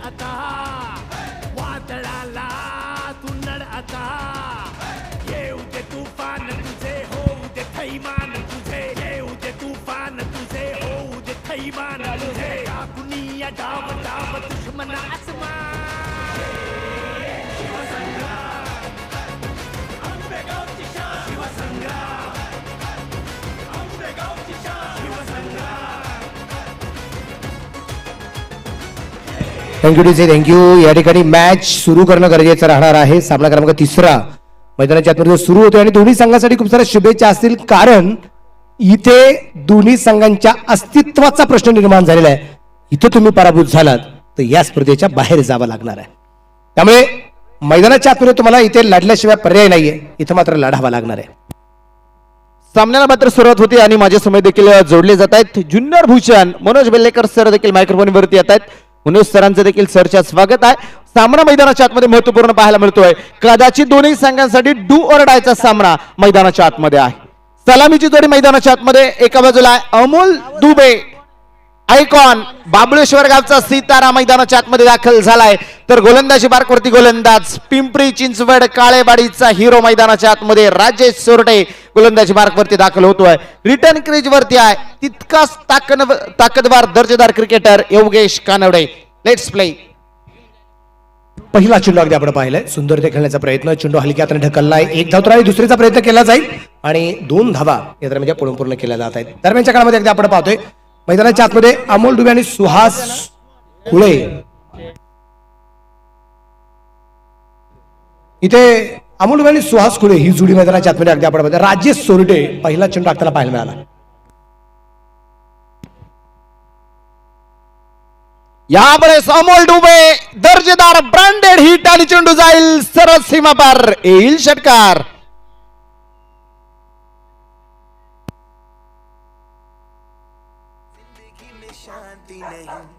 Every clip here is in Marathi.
आता वादळाला तू नड आता येऊ दे तुफान तुझे होऊ दे थैमान तुझे येऊ दे तुफान तुझे होऊ दे थैमान तुझे कुणीया डाव डाव दुश्मन आसमान शिवसंग्राम आंबेगावची शान शिवसंग्राम आंबेगावची शान शिवसंग्राम. थँक्यू टीचे थँक्यू. या ठिकाणी मॅच सुरू करणं गरजेचं राहणार आहे. सामना क्रमांक 3 मैदानाच्या आतमध्ये सुरू होतोय आणि दोन्ही संघासाठी खूप साऱ्या शुभेच्छा असतील, कारण इथे दोन्ही संघांच्या अस्तित्वाचा प्रश्न निर्माण झालेला आहे. इथे तुम्ही पराभूत झालात तर या स्पर्धेच्या बाहेर जावं लागणार आहे. त्यामुळे मैदानाच्या आतमध्ये तुम्हाला इथे लढल्याशिवाय पर्याय नाहीये, इथे मात्र लढावा लागणार आहे. सामन्याला मात्र सुरुवात होती आणि माझ्या समोर देखील जोडले जात आहेत ज्युनियर भूषण मनोज बेल्लेकर सर देखील मायक्रोफोन वरती येत आहेत. मनोज सरांचं देखील सरच्या स्वागत आहे. सामना मैदानाच्या आतमध्ये महत्वपूर्ण पाहायला मिळतोय. कदाचित दोन्ही संघांसाठी डू ऑर डायचा सामना मैदानाच्या आतमध्ये आहे. सलामीची जोडी मैदानाच्या आतमध्ये एका बाजूला आहे अमोल दुबे आयकॉन बाबळेश्वर गावचा सितारा मैदानाच्या आतमध्ये दाखल झालाय, तर गोलंदाजी बारकवरती गोलंदाज पिंपरी चिंचवड काळेवाडीचा हिरो मैदानाच्या आतमध्ये राजेश सोरटे गोलंदाजी मार्कवरती दाखल होतोय. रिटर्न क्रीज वरती आहे तितकाच ताकदवार दर्जेदार cricketer Yogesh Kanwade. Let's play. पहिला चेंडू अगदी आपण पाहिलाय, सुंदर ते खेळण्याचा प्रयत्न, चेंडू हलक्यात ढकललाय, एक धाव तर आणि दुसरीचा प्रयत्न केला जाईल आणि 2 धावा या दरम्यान पूर्ण केल्या जात आहेत. दरम्यानच्या काळामध्ये अगदी आपण पाहतोय मैदानाच्या आतमध्ये अमोल डुबे आणि सुहास खुळे इथे अमोल डुबे आणि सुहास खुळे ही जोडी मैदानाच्या आतमध्ये अगदी आपण पाहतोय. राजेश सोरटे पहिला चेंडू टाकताना पाहायला मिळाला. यावेळेस अमोल डुबे दर्जेदार ब्रँडेड हिट आणि चेंडू जाईल सरळ सीमा पार, येईल षटकार.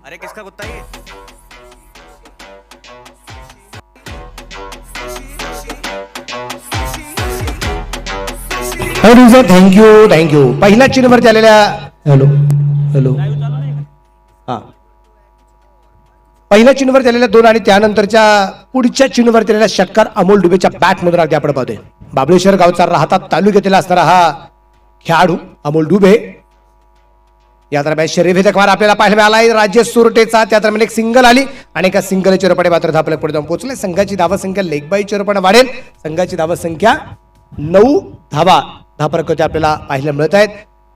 अरे किसका कुत्ता ये? Thank you thank you. पहिल्या चेंडूवरती आलेल्या हॅलो हॅलो हा पहिल्या चेंडूवरती आलेल्या 2 आणि त्यानंतरच्या पुढच्या चेंडूवरती आलेला षटकार अमोल डुबेच्या बॅट मधून अगदी आपण पाहतोय. बाबळेश्वर गावचा राहता तालुक्यातील असणारा हा खेळाडू अमोल डुबे या दरम्यान शरीरभेदक मार आपल्याला पाहायला मिळालाय राजेश सुरटेचा. त्या दरम्यान एक सिंगल आली आणि एका सिंगलच्या रूपाने मात्र धापलक पुढे जाऊन पोहोचले. संघाची धावा संख्या लेग बायच्या रूपाने वाढेल. संघाची धावा संख्या 9 धावा धापरकते आपल्याला पाहायला मिळत आहेत.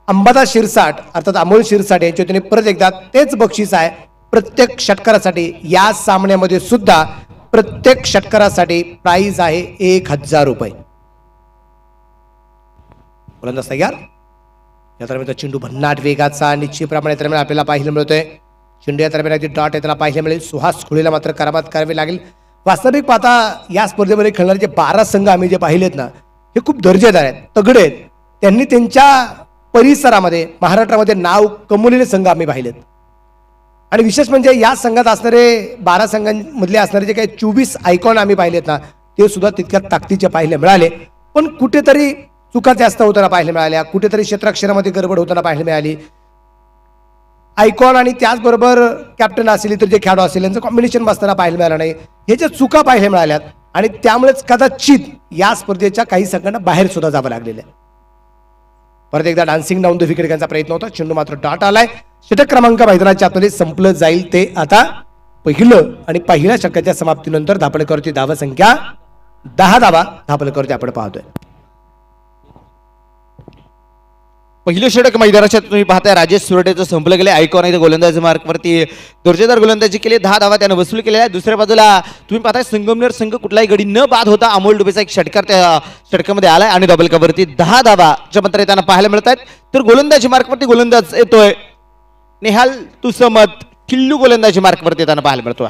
अंबादास शिरसाट अर्थात अमोल शिरसाट यांच्या वतीने परत एकदा तेच बक्षीस आहे प्रत्येक षटकारासाठी. या सामन्यामध्ये सुद्धा प्रत्येक षटकारासाठी प्राइज आहे 1000 रुपये. गोलंदाज तयार. या दरम्यान चेंडू भन्नाट वेगाचा निश्चितप्रमाणे दरम्यान आपल्याला पाहायला मिळतोय. चेंडू या दरम्यान अगदी डॉट येताना पाहायला मिळेल. सुहास खुळेला मात्र करामात करावी लागेल. वास्तविक पाहता या स्पर्धेमध्ये खेळणारे जे 12 संघ आम्ही जे पाहिलेत ना हे खूप दर्जेदार आहेत, तगडे आहेत. त्यांनी त्यांच्या परिसरामध्ये महाराष्ट्रामध्ये नाव कमवलेले संघ आम्ही पाहिलेत. आणि विशेष म्हणजे या संघात असणारे 12 संघांमधले असणारे जे काही 24 आयकॉन आम्ही पाहिलेत ना ते सुद्धा तितक्या ताकदीचे पाहायला मिळाले. पण कुठेतरी चुका जास्त होताना पाहायला मिळाल्या, कुठेतरी क्षेत्राक्षरामध्ये गडबड होताना पाहायला मिळाली. आयकॉन आणि त्याचबरोबर कॅप्टन असेल इतर जे खेळाडू असेल यांचं कॉम्बिनेशन बसताना पाहायला मिळालं नाही. हे जे चुका पाहायला मिळाल्यात आणि त्यामुळेच कदाचित या स्पर्धेच्या काही संघांना बाहेर सुद्धा जावं लागलेलं आहे. परत एकदा डान्सिंग डाऊन द विकेट घ्यायचा प्रयत्न होता. चेंडू मात्र डॉट आलाय. षटक क्रमांक मैदानाच्या आतमध्ये संपलं जाईल ते आता पहिलं आणि पहिल्या षटकाच्या समाप्तीनंतर धापडकरची धावा संख्या 10 धावा धापडकरची आपण पाहतोय. पहिलं षटक मैदानाच्या तुम्ही पाहताय राजेश सुरटेचं संपलं गेले. आयकॉन इथे गोलंदाजी मार्कवरती दर्जेदार गोलंदाजी केली, 10 धावा त्यानं वसूल केलेल्या आहे. दुसऱ्या बाजूला तुम्ही पाहताय संगमनेर संघ कुठलाही गडी न बाद होता अमोल डुबेचा एक षटकार त्या षटकामध्ये आलाय आणि डबल कवरती 10 धावाच्या मात्र त्यांना पाहायला मिळत आहेत. तर गोलंदाजी मार्कवरती गोलंदाज येतोय नेहाल तुसमत किल्लू गोलंदाजी मार्कवरती त्यांना पाहायला मिळतोय.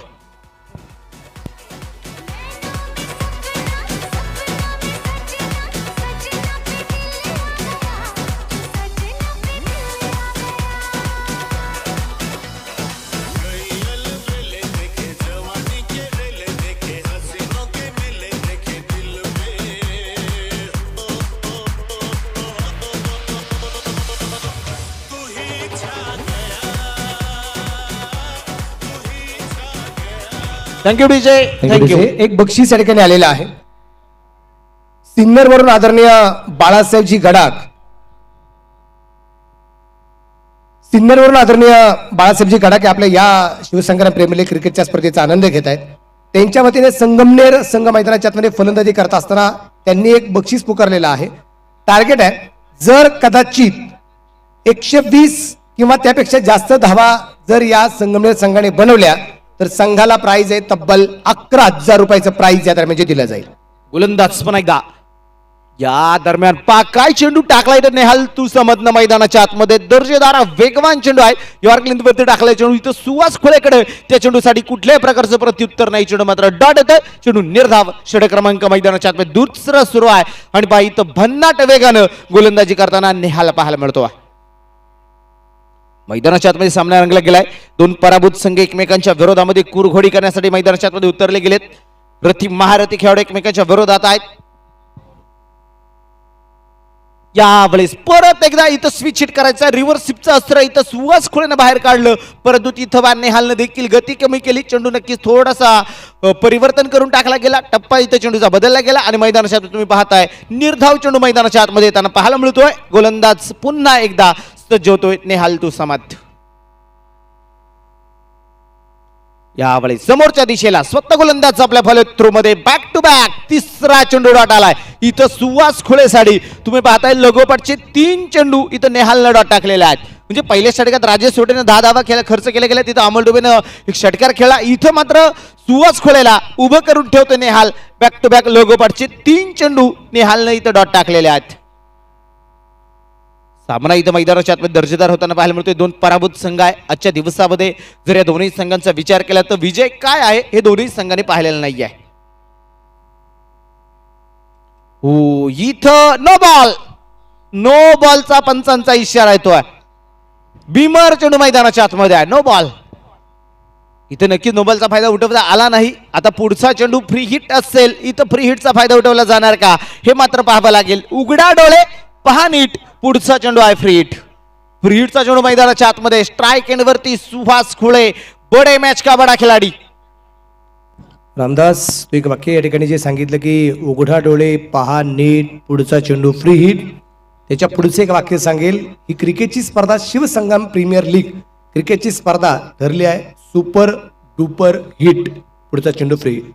Thank you DJ. थँक्यू. एक बक्षीस या ठिकाणी आलेलं आहे. सिन्नर वरून आदरणीय बाळासाहेबजी गडाख, सिन्नरवरून आदरणीय बाळासाहेबजी गडाख आपल्या या शिवसंग्राम प्रेमी लीग क्रिकेटच्या स्पर्धेचा आनंद घेत आहेत. त्यांच्या वतीने संगमनेर संघ मैदानाच्या आतमध्ये फलंदाजी करत असताना त्यांनी एक बक्षीस पुकारलेलं आहे. टार्गेट आहे, जर कदाचित 120 किंवा त्यापेक्षा जास्त धावा जर या संगमनेर संघाने बनवल्या तर संघाला प्राइज आहे तब्बल 11,000 रुपयाचं प्राइज या दरम्यान दिलं जाईल. गोलंदाज पण एकदा या दरम्यान काय चेंडू टाकलाय तर नेहाल तू समजणं मैदानाच्या आतमध्ये दर्जेदार वेगवान चेंडू आहे. यॉर्क लेंथवरती टाकलाय चेंडू, इथं सुवास खोळेकडे त्या चेंडूसाठी कुठल्याही प्रकारचं प्रत्युत्तर नाही. चेंडू मात्र डॉट येतोय, चेंडू निर्धाव. षटक क्रमांक मैदानाच्या आतमध्ये दुसरं सुरू आहे आणि बाई इथं भन्नाट वेगानं गोलंदाजी करताना नेहाला पाहायला मिळतो. मैदानाच्या आतमध्ये सामना रंगला गेलाय. दोन पराभूत संघ एकमेकांच्या विरोधामध्ये कुरघोडी करण्यासाठी मैदानाच्या आतमध्ये उतरले गेलेत. रथी महारथी खेळाडू एकमेकांच्या विरोधात आहेत. यावेळेस परत एकदा इथं स्विच हिट करायचा, रिव्हर्स स्विपचं अस्त्र इथं सुवास खोळेनं बाहेर काढलं, परंतु तिथं नेहालनं देखील गती कमी केली. चेंडू नक्कीच थोडासा परिवर्तन करून टाकला गेला. टप्पा इथं चेंडूचा बदलला गेला आणि मैदानाच्या आत तुम्ही पाहताय निर्धाव चेंडू मैदानाच्या आतमध्ये येताना पाहायला मिळतोय. गोलंदाज पुन्हा एकदा सज्ज होतोय नेहाल तू समाध. यावेळी समोरच्या दिशेला स्वतः गोलंदाज आपल्या फॉलो थ्रो मध्ये बॅक टू बॅक तिसरा चेंडू डॉट आलाय. इथं सुवास खोळेसाठी तुम्ही पाहताय लगोपाठचे 3 चेंडू इथं नेहालनं डॉट टाकलेले आहेत. म्हणजे पहिल्या षटकात राजेश सोटेनं 10 धावा खर्च केले गेले, तिथं अमोल डुबेनं एक षटकार खेळला. इथं मात्र सुवास खोळेला उभं करून ठेवतो नेहाल. बॅक टू बॅक लगोपाठचे 3 चेंडू नेहालनं इथं डॉट टाकलेले आहेत. सामना इथं मैदानाच्या आतमध्ये दर्जेदार होताना पाहायला मिळतोय. दोन पराभूत संघ आहे आजच्या दिवसामध्ये. जर या दोन्ही संघांचा विचार केला तर विजय काय आहे हे दोन्ही संघांनी पाहिलेलं नाही आहे. हो, इथं नो बॉलचा पंचांचा इशारा येतोय. बीमर चेंडू मैदानाच्या आतमध्ये आहे, नो बॉल. इथं नक्की नो बॉलचा फायदा उठवता आला नाही. आता पुढचा चेंडू फ्री हिट असेल, इथं फ्री हिटचा फायदा उठवला जाणार का हे मात्र पाहावं लागेल. उघडा डोळे पहा नीट, पुढचा चेंडू आहे फ्री हिट. फ्री हिटचा चेंडू मैदानाच्या आतमध्ये स्ट्राइक एंड वरती सुहास खुळे, बडे मॅच का बडा खिलाडी. रामदास, तू एक वाक्य या ठिकाणी जे सांगितलं की उघडा डोळे पहा नीट, पुढचा चेंडू फ्री हिट, त्याच्या पुढचे एक वाक्य सांगेल. ही क्रिकेटची स्पर्धा शिवसंग्राम प्रीमियर लीग क्रिकेटची स्पर्धा ठरली आहे सुपर डुपर हिट. पुढचा चेंडू फ्री हिट.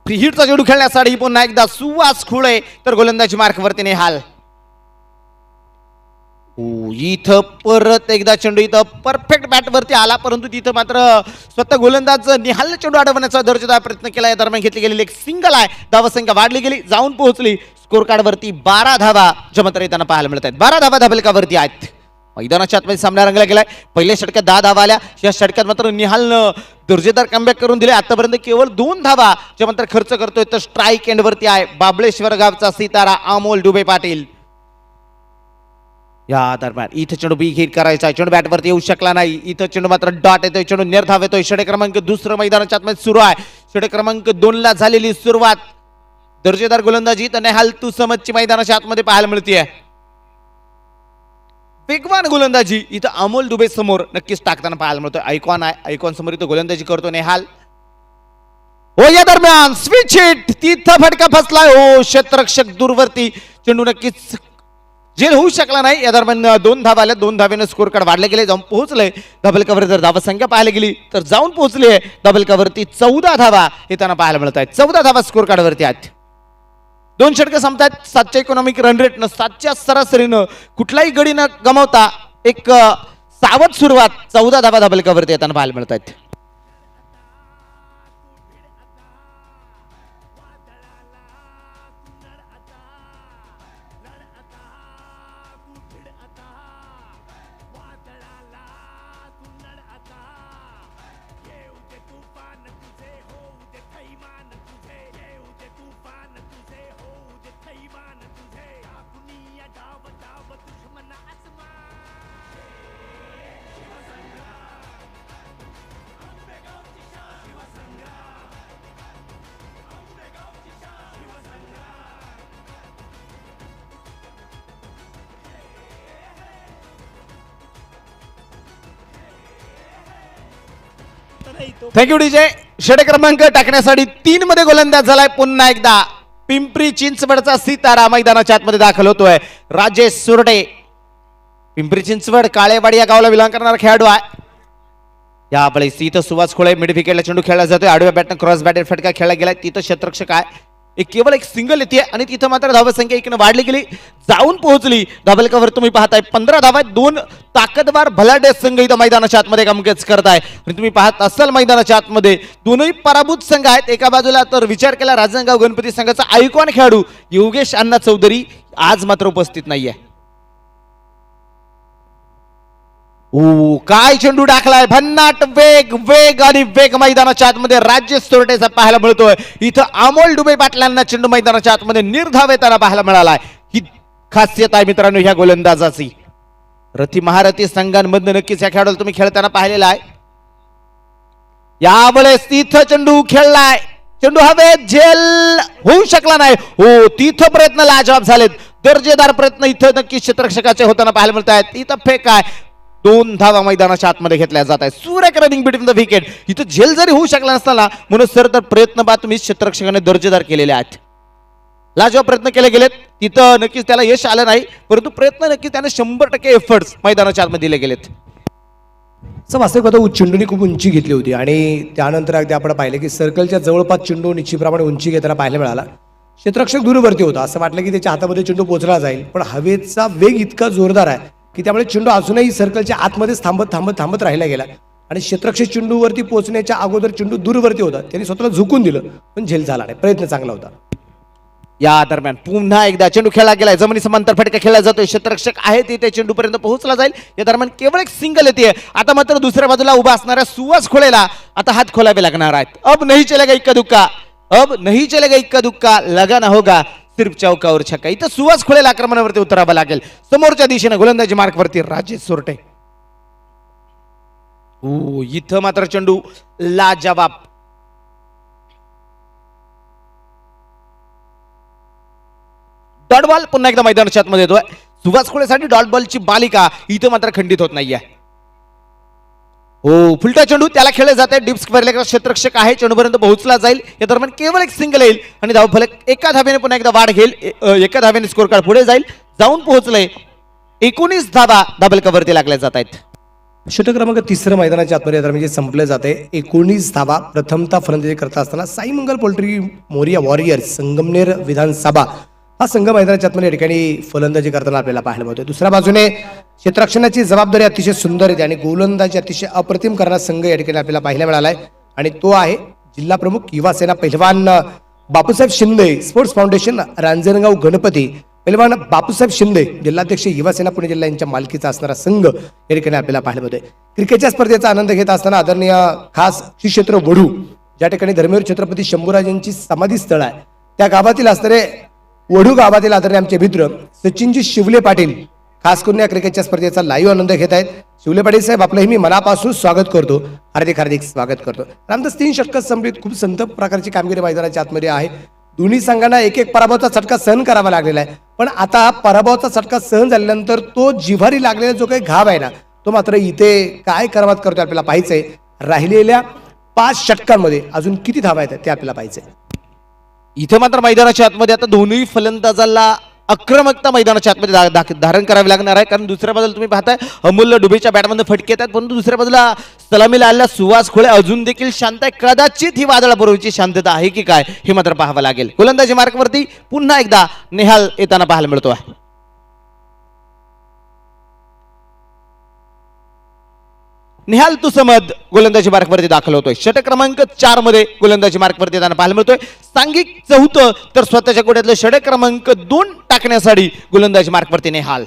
फ्री हिटचा चेंडू खेळण्यासाठी पुन्हा एकदा सुहास खुळे, तर गोलंदाजी मार्कवरती नेहाल. इथं परत एकदा चेंडू इथं परफेक्ट बॅटवरती आला, परंतु तिथं मात्र स्वतः गोलंदाज निहालने चेंडू अडवण्याचा दर्जेदार प्रयत्न केला. या दरम्यान घेतली गेलेली एक सिंगल आहे. धावसंख्या वाढली गेली, जाऊन पोहोचली स्कोर कार्ड वरती 12 धावा जमत येताना पाहायला मिळत आहेत. 12 धावा धाबलकावरती आहेत. मैदानाच्या आतमध्ये सामना रंगला गेलाय. पहिल्या षटकात 10 धावा आल्या, या षटकात मात्र निहालनं दर्जेदार कमबॅक करून दिले. आतापर्यंत केवळ 2 धावा जे मात्र खर्च करतोय. तर स्ट्राईक एंड वरती आहे बाबळेश्वर गावचा सितारा अमोल डुबे पाटील. या दरम्यान इथं चेंडू बी हिट करायचा, चेंडू बॅटवरती येऊ शकला नाही. इथं चेंडू मात्र डॉट येतोय, चेंडू निर्धाव येतोय. षटक क्रमांक 2 मैदानाच्या आतमध्ये सुरू आहे. षटक क्रमांक 2 ला झालेली सुरुवात. दर्जेदार गोलंदाजी तर नेहाल तू समजची मैदानाच्या आतमध्ये पाहायला मिळते. वेगवान गोलंदाजी इथं अमोल दुबे समोर नक्कीच टाकताना पाहायला मिळतोय. आयकॉन आहे, आयकॉन समोर इथं गोलंदाजी करतो नेहाल. हो, या दरम्यान स्विच हिट, तिथं फटका फसलाय. हो, क्षेत्ररक्षक दूरवरती चेंडू नक्कीच झेल होऊ शकला नाही. या दरम्यान 2 धावा आल्या, 2 धावेनं स्कोर कार्ड वाढले गेले, जाऊन पोहोचले डबल कव्हर. जर धावा संख्या पाहायला गेली तर जाऊन पोहोचली आहे डबल कव्हरती 14 धावा येताना पाहायला मिळत आहेत. 14 धावा स्कोर कार्ड वरती आहेत. 2 षटकं संपतात. 7च्या इकॉनॉमिक रन रेटनं 7च्या सरासरीनं कुठलाही गडी न गमावता एक सावध सुरुवात 14 धावा डबल कव्हरती येताना पाहायला मिळत आहेत. Thank you DJ. षटक क्रमांक टाकण्यासाठी 3 मध्ये गोलंदाज झालाय. पुन्हा एकदा पिंपरी चिंचवडचा सितारा मैदानाच्या आतमध्ये दाखल होतोय. राजेश सुरडे, पिंपरी चिंचवड काळेवाडी या गावाला बिलॉंग करणारा खेळाडू आहे. यावेळेस इथं सुभाष खोळे मिड विकेटला चेंडू खेळला जातोय. आडव्या बॅटनं क्रॉस बॅटर फटका खेळला गेलाय. तिथं क्षेत्ररक्षक आहे. केवळ एक सिंगल येते आणि तिथं मात्र धावा संख्या इकडे वाढली गेली, जाऊन पोहोचली धाबलकावर. तुम्ही पाहताय 15 धावा, 2 ताकदवार भलाडे संघ इथं मैदानाच्या आतमध्ये कामकाज करताय. आणि तुम्ही पाहत असाल मैदानाच्या आतमध्ये दोनही पराभूत संघ आहेत. एका बाजूला तर विचार केला राजनगाव गणपती संघाचा आयकॉन खेळाडू योगेश अण्णा चौधरी आज मात्र उपस्थित नाहीये. काय चेंडू टाकलाय, भन्नाट वेग वेग आणि वेग मैदानाच्या आतमध्ये राज्य सोरटेचा पाहायला मिळतोय. इथं अमोल डुबे पाटलांना चेंडू मैदानाच्या आतमध्ये निर्धाव येताना पाहायला मिळालाय. ही खासियत आहे मित्रांनो ह्या गोलंदाजाची. रथी महारथी संघांमधनं नक्कीच या खेळाडूला तुम्ही खेळताना पाहिलेला आहे. यावेळेस तिथं चेंडू खेळलाय, चेंडू हवेत झेल होऊ शकला नाही. हो, तिथं प्रयत्न लाजवाब झालेत. दर्जेदार प्रयत्न इथं नक्कीच क्षेत्ररक्षकाचे होताना पाहायला मिळत आहेत. इथं फेक आहे. 2 धावा मैदानाच्या आतमध्ये घेतल्या जात आहेत. सुरेख रनिंग बिटवीन द विकेट. इथं झेल जरी होऊ शकला नसताना म्हणून सर तर प्रयत्न तुम्ही क्षेत्ररक्षकाने दर्जेदार केलेले आहेत. लाजवाब प्रयत्न केले गेलेत. तिथं नक्कीच त्याला यश आलं नाही, परंतु प्रयत्न नक्कीच त्याने 100% एफर्ट्स मैदानाच्या आतमध्ये दिले गेलेत. वास्तविक होतं, चेंडूने खूप उंची घेतली होती आणि त्यानंतर अगदी आपण पाहिलं की सर्कलच्या जवळपास चेंडू निश्चितप्रमाणे उंची घेताना पाहायला मिळाला. क्षेत्ररक्षक दूरवरती होता. असं वाटलं की त्याच्या हातामध्ये चेंडू पोहोचला जाईल, पण हवेचा वेग इतका जोरदार आहे की त्यामुळे चेंडू अजूनही सर्कलच्या आतमध्येच थांबत राहिला गेला. आणि क्षेत्ररक्षक चेंडूवरती पोहोचण्याच्या अगोदर चेंडू दूरवरती होता, त्यांनी स्वतःला झुकून दिलं, पण झेल झाला नाही. प्रयत्न चांगला होता. या दरम्यान पुन्हा एकदा चेंडू खेळला गेलाय. जमिनी समांतर फटका खेळला जातोय. क्षेत्ररक्षक आहे ते चेंडू पर्यंत पोहोचला जाईल. या दरम्यान केवळ एक सिंगल येते. आता मात्र दुसऱ्या बाजूला उभा असणाऱ्या सुहास खोळेला आता हात खोलावे लागणार आहेत. अब नहीं चलेगा इक्का दुक्का, अब नहीं चलेगा इक्का दुक्का, लगाना होगा सिर्फ चौकावर छक्का. इथं सुहास खोळेला आक्रमणावरती उतरावं लागेल. समोरच्या दिशेने गोलंदाजी मार्कवरती राजेश सोरटे. इथं मात्र चेंडू लाजवाब. डॉट बॉल पुन्हा एकदा मैदानाच्या आतमध्ये येतोय. सुभाष खोळेसाठी डॉट बॉलची बालिका इथं मात्र खंडित होत नाहीये. हो, फुलटा चेंडू त्याला खेळले जाते. डीप स्क्वेअर क्षेत्ररक्षक आहे, चेंडूपर्यंत पोहोचला जाईल. या दरम्यान केवळ एक सिंगल येईल आणि धावफलक एका धावेने पुन्हा एकदा वाढ घेईल. एका धावेने स्कोर कार्ड पुढे जाईल. जाऊन पोहोचले. 19 धावा धाबलकावरती लागल्या जात आहेत. षटक क्रमांक 3 मैदानाच्या आतमध्ये म्हणजे संपले जाते. 19 धावा प्रथमता फलंदाजी करत असताना साई मंगल पोल्ट्री मोरिया वॉरियर्स संगमनेर विधानसभा हा संघ मैदानाच्या आतमध्ये या ठिकाणी फलंदाजी करताना आपल्याला पाहायला मिळतो. दुसऱ्या बाजूने क्षेत्ररक्षणाची जबाबदारी अतिशय सुंदर येते आणि गोलंदाजी अतिशय अप्रतिम करणारा संघ या ठिकाणी आपल्याला पाहायला मिळालाय आणि तो आहे जिल्हा प्रमुख युवा सेना पहिलवान बापूसाहेब शिंदे, स्पोर्ट्स फाउंडेशन रांजणगाव गणपती, पहिलवान बापूसाहेब शिंदे, जिल्हाध्यक्ष युवा सेना पुणे जिल्हा यांच्या मालकीचा असणारा संघ या ठिकाणी आपल्याला पाहायला मिळतोय. क्रिकेटच्या स्पर्धेचा आनंद घेत असताना आदरणीय खास श्री क्षेत्र वढू, ज्या ठिकाणी धर्मवीर छत्रपती शंभूराजांची समाधी स्थळ आहे, त्या गावातील असणारे वढू गावातील आदरणीय आमचे मित्र सचिनजी शिवले पाटील खास करून या क्रिकेटच्या स्पर्धेचा लाईव्ह आनंद घेत आहेत. शिवले पाटील साहेब, आपलंही मी मनापासून स्वागत करतो, हार्दिक स्वागत करतो. रामदास 3 षटकात संपलीत. खूप संत प्रकारची कामगिरी मैदानाच्या आतमध्ये आहे. दोन्ही संघांना एक पराभवाचा चटका सहन करावा लागलेला आहे, पण आता पराभवाचा चटका सहन झाल्यानंतर तो जिव्हारी लागलेला जो काही घाव आहे ना, तो मात्र इथे काय करावात करतोय आपल्याला पाहायचंय. राहिलेल्या 5 षटकांमध्ये अजून किती धावा आहेत ते आपल्याला पाहायचंय. इथं मात्र मैदानाच्या आतमध्ये आता दोन्ही फलंदाजाला आक्रमकता मैदानाच्या आतमध्ये धारण करावी लागणार आहे. कारण दुसऱ्या बाजूला तुम्ही पाहताय अमूल्य डुबेच्या बॅटमध्ये फटके येतात, परंतु दुसऱ्या बाजूला सलामीला आलेला सुहास खोळे अजून देखील शांत आहे. कदाचित ही वादळापूर्वीची शांतता आहे की काय हे मात्र पाहावं लागेल. गोलंदाजी मार्कवरती पुन्हा एकदा नेहाल येताना पाहायला मिळतो आहे. निहाल तुसमद गोलंदाजी मार्कवरती दाखल होतोय. षटक क्रमांक 4 मध्ये गोलंदाजी मार्कवरती त्यांना पाहायला मिळतोय. सांघिक 4थं तर स्वतःच्या गोट्यातलं षटक क्रमांक 2 टाकण्यासाठी गोलंदाजी मार्कवरती निहाल.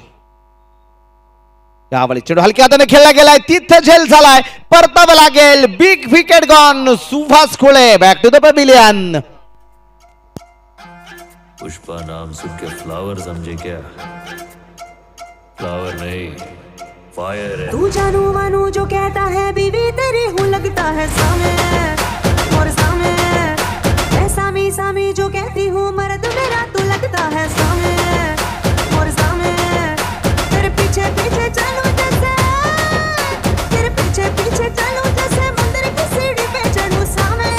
यावेळी चेंडू हलक्या हाताने खेळला गेलाय, तिथं झेल झालाय, परतावं लागेल. Big wicket gone. Subhash Khole back to the pavilion. Pushpa नाम सुन के फ्लावर समझे क्या? फ्लावर नहीं, फायर है. तू जानू मानू जो कहता है बीवी तेरी हूँ लगता है सामे और सामे, मैं सामी सामी जो कहती हूँ मर्द मेरा तू लगता है सामे और सामे. तेरे पीछे पीछे चलूं जैसे, तेरे पीछे पीछे चलूं जैसे मंदिर की सीढ़ी पे चढ़ूं सामे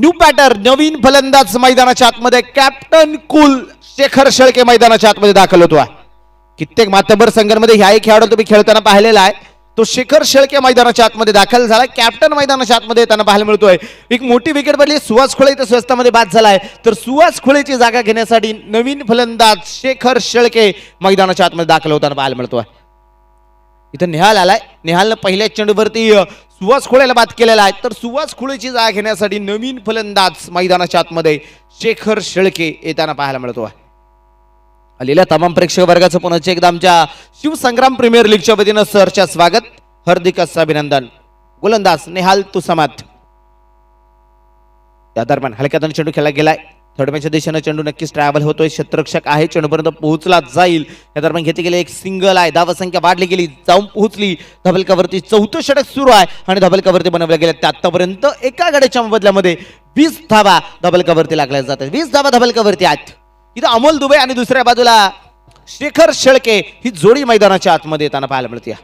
न्यू पॅटर्न नवीन फलंदाज मैदानाच्या आतमध्ये कॅप्टन कुल शेखर शेळके मैदानाच्या आतमध्ये दाखल होतो आहे. कित्येक मातबर संघांमध्ये ह्याही खेळाडू तुम्ही खेळताना पाहिलेला आहे. तो शेखर शेळके मैदानाच्या आतमध्ये दाखल झाला. कॅप्टन मैदानाच्या आतमध्ये त्यांना पाहायला मिळतोय. एक मोठी विकेट पडली. सुहास खोळे इथं स्वस्तामध्ये बाद झालाय. तर सुहास खोळेची जागा घेण्यासाठी नवीन फलंदाज शेखर शेळके मैदानाच्या आतमध्ये दाखल होताना पाहायला मिळतोय. इथं निहाल आलाय. निहालनं पहिल्या चेंडूवरती सुहास खोळेला बाद केलेला आहे. तर सुहास खोळेची जागा घेण्यासाठी नवीन फलंदाज मैदानाच्या आतमध्ये शेखर शेळके येताना पाहायला मिळतो आहे. आलेल्या तमाम प्रेक्षक वर्गाचं पुन्हा एकदा आमच्या शिवसंग्राम प्रीमियर लीगच्या वतीनं सरच्या स्वागत, हार्दिक अभिनंदन. गोलंदाज नेहाल तुसमात त्या दरम्यान हलक्यातून चेंडू खेळला गेलाय. थर्ड मॅचच्या दिशेनं चेंडू नक्कीच ट्रॅव्हल होतोय. क्षेत्ररक्षक आहे, चेंडूपर्यंत पोहोचला जाईल. या दरम्यान घेतली गेली एक सिंगल आहे. धावसंख्या वाढली गेली, जाऊन पोहोचली धबलकावरती. चौथं षटक सुरू आहे आणि धबलकावरती बनवल्या गेल्या. त्या आतापर्यंत एका गाड्याच्या बदल्यामध्ये 20 धावा धबलकावरती लागल्या जातात. 20 धावा धबलकावरती आहेत. इथं अमोल दुबे आणि दुसऱ्या बाजूला शेखर शेळके ही जोडी मैदानाच्या आतमध्ये येताना पाहायला मिळते.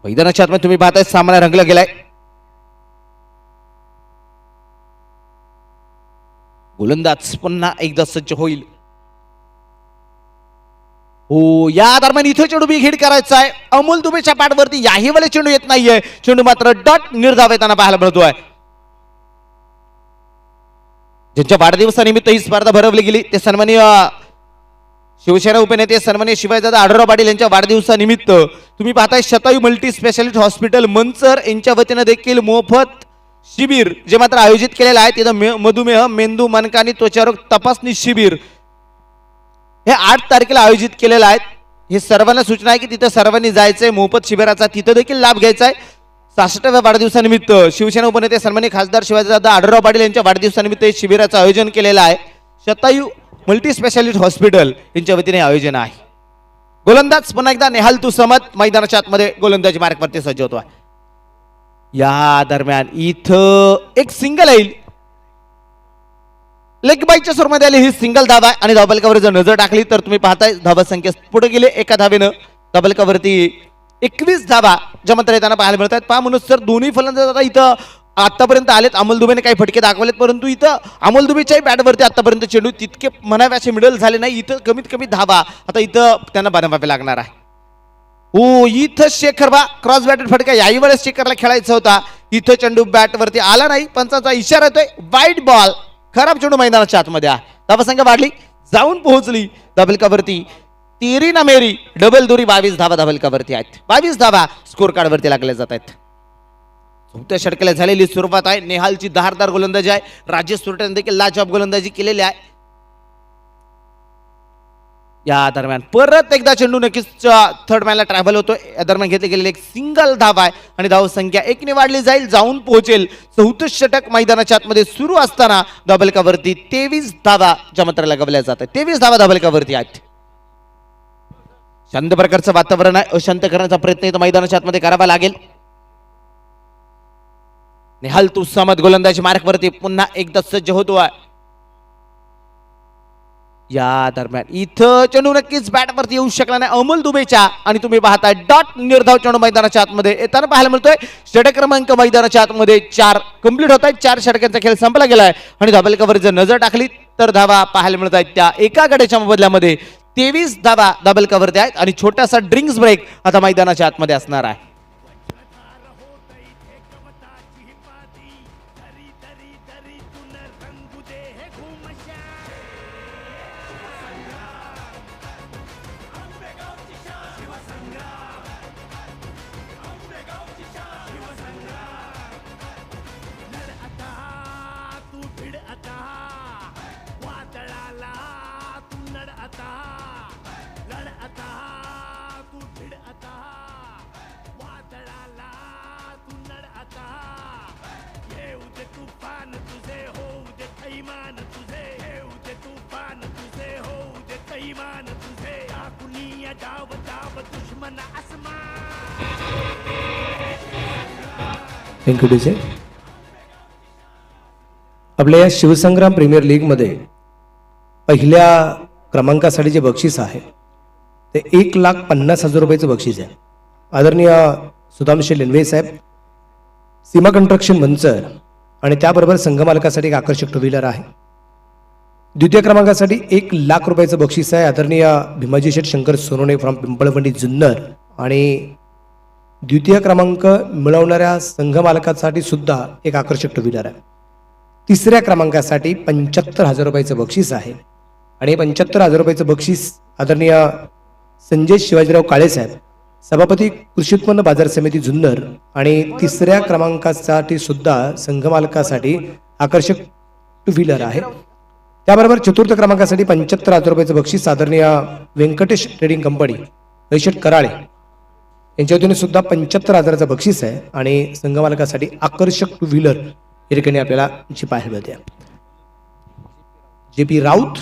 मैदानाच्या आतमध्ये तुम्ही पाहताय सामना रंगला गेलाय. गोलंदाज पुन्हा एकदा सज्ज होईल. हो, या दरम्यान इथे चेंडू बिघेड करायचा आहे. अमोल दुबेच्या पाठवरती याही वेळेस चेंडू येत नाहीये. चेंडू मात्र डॉट निर्धाव येताना पाहायला मिळतोय. ज्यांच्या वाढदिवसानिमित्त ही स्पर्धा भरवली गेली ते सन्माननीय शिवसेना उपनेते सन्माननीय शिवाजीदादा आढळराव पाटील यांच्या वाढदिवसानिमित्त तुम्ही पाहताय शतायू मल्टी स्पेशालिटी हॉस्पिटल मंचर यांच्या वतीनं देखील मोफत शिबिर जे मात्र आयोजित केलेलं आहे. तिथं मधुमेह, मेंदू, मनका आणि त्वचारोग तपासणी शिबिर हे 8 तारखेला आयोजित केलेलं आहे. हे सर्वांना सूचना आहे की तिथं सर्वांनी जायचंय. मोफत शिबिराचा तिथं देखील लाभ घ्यायचा आहे. 66व्या वाढदिवसानिमित्त शिवसेना उपनेते सन्माननीय खासदार शिवाजीदादा आढळराव पाटील यांच्या वाढदिवसानिमित्त शिबिराचं आयोजन केलेलं आहे. शतायू मल्टी स्पेशालिटी हॉस्पिटल यांच्या वतीने आयोजन आहे. गोलंदाज पुन्हा एकदा नेहाल तुसमत मैदानाच्या आतमध्ये गोलंदाजी मार्कवरती सज्ज होतो. या दरम्यान इथं एक सिंगल येईल. लेग बाईच्या स्वरूपामध्ये आली ही सिंगल धावा आहे आणि धावफलकावर जर नजर टाकली तर तुम्ही पाहताय धावा संख्या पुढे गेले एका धावेनं. धावफलकावरती 21 धावा ज्या मात्र येताना पाहायला मिळत आहेत. पहा म्हणून सर दोन्ही फलंदाज आता इथं आतापर्यंत आलेत. अमोल दुबेने काही फटके दाखवलेत परंतु इथं अमोल दुबेच्याही बॅटवरती आतापर्यंत चेंडू तितके म्हणावे असे मिडल झाले नाही. इथं कमीत कमी धावा आता इथं त्यांना बनवावे लागणार आहे. हो, इथं शेखर बा क्रॉस बॅटेड फटका याही वेळेस शेखरला खेळायचा होता. इथं चेंडू बॅटवरती आला नाही. पंचाचा इशारा येतोय वाईट बॉल. खराब चेंडू मैदानाच्या आतमध्ये आहे. धावसंख्या वाढली, जाऊन पोहोचली धबलकावरती. तेरी ना मेरी डबल दोरी 22 धावा धबलकावरती आहेत. 22 धावा स्कोर कार्डवरती लागल्या जात आहेत. चौथ्या षटकाला झालेली सुरुवात आहे. नेहालची धारदार गोलंदाजी आहे. राजेश सुरटेने देखील लाजवाब गोलंदाजी केलेली आहे. या दरम्यान परत एकदा चेंडू नक्कीच थर्ड मॅनला ट्रॅव्हल होतोय. या दरम्यान घेतले गेलेले एक सिंगल धावा आहे आणि धाव संख्या 1 ने वाढली जाईल, जाऊन पोहोचेल. चौथं षटक मैदानाच्या आतमध्ये सुरू असताना धबलकावरती 23 धावा ज्या मात्र लगावल्या जातात. 23 धावा धबलकावरती आहेत. शांत प्रकारचं वातावरण आहे. अशांत करण्याचा प्रयत्न इथं मैदानाच्या आतमध्ये करावा लागेल. नेहाल तुसमत गोलंदाजी मार्कवरती पुन्हा एकदा सज्ज होतो आहे. या दरम्यान इथं चेंडू नक्कीच बॅटवरती येऊ शकला नाही अमोल दुबेच्या आणि तुम्ही पाहताय डॉट निर्धाव चेंडू मैदानाच्या आतमध्ये येताना पाहायला मिळतोय. षटक क्रमांक मैदानाच्या आतमध्ये 4 कंप्लीट होत आहेत. 4 षटकांचा खेळ संपला गेलाय आणि धाबलकावर जर नजर टाकली तर धावा पाहायला मिळत आहेत त्या एका गड्याच्या बदल्यामध्ये 23 धावा धाबलकावरती आहेत आणि छोटासा ड्रिंक्स ब्रेक आता मैदानाच्या आतमध्ये असणार आहे. Thank you DJ. आपल्या या शिवसंग्राम प्रीमियर लीगमध्ये पहिल्या क्रमांकासाठी जे बक्षीस आहे ते 1,50,000 रुपयाचं बक्षीस आहे. आदरणीय सुधांशु लेनवे साहेब, सीमा कंस्ट्रक्शन मंचर आणि त्याबरोबर संघमालकासाठी एक आकर्षक टू व्हीलर आहे. द्वितीय क्रमांकासाठी 1,00,000 रुपयाचं बक्षीस आहे. आदरणीय भीमाजी शेठ शंकर सोनवणे फ्रॉम पिंपळवंडी जुन्नर. आणि द्वितीय क्रमांक मिळवणाऱ्या संघमालकासाठी सुद्धा एक आकर्षक टू व्हीलर आहे. तिसऱ्या क्रमांकासाठी 75,000 रुपयाचं बक्षीस आहे. आणि 75,000 रुपयाचं बक्षीस आदरणीय संजय शिवाजीराव काळे साहेब, सभापती कृषी उत्पन्न बाजार समिती जुन्नर. आणि तिसऱ्या क्रमांकासाठी सुद्धा संघमालकासाठी आकर्षक टू व्हीलर आहे. त्याबरोबर चतुर्थ क्रमांकासाठी 75,000 रुपयाचं बक्षीस आदरणीय व्यंकटेश ट्रेडिंग कंपनी वैशेठ कराळे यांच्या वतीने सुद्धा 75,000चं बक्षीस आहे. आणि संघमालकासाठी आकर्षक टू व्हीलर या ठिकाणी आपल्याला जी पाहायला मिळते. JP राऊत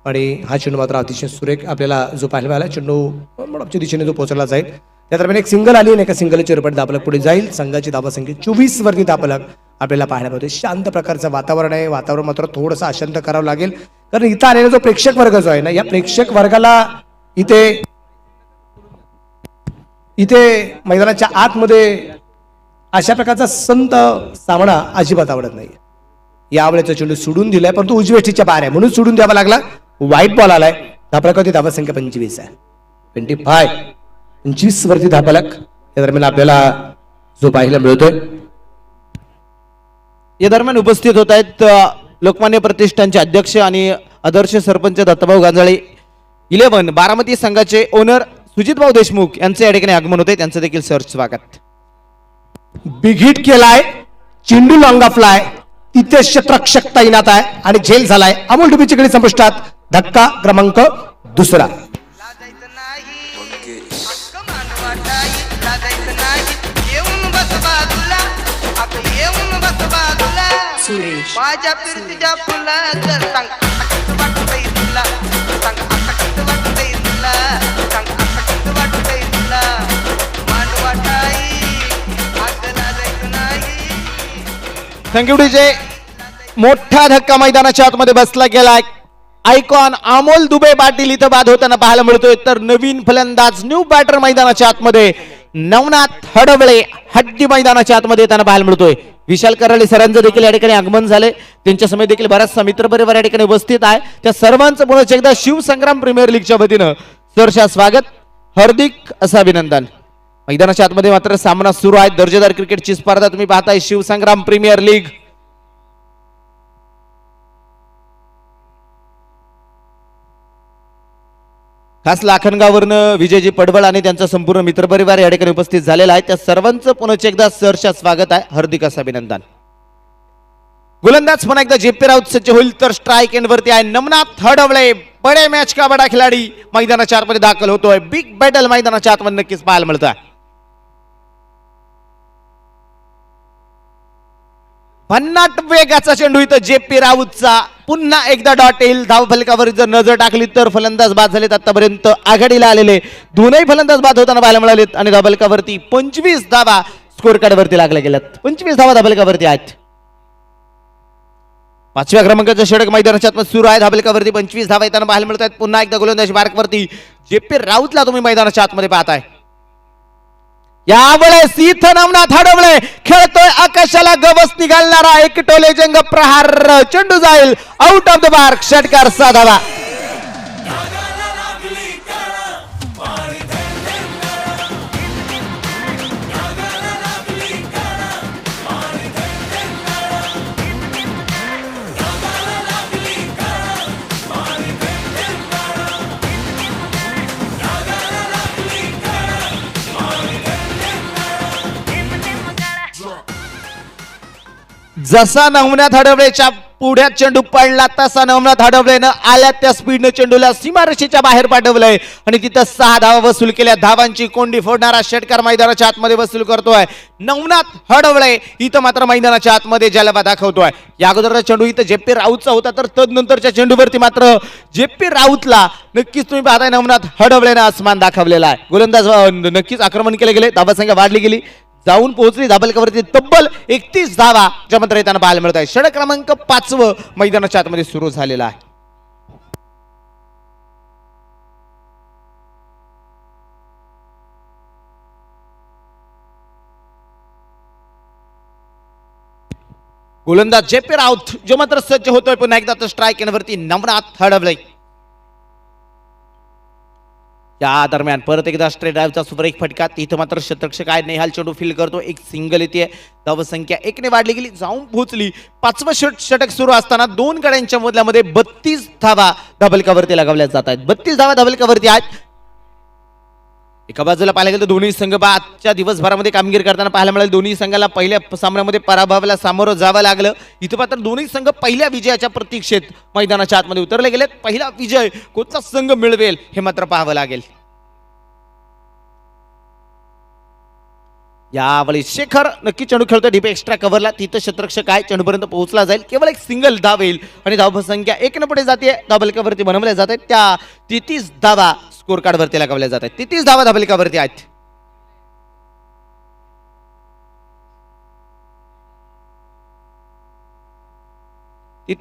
आणि हा चेंडू मात्र अतिशय सुरेख आपल्याला जो पाहायला मिळाला, चेंडू मॉडपच्या दिशेने जो पोहोचला जाईल. त्या दरम्यान एक सिंगल आली आणि एका सिंगलची रुपये दाबलक पुढे जाईल. संघाची धावा संख्या 24 वरती दाबलक आपल्याला पाहायला मिळते. शांत प्रकारचं वातावरण आहे. वातावरण मात्र थोडंसं अशांत करावं लागेल, कारण इथं आलेला जो प्रेक्षक वर्ग जो आहे ना, या प्रेक्षक वर्गाला इथे मैदानाच्या आतमध्ये अशा प्रकारचा संत सामना अजिबात आवडत नाही. यावेळेचा चेंडू सोडून दिलाय, परंतु उजवेष्टीच्या बाहेर आहे म्हणून सोडून द्यावा लागला. व्हाईट बॉल आलाय. धापलकावरती धावा संख्या 25 आहे. 25 वरती धापलक या दरम्यान आपल्याला जो पाहायला मिळतोय. या दरम्यान उपस्थित होत आहेत लोकमान्य प्रतिष्ठानचे अध्यक्ष आणि आदर्श सरपंच दत्तभाऊ गांजाळे 11 बारामती संघाचे ओनर सुजितभाऊ देशमुख यांचे या ठिकाणी आगमन होते. त्यांचं देखील सर स्वागत. बिग हिट केलाय, चेंडू लॉंग फ्लाय, तिथे क्षेत्ररक्षक तैनात आहे आणि झेल झालाय. अमोल डुबेची कडे संपुष्टात. धक्का क्रमांक दुसरा. लाजायचं नाही, हक्क मानवाटाई, लाजायचं नाही, येऊन बस बाजूला, अगं येऊन बस बाजूला. माझ्या फिरतीच्या फुला तर सांग आता कसं वाटतंय तुला, सांग आता कसं वाटतंय तुला, सांग आता कसं वाटतंय तुला. मानवाटाई, अगं लाजायचं नाही. Thank you DJ. मोठा धक्का मैदानाच्या आतमध्ये बसला गेलाय. आयकॉन अमोल दुबे पाटील इथं बाद होताना पाहायला मिळतोय. तर नवीन फलंदाज न्यू बॅटर मैदानाच्या आतमध्ये नवनाथ हडवळे हड्डी मैदानाच्या आतमध्ये येताना पाहायला मिळतोय. विशाल कराळे सरांचं देखील या ठिकाणी आगमन झाले. त्यांच्या समोर देखील बराचसा मित्रपरिवार या ठिकाणी उपस्थित आहे. त्या सर्वांचं पुन्हा एकदा शिवसंग्राम प्रीमियर लीगच्या वतीनं सरच्या स्वागत, हार्दिक असं अभिनंदन. मैदानाच्या आतमध्ये मात्र सामना सुरू आहे. दर्जेदार क्रिकेटची स्पर्धा तुम्ही पाहताय, शिवसंग्राम प्रीमियर लीग. खास लाखनगाववरनं विजयजी पडवळ आणि त्यांचा संपूर्ण मित्रपरिवार या ठिकाणी उपस्थित झालेला आहे. त्या सर्वांचं पुन्हा एकदा सरच्या स्वागत आहे, हार्दिक असं अभिनंदन. गोलंदाज पुन्हा एकदा JP राऊत सज्ज होईल. तर स्ट्राईक एंड वरती आहे नवनाथ हडवळे. बडे मॅच का बडा खिलाडी मैदानाच्या आतमध्ये दाखल होतोय. बिग बॅटल मैदानाच्या आतमध्ये नक्कीच पाहायला मिळतं. भन्नाट वेगाचा चेंडू इथं JP राऊतचा. पुन्हा एकदा डॉट येईल. धावफलकावर जर नजर टाकली तर फलंदाज बाद झालेत. आतापर्यंत आघाडीला आलेले दोनही फलंदाज बाद होताना पाहायला मिळालेत. आणि धावफलकावरती 25 धावा स्कोर कार्ड वरती लागल्या गेल्यात. 25 धावा धावफलकावरती आहेत. 5व्या क्रमांकाचं षटक मैदानाच्या आतमध्ये सुरू आहे. धावफलकावरती 25 धावा येताना पाहायला मिळत आहेत. पुन्हा एकदा गोलंदाजी मार्कवरती JP राऊतला तुम्ही मैदानाच्या आतमध्ये पाहताय. यावेळेस इथं नवनाथ हडवळे खेळतोय. आकाशाला गवस निघालणारा एक टोले जंग प्रहार. चेंडू जाईल आउट ऑफ द मार्क. षटकार साधावा. जसा नवनाथ हडवळेच्या पुढ्यात चेंडू पडला तसा नवनाथ हडवळेनं आल्या त्या स्पीडनं चेंडूला सीमारेषेच्या बाहेर पाठवलंय आणि तिथं 6 धावा वसूल केल्या. धावांची कोंडी फोडणारा षटकार मैदानाच्या आतमध्ये वसूल करतोय नवनाथ हडवळे. इथं मात्र मैदानाच्या आतमध्ये जलवा दाखवतोय. या अगोदरचा चेंडू इथं JP राऊतचा होता, तर तदनंतरच्या चेंडूवरती मात्र JP राऊतला नक्कीच तुम्ही पाहताय नवनाथ हडवळेनं आसमान दाखवलेला आहे. गोलंदाज नक्कीच आक्रमण केले गेले. धावा संख्या वाढली गेली, जाऊन पोहोचली धाबलकावरती तब्बल 31 धावा ज्यामध्ये येताना पाहायला मिळत आहे. षटक क्रमांक 5 मैदानाच्या आतमध्ये सुरू झालेला आहे. गोलंदाज जेपी राऊत जो मात्र सज्ज होतोय पुन्हा एकदा तो स्ट्राईक वरती नवनाथ हडवले. त्या दरम्यान परत एकदा स्ट्रेट ड्राईव्हचा सुपर एक फटका. तिथं मात्र शतरक्षक आहे नेहाल चेंडू फील्ड करतो. एक सिंगल येते. धावसंख्या 1 ने वाढली गेली, जाऊन पोहोचली. 5वं षटक सुरू असताना 2 गड्यांच्या मधल्यामध्ये 32 धावा डबल कव्हरती लगावल्या जात आहेत. 32 धावा डबल कव्हरती आहेत. एका बाजूला पाहायला गेलं तर दोन्ही संघ आजच्या दिवसभरामध्ये कामगिरी करताना पाहायला मिळालं. दोन्ही संघाला पहिल्या सामन्यामध्ये पराभवाला सामोरं जावं लागलं. इथं मात्र दोन्ही संघ पहिल्या विजयाच्या प्रतीक्षेत मैदानाच्या आतमध्ये उतरले गेलेत. पहिला विजय कोणता संघ मिळवेल हे मात्र पाहावं लागेल. यावेळी शेखर नक्की चेंडू खेळतोय डीप एक्स्ट्रा कव्हरला. तिथं शतरक्षक आहे, चेंडूपर्यंत पोहोचला जाईल. केवळ एक सिंगल धाव येईल आणि धावसंख्या 1 ने पुढे जाते. डबल कव्हरती बनवल्या जात आहेत. त्या 33 धावा स्कोर कार्ड वरती लगावल्या जात आहेत. 33 धावा डबल कव्हरती आहेत.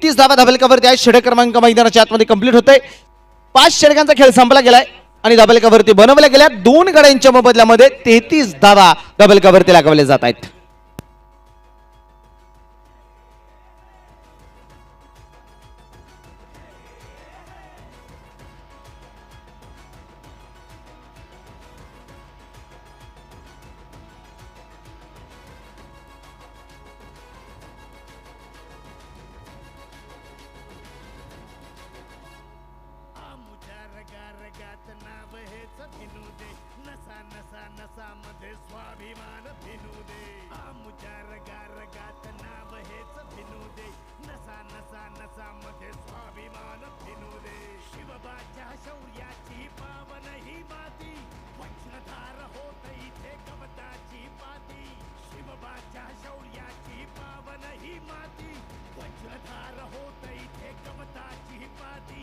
तीस धावा डबल कव्हरती आहेत. षटक क्रमांक मैदानाच्या आतमध्ये कंप्लीट होतोय. 5 षटकांचा खेळ संपला गेलाय आणि डबल कव्हरती बनवल्या गेल्या. 2 गड्यांच्या मोबदल्यामध्ये 33 धावा डबल कव्हरती लगावल्या जात आहेत. आमुच्या रगा रगात नाव हेच भिनू दे, नसा नसा नसा मध्ये स्वाभिमान भिनू दे. आमुच्या रगा रगात नाव हेच भिनू दे, नसा नसा नसा मध्ये स्वाभिमान भिनू दे. शिवबाच्या शौर्याची पावन ही माती, वज्रधार होत इथे कवताची पाती. शिवबाच्या शौर्याची पावन ही माती, वज्रधार होत इथे कवताची पाती.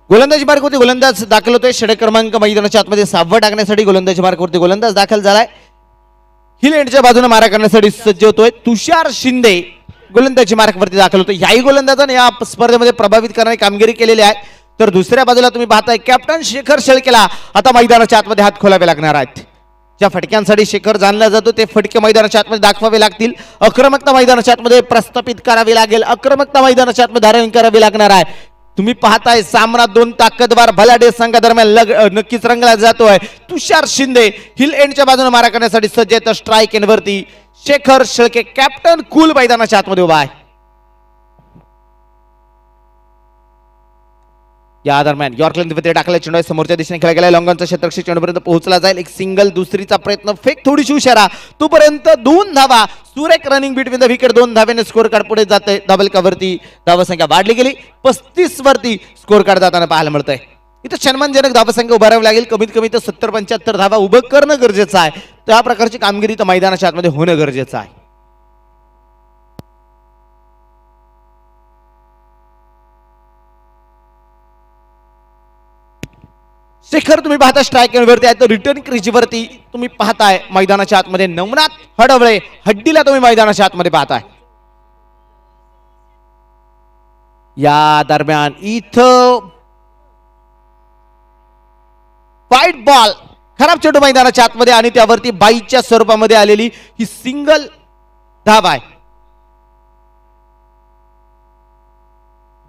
गोलंदाजी मार्गावरती गोलंदाज दाखल होतोय. षटक क्रमांक मैदानाच्या आतमध्ये 6वा टाकण्यासाठी गोलंदाजी मार्गावरती गोलंदाज दाखल झालाय. हिल एंडच्या बाजूने मारा करण्यासाठी सज्ज होतोय. तुषार शिंदे गोलंदाजी मार्गावरती दाखल होतोय. याही गोलंदाजाने या स्पर्धेमध्ये प्रभावित करणारी कामगिरी केलेली आहे. तर दुसऱ्या बाजूला तुम्ही पाहताय कॅप्टन शेखर शेळकेला आता मैदानाच्या आतमध्ये हात खोलावे लागणार आहेत. ज्या फटक्यांसाठी शेखर जाणला जातो ते फटके मैदानाच्या आतमध्ये दाखवावे लागतील. आक्रमकता मैदानाच्या आतमध्ये प्रस्थापित करावी लागेल. आक्रमकता मैदानाच्या आतमध्ये धारण करावी लागणार आहे. तुम्ही पाहताय सामना 2 ताकदवार भलाडे संघादरम्यान नक्कीच रंगला जातोय. तुषार शिंदे हिल एंडच्या बाजूने मारा करण्यासाठी सज्ज आहेत. स्ट्राईक एंडवरती शेखर शेळके कॅप्टन कूल मैदानाच्या आतमध्ये उभा आहे. या दरम्यान यॉर्कलँड टाकल्या चेंडू समोरच्या दिशेने खेळला गेला. लॉंगॉनचा क्षेत्रक्षक चेंडूपर्यंत पोहोचला जाईल. एक सिंगल, दुसरीचा प्रयत्न, फेक, थोडीशी उशारा, तोपर्यंत 2 धावा. सुरेख रनिंग बिटवीन द विकेट. 2 धावेने स्कोर कार्ड पुढे जाते. डबल कव्हरती धावसंख्या वाढली गेली. 35 वरती स्कोर कार्ड जाताना पाहायला मिळतंय. इथं सन्मानजनक धावसंख्या उभारावी लागेल. कमीत कमी तर 70-75 धावा उभं करणं गरजेचं आहे. त्या प्रकारची कामगिरी तर मैदानाच्या आतमध्ये होणं गरजेचं आहे. शेखर तुम्ही पाहता स्ट्राईक वरती आहे. तर रिटर्न क्रीजवरती तुम्ही पाहताय मैदानाच्या आतमध्ये नवनाथ हडवळे हड्डीला तुम्ही मैदानाच्या आतमध्ये पाहताय. या दरम्यान इथं वाईट बॉल, खराब चेंडू मैदानाच्या आतमध्ये आणि त्यावरती बाईच्या स्वरूपामध्ये आलेली ही सिंगल धाव आहे.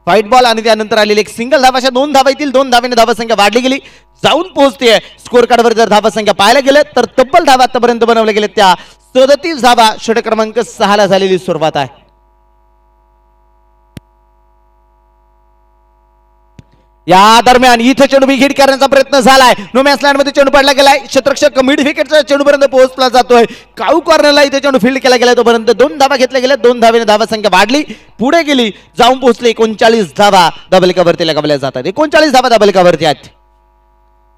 व्हाईट बॉल आणि त्यानंतर आलेली एक सिंगल धाव. अशा 2 धावा येतील. 2 धावेने धावसंख्या वाढली गेली. जाऊन पोहोचते स्कोर कार्डवर. जर धावसंख्या पाहायला गेले तर तब्बल धावा आतापर्यंत बनवल्या गेल्या त्या 37 धावा षटक क्रमांक 6 ला झालेली सुरुवात आहे. या दरम्यान इथं चेंडू हिट करण्याचा प्रयत्न झालाय. नो मॅच लाईन मध्ये चेंडू पडला गेलाय. क्षेत्ररक्षक मिड विकेटच्या चेंडूपर्यंत पोहोचला जातोय. काऊ कॉर्नरला इथे चेंडू फील्ड केला गेला. तोपर्यंत 2 धावा घेतल्या गेल्या. 2 धावेने धावसंख्या वाढली, पुढे गेली, जाऊन पोहोचली. 39 धावा डबल कव्हरती लगावल्या जातात. 39 धावा डबल कव्हरती आहेत.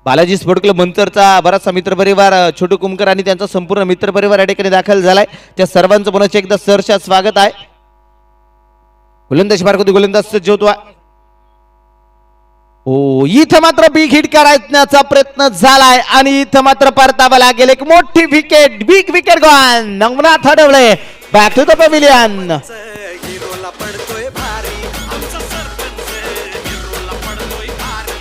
बालाजी स्पोर्ट क्लब मंतरचा बराचसा मित्रपरिवार, छोटू कुमकर आणि त्यांचा संपूर्ण मित्रपरिवार या ठिकाणी दाखल झालाय. त्या सर्वांचं पुन्हा एकदा सहर्ष स्वागत आहे. गोलंदाज मार्गावरती गोलंदाज सज्ज होतो. हो, इथं मात्र बिग हिट करायचा प्रयत्न झालाय आणि इथं मात्र परतावा लागेल. एक मोठी wicket, big wicket gone. Navnath Hadvale back to the pavilion. हिरोला पडतोय भारी, आमचा सरपंच हिरोला पडतोय भारी.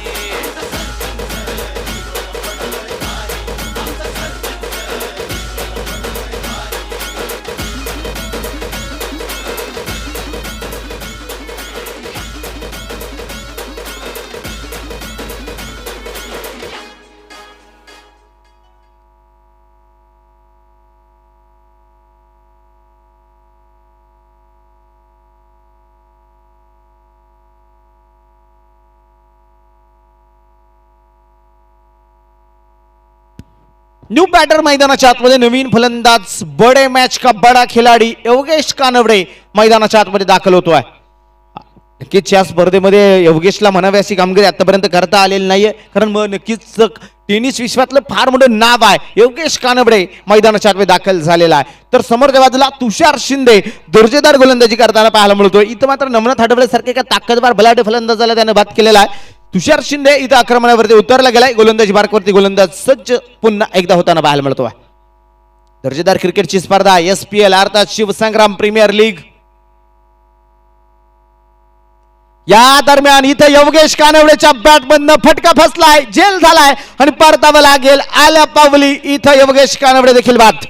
न्यू बॅटर मैदानाच्या आतमध्ये नवीन फलंदाज बडे मॅच का बडा खिलाडी योगेश कानवडे मैदानाच्या आतमध्ये दाखल होतोय. नक्कीच या स्पर्धेमध्ये योगेशला म्हणावी अशी कामगिरी आतापर्यंत करता आलेली नाहीये, कारण मग नक्कीच टेनिस विश्वातलं फार मोठं नाव आहे योगेश कानवडे मैदानाच्या आतमध्ये दाखल झालेला आहे. तर समोरच्या बाजूला तुषार शिंदे दर्जेदार गोलंदाजी करताना पाहायला मिळतोय. इथं मात्र नमनाथ हडवळे सारखे का ताकदवार बलाढ्य फलंदाजाला त्याने बाद केलेला आहे. तुषार शिंदे इथं आक्रमणावरती उतरला गेलाय. गोलंदाजी मार्कवरती गोलंदाज सज्ज पुन्हा एकदा होताना पाहायला मिळतोय. दर्जेदार क्रिकेटची स्पर्धा SPL अर्थात शिवसंग्राम प्रीमियर लीग. या दरम्यान इथं योगेश कानवडेच्या बॅटमधनं फटका फसलाय, जेल झालाय आणि परतावा लागेल आल्या पावली. इथं योगेश कानवडे देखील बाद.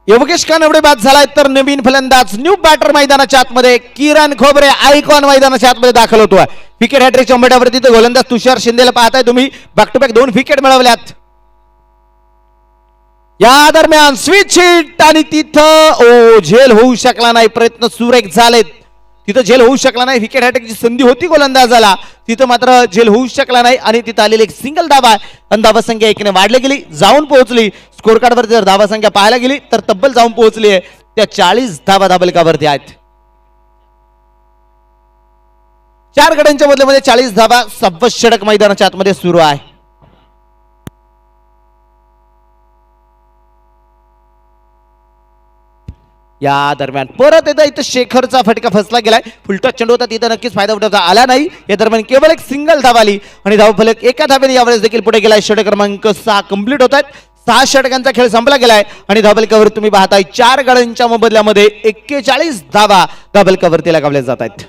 योगेश कानवडे बाद झालाय. तर नवीन फलंदाज न्यू बॅटर मैदानाच्या आतमध्ये किरण खोबरे आयकॉन मैदानाच्या आतमध्ये दाखल होतोय. विकेट हॅट्रिकच्या उंबरठ्यावरती तर गोलंदाज तुषार शिंदेला पाहताय तुम्ही. बॅक टू बॅक 2 विकेट मिळवल्यात. या दरम्यान स्विच हिट आणि तिथं झेल होऊ शकला नाही. प्रयत्न सुरेख झालेत, तिथं झेल होऊ शकला नाही. विकेट हॅट्रिकची संधी होती गोलंदाजाला, तिथं मात्र झेल होऊ शकला नाही आणि तिथं आलेली एक सिंगल धावा आणि धावा संख्या 1ने वाढली गेली, जाऊन पोहोचली. स्कोर कार्डवर जर धावा संख्या पाहायला गेली तर तब्बल जाऊन पोहोचली आहे त्या 40 धावा धाबलकावरती आहेत. 4 गड्यांच्या बदल्यामध्ये 40 धावा 26 षटक मैदानाच्या आतमध्ये सुरू आहे. या दरम्यान परत एकदा इथं शेखरचा फटका फसला गेलाय. फुलटॉस चेंडू होता, तिथं नक्कीच फायदा उठवता आला नाही. या दरम्यान केवळ एक सिंगल धाव आली आणि धावफलक एका धावेने यावेळेस देखील पुढे गेलाय. षटक क्रमांक 6 कंप्लीट होत आहेत. 6 षटकांचा खेळ संपला गेलाय आणि धावफलकावर तुम्ही पाहताय 4 गड्यांच्या मोबदल्यामध्ये 41 धावा धावफलकावरती लगावल्या जात आहेत.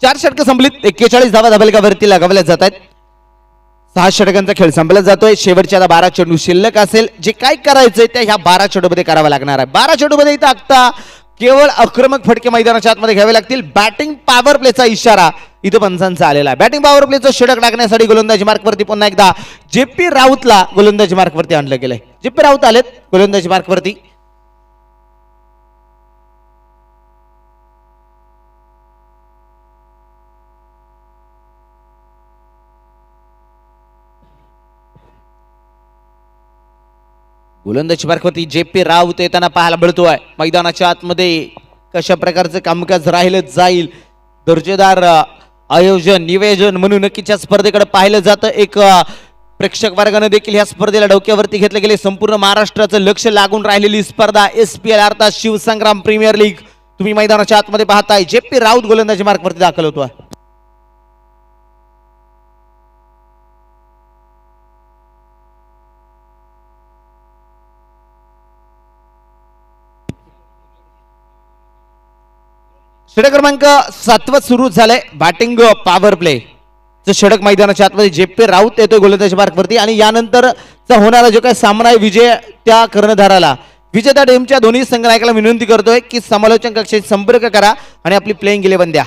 चार षटकं संपलीत, 41 धावा धावफलकावरती लगावल्या जात आहेत. 6 षटकांचा खेळ संपला जातोय. शेवटच्या 12 चेंडू शिल्लक असेल. जे काय करायचंय त्या ह्या 12 चेंडूमध्ये करावं लागणार आहे. 12 चेंडूमध्ये इथं आता केवळ आक्रमक फटके मैदानाच्या आतमध्ये घ्यावे लागतील. बॅटिंग पॉवर प्लेचा इशारा इथं पंचांचा आलेला आहे. बॅटिंग पॉवर प्लेचं षटक टाकण्यासाठी गोलंदाजी मार्कवरती पुन्हा एकदा JP राऊतला गोलंदाजी मार्कवरती आणलं गेलंय. JP राऊत आलेत गोलंदाजी मार्कवरती. गोलंदाजी मार्कवरती JP राऊत येताना पाहायला मिळतोय. मैदानाच्या आतमध्ये कशा प्रकारचं कामकाज राहिलं जाईल, दर्जेदार आयोजन निवेदन म्हणून नक्कीच या स्पर्धेकडे पाहिलं जातं. एक प्रेक्षक वर्गाने देखील या स्पर्धेला डोक्यावरती घेतले गेले. संपूर्ण महाराष्ट्राचं लक्ष लागून राहिलेली स्पर्धा SPL अर्थात शिवसंग्राम प्रीमियर लीग. तुम्ही मैदानाच्या आतमध्ये पाहताय JP राऊत गोलंदाजी मार्कवरती दाखल होतोय. षटक क्रमांक 7 सुरू झालंय. बॅटिंग पॉवर प्ले षटक मैदानाच्या आतमध्ये JP राऊत येतोय गोलंदाजी मार्कवरती आणि यानंतरचा होणारा जो काही सामना आहे विजय त्या कर्णधाराला विजेत्या टीमच्या दोन्ही संघनायकाला विनंती करतोय की समालोचन कक्षाशी संपर्क करा आणि आपली प्लेइंग 11 द्या.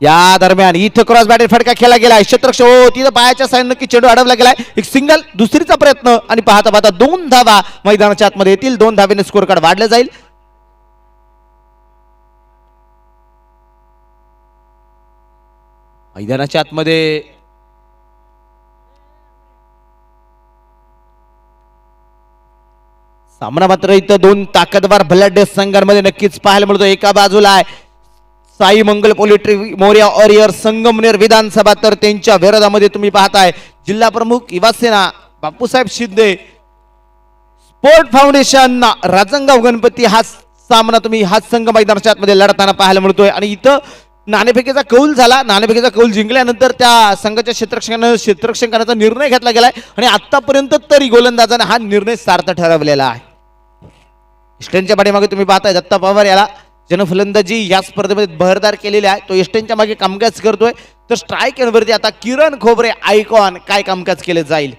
या दरम्यान इथं क्रॉस बॅटर फटका खेळला गेलाय. क्षेत्ररक्षक तिथं पायाच्या साईड नक्की चेंडू अडवला गेलाय. एक सिंगल, दुसरीचा प्रयत्न आणि पाहता पाहता 2 धावा मैदानाच्या आतमध्ये येतील. 2 धावेने स्कोर कार्ड वाढलं जाईल. मैदानाच्या आतमध्ये सामना मात्र इथं 2 ताकदवार बलाढ्य संघांमध्ये नक्कीच पाहायला मिळतो. एका बाजूला आहे साई मंगल पोल्ट्री मोर्या वॉरियर संगमनेर विधानसभा, तर त्यांच्या विरोधामध्ये तुम्ही पाहताय जिल्हा प्रमुख युवासेना बापूसाहेब शिंदे स्पोर्ट फाउंडेशन राजंगाव गणपती. हा सामना तुम्ही हा संघ मैदानाच्या आतमध्ये लढताना पाहायला मिळतोय आणि इथं नाणेफेकीचा कौल झाला. नाणेफेकीचा कौल जिंकल्यानंतर त्या संघाच्या क्षेत्ररक्षण करण्याचा निर्णय घेतला गेलाय आणि आतापर्यंत तरी गोलंदाजाने हा निर्णय सार्थ ठरवलेला आहे. इस्टर्नच्या पाठीमागे तुम्ही पाहताय दत्ता पवार याला ज्यानं फलंदाजी या स्पर्धेमध्ये बहरदार केलेली आहे, तो इस्टर्नच्या मागे कामकाज करतोय. तर स्ट्राईक एंडवरती आता किरण खोबरे आयकॉन काय कामकाज केले जाईल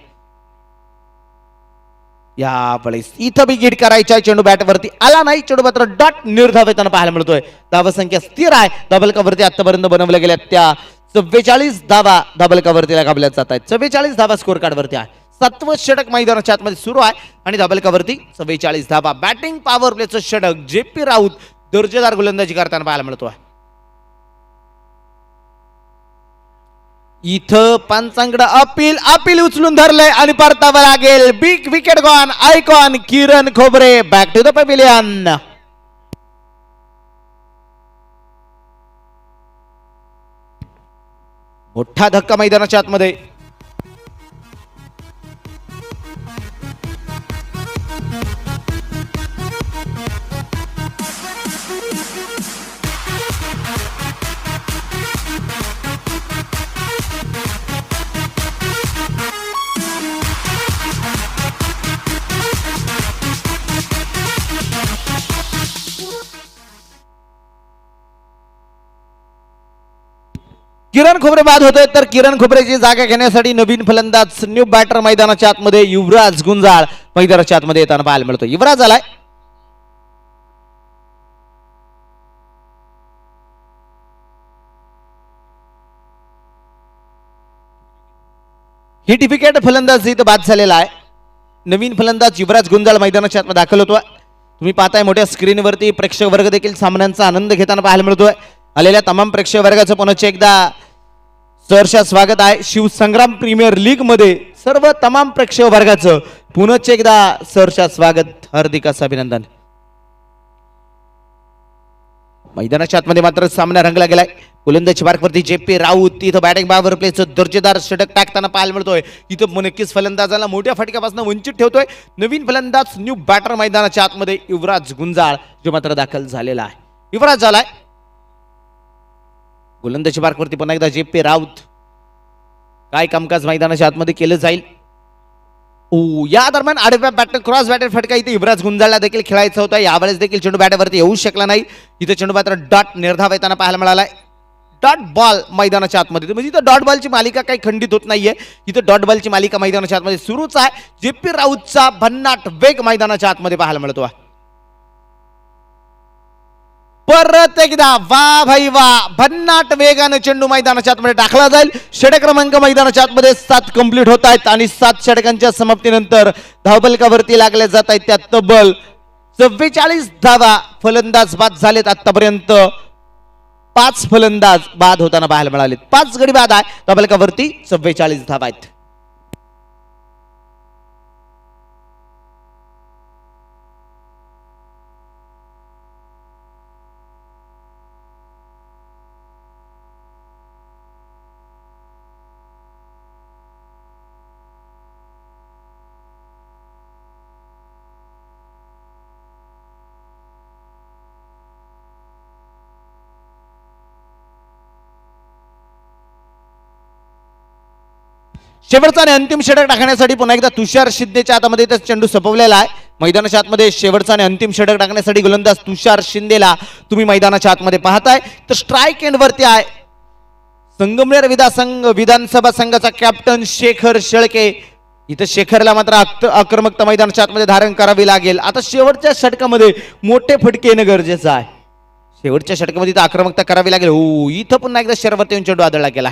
यावेळेस. इथं बी गिट करायच्या चेंडू बॅटवरती आला नाही. चेंडू मात्र डॉट निर्धाव येताना पाहायला मिळतोय. धावसंख्या स्थिर आहे. डबल कव्हरती आतापर्यंत बनवल्या गेल्या त्या 44 धावा डबल कव्हरतीला काबल्यात जात आहेत. 44 धावा स्कोर कार्डवरती आहे. 7वं षटक मैदानाच्या आतमध्ये सुरू आहे आणि डबल कव्हरती 44 धावा. बॅटिंग पॉवर प्लेचं षटक JP राऊत दर्जेदार गोलंदाजी करताना पाहायला मिळतोय. इथं पंचांकडे अपील उचलून धरलंय आणि परतावा लागेल. Big wicket gone. आयकॉन किरण खोबरे बॅक टू द पॅव्हिलियन. मोठा धक्का मैदानाच्या आतमध्ये. किरण खोबरे बाद होतोय. तर किरण खोबरेची जागा घेण्यासाठी नवीन फलंदाज न्यू बॅटर मैदानाच्या आतमध्ये युवराज गुंजाळ मैदानाच्या आतमध्ये येताना पाहायला मिळतो. युवराज आलाय. हिट विकेट फलंदाज इथं बाद झालेला आहे. नवीन फलंदाज युवराज गुंजाळ मैदानाच्या आतमध्ये दाखल होतोय. तुम्ही पाहताय मोठ्या स्क्रीनवरती प्रेक्षक वर्ग देखील सामन्यांचा आनंद घेताना पाहायला मिळतोय. आलेल्या तमाम प्रेक्षक वर्गाचं पुन्हा एकदा सहर्ष स्वागत आहे. शिवसंग्राम प्रीमियर लीग मध्ये सर्व तमाम प्रेक्षक वर्गाचं पुन्हा एकदा सहर्ष स्वागत, हार्दिक असं अभिनंदन. मैदानाच्या आतमध्ये मात्र सामना रंगला गेलाय. गोलंदाजी मार्कवरती JP राऊत तिथं बॅटिंग पॉवर प्लेचं दर्जेदार षटक टाकताना पाहायला मिळतोय. इथं नक्कीच फलंदाजाला मोठ्या फटक्यापासून वंचित ठेवतोय. नवीन फलंदाज न्यू बॅटर मैदानाच्या आतमध्ये युवराज गुंजाळ जो मात्र दाखल झालेला आहे. युवराज झालाय. गोलंदाजी मार्कवरती पुन्हा एकदा JP राऊत. काय कामकाज मैदानाच्या आतमध्ये केलं जाईल. या दरम्यान आडव्या बॅटर क्रॉस बॅटर फटका इथे युवराज गुंजाळला देखील खेळायचा होता. यावेळेस देखील चेंडू बॅटवरती येऊ शकला नाही. इथे चेंडू मात्र डॉट निर्धाव येताना पाहायला मिळालाय. डॉट बॉल मैदानाच्या आतमध्ये, म्हणजे इथं डॉट बॉलची मालिका काही खंडित होत नाहीये. इथं डॉट बॉलची मालिका मैदानाच्या आतमध्ये सुरूच आहे. JP राऊतचा भन्नाट वेग मैदानाच्या आतमध्ये पाहायला मिळतो. परत एकदा वा भाई वा, भन्नाट वेगानं चेंडू मैदानाच्या आतमध्ये टाकला जाईल. षटक क्रमांक मैदानाच्या आतमध्ये 7 कंप्लीट होत आहेत आणि 7 षटकांच्या समाप्तीनंतर धावफलकावरती लागल्या जात आहेत. त्यात तब्बल 44 धावा फलंदाज बाद झालेत. आतापर्यंत 5 फलंदाज बाद होताना पाहायला मिळाले. 5 गडी बाद आहे. धावफलकावरती 44 धावा आहेत. शेवटचा आणि अंतिम षटक टाकण्यासाठी पुन्हा एकदा तुषार शिंदेच्या हातामध्ये त्याचा चेंडू सोपवलेला आहे. मैदानाच्या आतमध्ये शेवटचा आणि अंतिम षटक टाकण्यासाठी गोलंदाज तुषार शिंदेला तुम्ही मैदानाच्या आतमध्ये पाहताय. तर स्ट्राईक एंडवरती आहे संगमनेर विधानसभा संघाचा कॅप्टन शेखर शेळके. इथं शेखरला मात्र आक्रमकता मैदानाच्या आतमध्ये धारण करावी लागेल. आता शेवटच्या षटकामध्ये मोठे फटके येणं गरजेचं आहे. शेवटच्या षटकामध्ये इथं आक्रमकता करावी लागेल. इथं पुन्हा एकदा शर्वरती येऊन चेंडू आदळला गेला.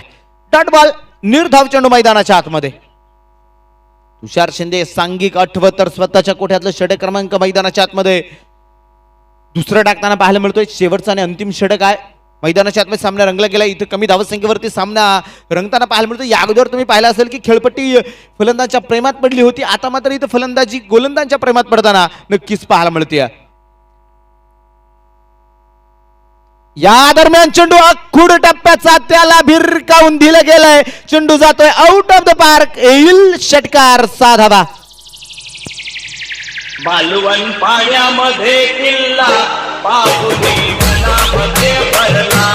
डॉट बॉल निर्धाव चेंडू मैदानाच्या आतमध्ये. तुषार शिंदे सांघिक 8 तर स्वतःच्या कोठ्यातलं षटक क्रमांक मैदानाच्या आतमध्ये दुसरं टाकताना पाहायला मिळतोय. शेवटचा आणि अंतिम षटक आहे. मैदानाच्या आतमध्ये सामना रंगला गेला. इथं कमी धावसंख्येवरती सामना रंगताना पाहायला मिळतो. या अगोदर तुम्ही पाहिलं असेल की खेळपट्टी फलंदाजांच्या प्रेमात पडली होती. आता मात्र इथं फलंदाजी गोलंदाजांच्या प्रेमात पडताना नक्कीच पाहायला मिळते. या दरम्यान चेंडू अखूड टप्प्याचा त्याला भिरकावून दिलं गेलंय. चेंडू जातोय आउट ऑफ द पार्क. येईल षटकार 6 धावा. बालवण पाण्यामध्ये किल्ला, बाहुली मनामध्ये भरला.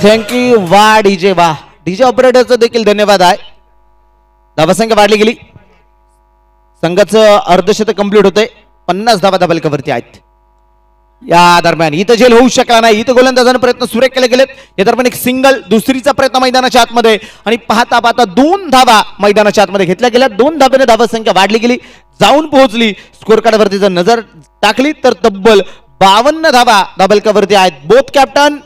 थँक्यू. वा डीजे, वा डीजे ऑपरेटरचं देखील धन्यवाद आहे. धावासंख्या वाढली गेली. संघाचं अर्धशतक कंप्लीट होतंय. 50 धावा धाबलकावरती आहेत. या दरम्यान इथं झेल होऊ शकला नाही. इथं गोलंदाजाने प्रयत्न सुरेख केले गेलेत. या दरम्यान एक सिंगल, दुसरीचा प्रयत्न मैदानाच्या आतमध्ये आणि पाहता पाहता 2 धावा मैदानाच्या आतमध्ये घेतल्या गेल्या. 2 धाब्याने धावसंख्या वाढली गेली, जाऊन पोहोचली. स्कोर कार्डवरती जर नजर टाकली तर तब्बल 52 धावा धाबलकावरती आहेत. बोथ कॅप्टन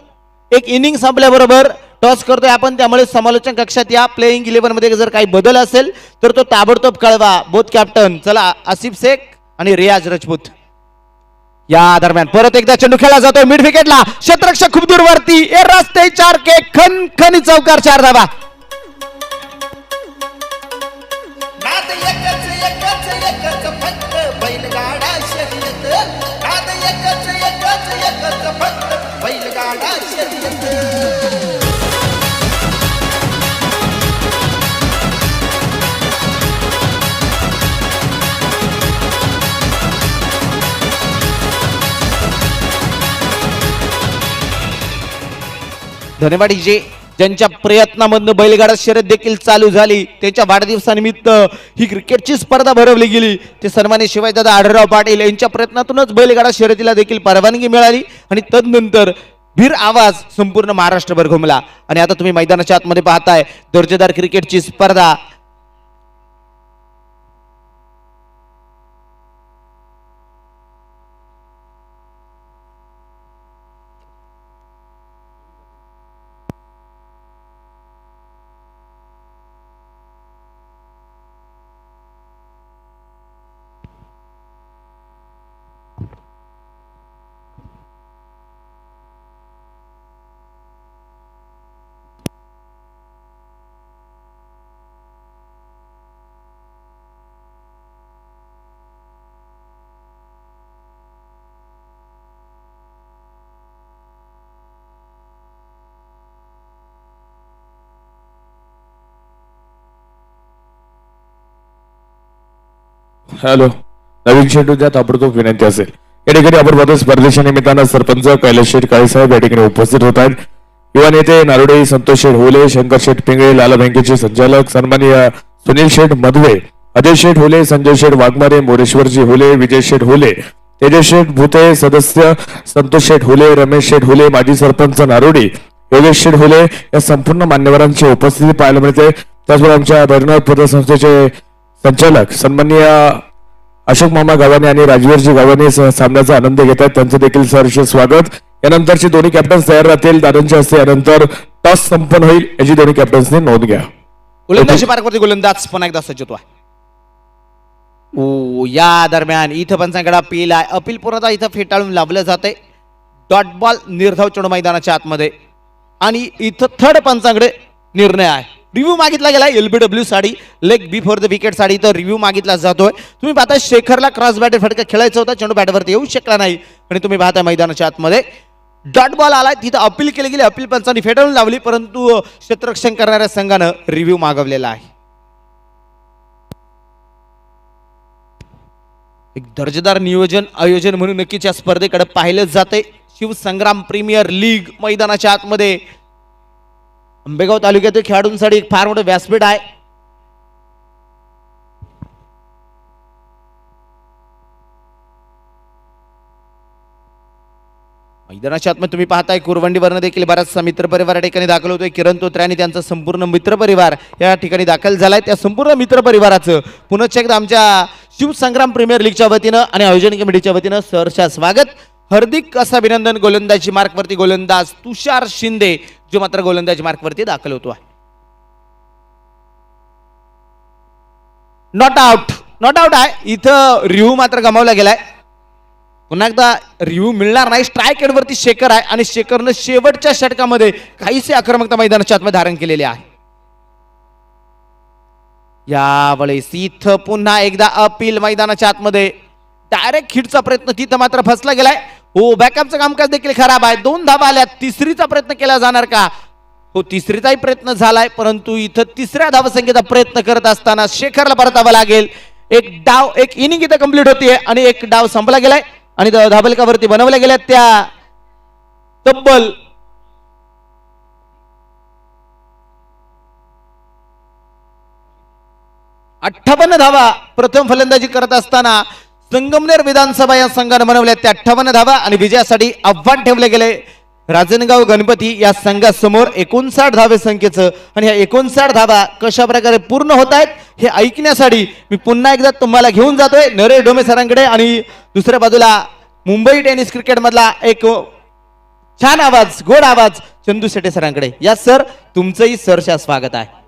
एक इनिंग संपल्याबरोबर टॉस करतोय आपण, त्यामुळे समालोचन कक्षात या प्लेइंग 11 मध्ये जर काही बदल असेल तर तो ताबडतोब कळवा. बोथ कॅप्टन, चला आसिफ शेख आणि रियाज राजपूत. या दरम्यान परत एकदा चेंडू खेळला जातोय मिड विकेटला. क्षेत्ररक्षक खूप दूरवरती. ए रस्ते 4 के खनखनी चौकार, 4 धावा. नाद एकच एकच एकच फक्त बैलगाडा शर्यत. नाद एकच एकच एकच फक्त बैलगाडा शर्यत. धन्यवाद डीजे. ज्यांच्या प्रयत्नामधून बैलगाडा शर्यत देखील चालू झाली, त्याच्या वाढदिवसानिमित्त ही क्रिकेटची स्पर्धा भरवली गेली. ते सन्माननीय शिवाजीदादा आढळराव पाटील यांच्या प्रयत्नातूनच बैलगाडा शर्यतीला देखील परवानगी मिळाली आणि तदनंतर भीर आवाज संपूर्ण महाराष्ट्रभर घुमला. आणि आता तुम्ही मैदानाच्या आतमध्ये पाहताय दर्जेदार क्रिकेटची स्पर्धा. हॅलो, नवीन शेड्यूलच्या ताबडतोब विनंती असेल. या ठिकाणी आपण बघतो स्पर्धेच्या निमित्तानं सरपंच कैलास शेठ काळेसाहेब या ठिकाणी उपस्थित होत आहेत. युवा नेते नारोडे संतोष शेठ होले, शंकर शेठ पिंगळे, लाला बँकेचे संचालक सन्माननीय सुनील शेठ मधवे, अजय शेठ होले, संजय शेठ वाघमारे, मोरेश्वरजी होले, विजय शेठ होले, तेजस शेठ भूते, सदस्य संतोष शेठ होले, रमेश शेठ होले, माजी सरपंच नारोडी योगेश शेठ होले, या संपूर्ण मान्यवरांची उपस्थिती पाहायला मिळते. त्याचबरोबर आमच्या भैरवनाथ पतसंस्थेचे संचालक सन्माननीय अशोक मामा गावाने आणि राजवीरजी गावाने सामन्याचा आनंद घेत आहेत. त्यांचं देखील सहर्ष स्वागत. यानंतरचे दोन्ही कॅप्टन्स तयार राहतील. दादांच्या हस्ते यानंतर टॉस संपन्न होईल याची दोन्ही कॅप्टन्सने नोंद घ्या. गोलंदाजी पार्कवरती गोलंदाज पुन्हा एकदा सज्ज होतो. ओ या दरम्यान इथं पंचांकडे अपील आहे. अपील पूर्णतः इथं फेटाळून लावलं जाते. डॉट बॉल निर्धाव चेंडू मैदानाच्या आतमध्ये आणि इथं थर्ड पंचांकडे निर्णय आहे. रिव्ह्यू मागितला गेला. LBW साठी लेग बिफोर द विकेट साठी तर रिव्ह्यू मागितला जातोय. तुम्ही पाहता शेखरला क्रॉस बॅटर फटका खेळायचा होता, चेंडू बॅटवरती येऊ शकला नाही आणि तुम्ही पाहता मैदानाच्या आतमध्ये डॉट बॉल आलाय. तिथं अपील केली गेली. अपील पंचांनी फेटाळून लावली, परंतु क्षेत्ररक्षण करणाऱ्या संघानं रिव्ह्यू मागवलेला आहे. एक दर्जेदार नियोजन आयोजन म्हणून नक्कीच या स्पर्धेकडे पाहिलं जाते. शिवसंग्राम प्रीमियर लीग मैदानाच्या आतमध्ये आंबेगाव तालुक्यातील खेळाडूंसाठी एक फार मोठं व्यासपीठ आहे. मैदानाच्या आतमध्ये तुम्ही पाहताय कुरवंडीवरनं देखील बराचसा मित्रपरिवार या ठिकाणी दाखल होतोय. किरण तोत्रे आणि त्यांचा संपूर्ण मित्रपरिवार या ठिकाणी दाखल झालाय. त्या संपूर्ण मित्रपरिवाराचं पुनश्च एकदा आमच्या शिवसंग्राम प्रीमियर लीगच्या वतीनं आणि आयोजन कमिटीच्या वतीनं सहर्ष स्वागत. हार्दिक असं अभिनंदन. गोलंदाजी मार्कवरती गोलंदाज तुषार शिंदे जो मात्र गोलंदाजी मार्कवरती दाखल होतो आहे. नॉट आउट, नॉट आउट आहे. इथं रिव्ह्यू मात्र गमावला गेलाय. पुन्हा एकदा रिव्ह्यू मिळणार नाही. स्ट्राईक एंडवरती शेखर आहे आणि शेखरनं शेवटच्या षटकामध्ये काहीसे आक्रमकता मैदानाच्या आतमध्ये धारण केलेली आहे. यावेळेस इथं पुन्हा एकदा अपील मैदानाच्या आतमध्ये डायरेक्ट हिटचा प्रयत्न तिथं मात्र फसला गेलाय. हो बॅकअपचं कामकाज देखील खराब आहे. 2 धाबा आल्या. तिसरीचा प्रयत्न केला जाणार का? हो तिसरीचाही प्रयत्न झालाय परंतु इथं तिसऱ्या धावसंख्येचा प्रयत्न करत असताना शेखरला परतावं लागेल. एक इनिंग इथं कंप्लीट होतीये आणि एक डाव संपला गेलाय आणि धाबलकावरती बनवल्या गेल्या त्या तब्बल 58 धावा प्रथम फलंदाजी करत असताना संगमनेर विधानसभा या संघाने बनवल्या त्या 58 धावा आणि विजयासाठी आव्हान ठेवले गेले राजनगाव गणपती या संघासमोर 59 धावे संख्येचं. आणि ह्या 59 धावा कशा प्रकारे पूर्ण होत आहेत हे ऐकण्यासाठी मी पुन्हा एकदा तुम्हाला घेऊन जातोय नरेश डोमे सरांकडे आणि दुसऱ्या बाजूला मुंबई टेनिस क्रिकेट मधला एक छान आवाज गोड आवाज चंदू शेटे सरांकडे. या सर तुमचंही सरच्या स्वागत आहे.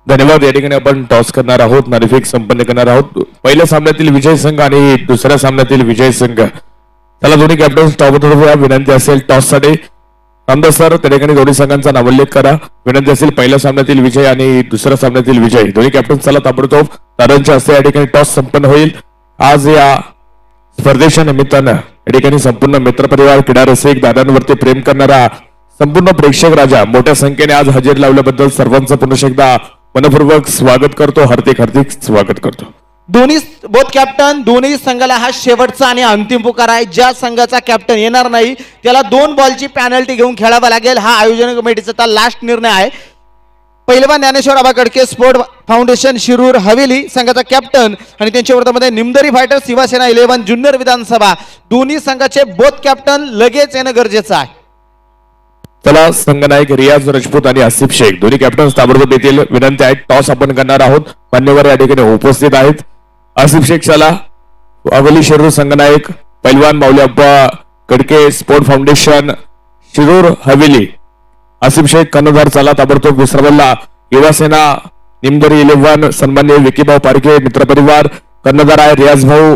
धन्यवाद. या ठिकाणी आपण टॉस करणार आहोत. नाणेफेक संपन्न करणार आहोत. पहिल्या सामन्यातील विजय संघ आणि दुसऱ्या सामन्यातील विजय संघ. त्याला दोन्ही कॅप्टन टॉप विनंती असेल टॉस साठी रामदास सर त्या ठिकाणी दोन्ही संघांचा नावोल्लेख करा. विनंती असेल पहिल्या सामन्यातील विजय आणि दुसऱ्या सामन्यातील विजय दोन्ही कॅप्टन चला ताबडतोब दादांच्या हस्ते या ठिकाणी टॉस संपन्न होईल. आज या स्पर्धेच्या निमित्तानं या ठिकाणी संपूर्ण मित्रपरिवार क्रीडा रसिक दादांवरती प्रेम करणारा संपूर्ण प्रेक्षक राजा मोठ्या संख्येने आज हजेरी लावल्याबद्दल सर्वांचं पुन्हा एकदा मनपूर्वक स्वागत करतो. हार्दिक हार्दिक स्वागत करतो. दोन्ही बोथ कॅप्टन दोन्ही संघाला हा शेवटचा आणि अंतिम पुकार आहे. ज्या संघाचा कॅप्टन येणार नाही त्याला 2 बॉलची पॅनल्टी घेऊन खेळावा लागेल. हा आयोजन कमिटीचा लास्ट निर्णय आहे. पहिलवान ज्ञानेश्वर आबा कडके स्पोर्ट फाउंडेशन शिरूर हवेली संघाचा कॅप्टन आणि त्यांच्या विरोधामध्ये निमदरी फायटर्स शिवसेना 11 जुन्नर विधानसभा दोन्ही संघाचे बोथ कॅप्टन लगेच येणं गरजेचं आहे. चला संघनायक रियाज राजपूत आणि आसिफ शेख दोन्ही कॅप्टन ताबडतोब येतील. विनंती आहे टॉस आपण करणार आहोत. मान्यवर या ठिकाणी उपस्थित आहेत. आसिफ शेख चला हवेली शिरूर संघनायक पैलवान माऊली अप्पा कडके स्पोर्ट फाउंडेशन शिरूर हवेली आसिफ शेख कर्णधार चला ताबडतोब विसरवला युवासेना निमदरी 11 सन्मान्य विकीभाऊ पारखे मित्रपरिवार कर्णधार आहे रियाज भाऊ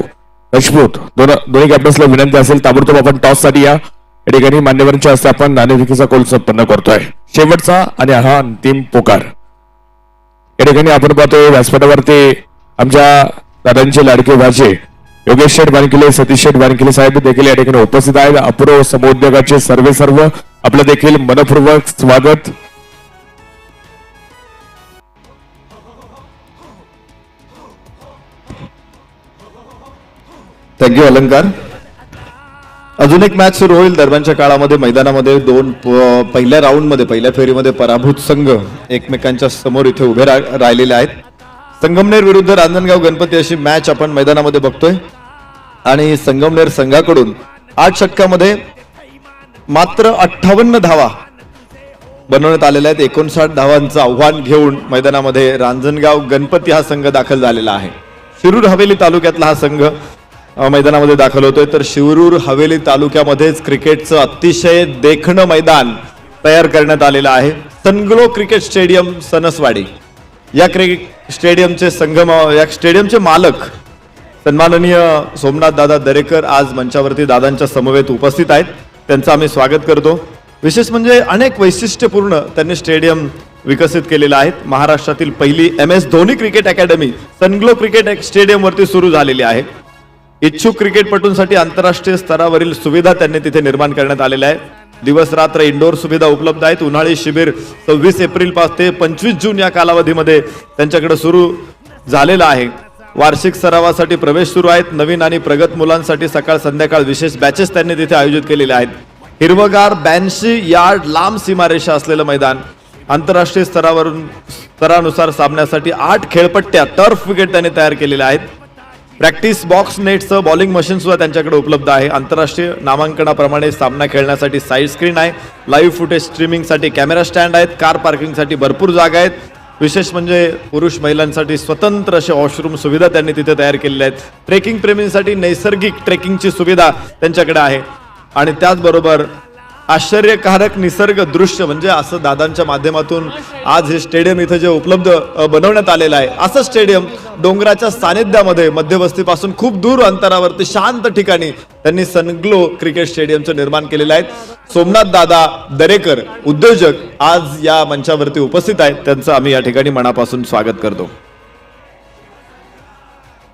राजपूत. दोन्ही कॅप्टन्सला विनंती असेल ताबडतोब आपण टॉस साठी या ठिकाणी मान्यवरांच्या हस्ते आपण नाणेफेकीचा कौल संपन्न करतोय. शेवटचा आणि हा अंतिम पुकार. या ठिकाणी आपण पाहतोय व्यासपीठावरती आमच्या दादांचे लाडके भाचे योगेश शेठ बानकिले सतीश शेठ बानकिले साहेब देखील या ठिकाणी उपस्थित आहेत. अपूर्व समोद्योगाचे सर्व आपलं देखील मनपूर्वक स्वागत. थँक्यू अलंकार. अजून एक मॅच सुरू होईल. दरम्यानच्या काळामध्ये मैदानामध्ये पहिल्या राऊंडमध्ये पहिल्या फेरीमध्ये पराभूत संघ एकमेकांच्या समोर इथे उभे राहिलेले आहेत. संगमनेर विरुद्ध रांजणगाव गणपती अशी मॅच आपण मैदानामध्ये बघतोय आणि संगमनेर संघाकडून 8 षटकामध्ये मात्र 58 धावा बनवण्यात आलेल्या आहेत. 59 धावांचं आव्हान घेऊन मैदानामध्ये रांजणगाव गणपती हा संघ दाखल झालेला आहे. शिरूर हवेली तालुक्यातला हा संघ मैदानामध्ये दाखल होतोय. तर शिरूर हवेली तालुक्यामध्येच क्रिकेटचं अतिशय देखणं मैदान तयार करण्यात आलेलं आहे. सनग्लो क्रिकेट स्टेडियम सनसवाडी या स्टेडियमचे या स्टेडियमचे मालक सन्माननीय सोमनाथ दादा दरेकर आज मंचावरती दादांच्या समवेत उपस्थित आहेत. त्यांचं आम्ही स्वागत करतो. विशेष म्हणजे अनेक वैशिष्ट्यपूर्ण त्यांनी स्टेडियम विकसित केलेलं आहे. महाराष्ट्रातील पहिली MS Dhoni cricket academy Sunglow cricket stadium वरती सुरू झालेली आहे. इच्छुक क्रिकेटपटूंसाठी आंतरराष्ट्रीय स्तरावरील सुविधा त्यांनी तिथे निर्माण करण्यात आलेल्या आहे. दिवस रात्र इंडोर सुविधा उपलब्ध आहेत. उन्हाळी शिबिर 26 एप्रिल ते 25 जून या कालावधीमध्ये त्यांच्याकडे सुरू झालेला आहे. वार्षिक सरावासाठी प्रवेश सुरू आहेत. नवीन आणि प्रगत मुलांसाठी सकाळ संध्याकाळ विशेष बॅचेस त्यांनी तिथे आयोजित केलेले आहेत. हिरवगार 82 यार्ड लांब सीमारेषा असलेलं मैदान. आंतरराष्ट्रीय स्तरानुसार सामन्यासाठी 8 खेळपट्ट्या टर्फ विकेट त्यांनी तयार केलेल्या आहेत. प्रॅक्टिस बॉक्स नेटचं बॉलिंग मशीन सुद्धा त्यांच्याकडे उपलब्ध आहे. आंतरराष्ट्रीय नामांकनाप्रमाणे सामना खेळण्यासाठी साईड स्क्रीन आहे. लाईव्ह फुटेज स्ट्रीमिंगसाठी कॅमेरा स्टँड आहेत. कार पार्किंगसाठी भरपूर जागा आहेत. विशेष म्हणजे पुरुष महिलांसाठी स्वतंत्र असे वॉशरूम सुविधा त्यांनी तिथे तयार केलेल्या आहेत. ट्रेकिंग प्रेमींसाठी नैसर्गिक ट्रेकिंगची सुविधा त्यांच्याकडे आहे. आणि त्याचबरोबर आश्चर्यकारक निसर्ग दृश्य म्हणजे असं दादांच्या माध्यमातून आज हे स्टेडियम इथं जे उपलब्ध बनवण्यात आलेलं आहे, असं स्टेडियम डोंगराच्या सानिध्यामध्ये मध्यवस्तीपासून खूप दूर अंतरावरती शांत ठिकाणी त्यांनी सनग्लो क्रिकेट स्टेडियमचं निर्माण केलेलं आहे. सोमनाथ दादा दरेकर उद्योजक आज या मंचावरती उपस्थित आहेत, त्यांचं आम्ही या ठिकाणी मनापासून स्वागत करतो.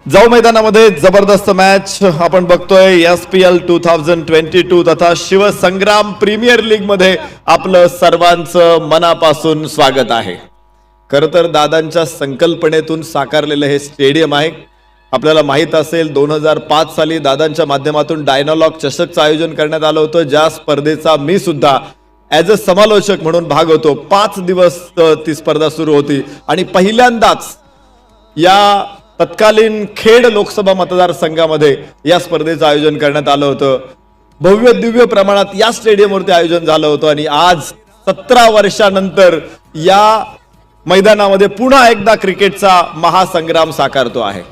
जाऊ मैदानामध्ये जबरदस्त मॅच आपण बघतोय. SPL 2022 तथा शिवसंग्राम प्रीमियर लीग मध्ये आपलं सर्वांचं मनापासून स्वागत आहे. खरं तर दादांच्या संकल्पनेतून साकारलेलं हे स्टेडियम आहे. आपल्याला माहित असेल 2005 साली दादांच्या माध्यमातून डायनालॉग चषकचं आयोजन करण्यात आलं होतं, ज्या स्पर्धेचा मी सुद्धा ॲज अ समालोचक म्हणून भाग होतो. 5 दिवस ती स्पर्धा सुरू होती आणि पहिल्यांदाच या तत्कालीन खेड लोकसभा मतदारसंघामध्ये या स्पर्धेचं आयोजन करण्यात आलं होतं. भव्य दिव्य प्रमाणात या स्टेडियमवरती आयोजन झालं होतं आणि आज 17 वर्षानंतर या मैदानामध्ये पुन्हा एकदा क्रिकेटचा महासंग्राम साकारतो आहे.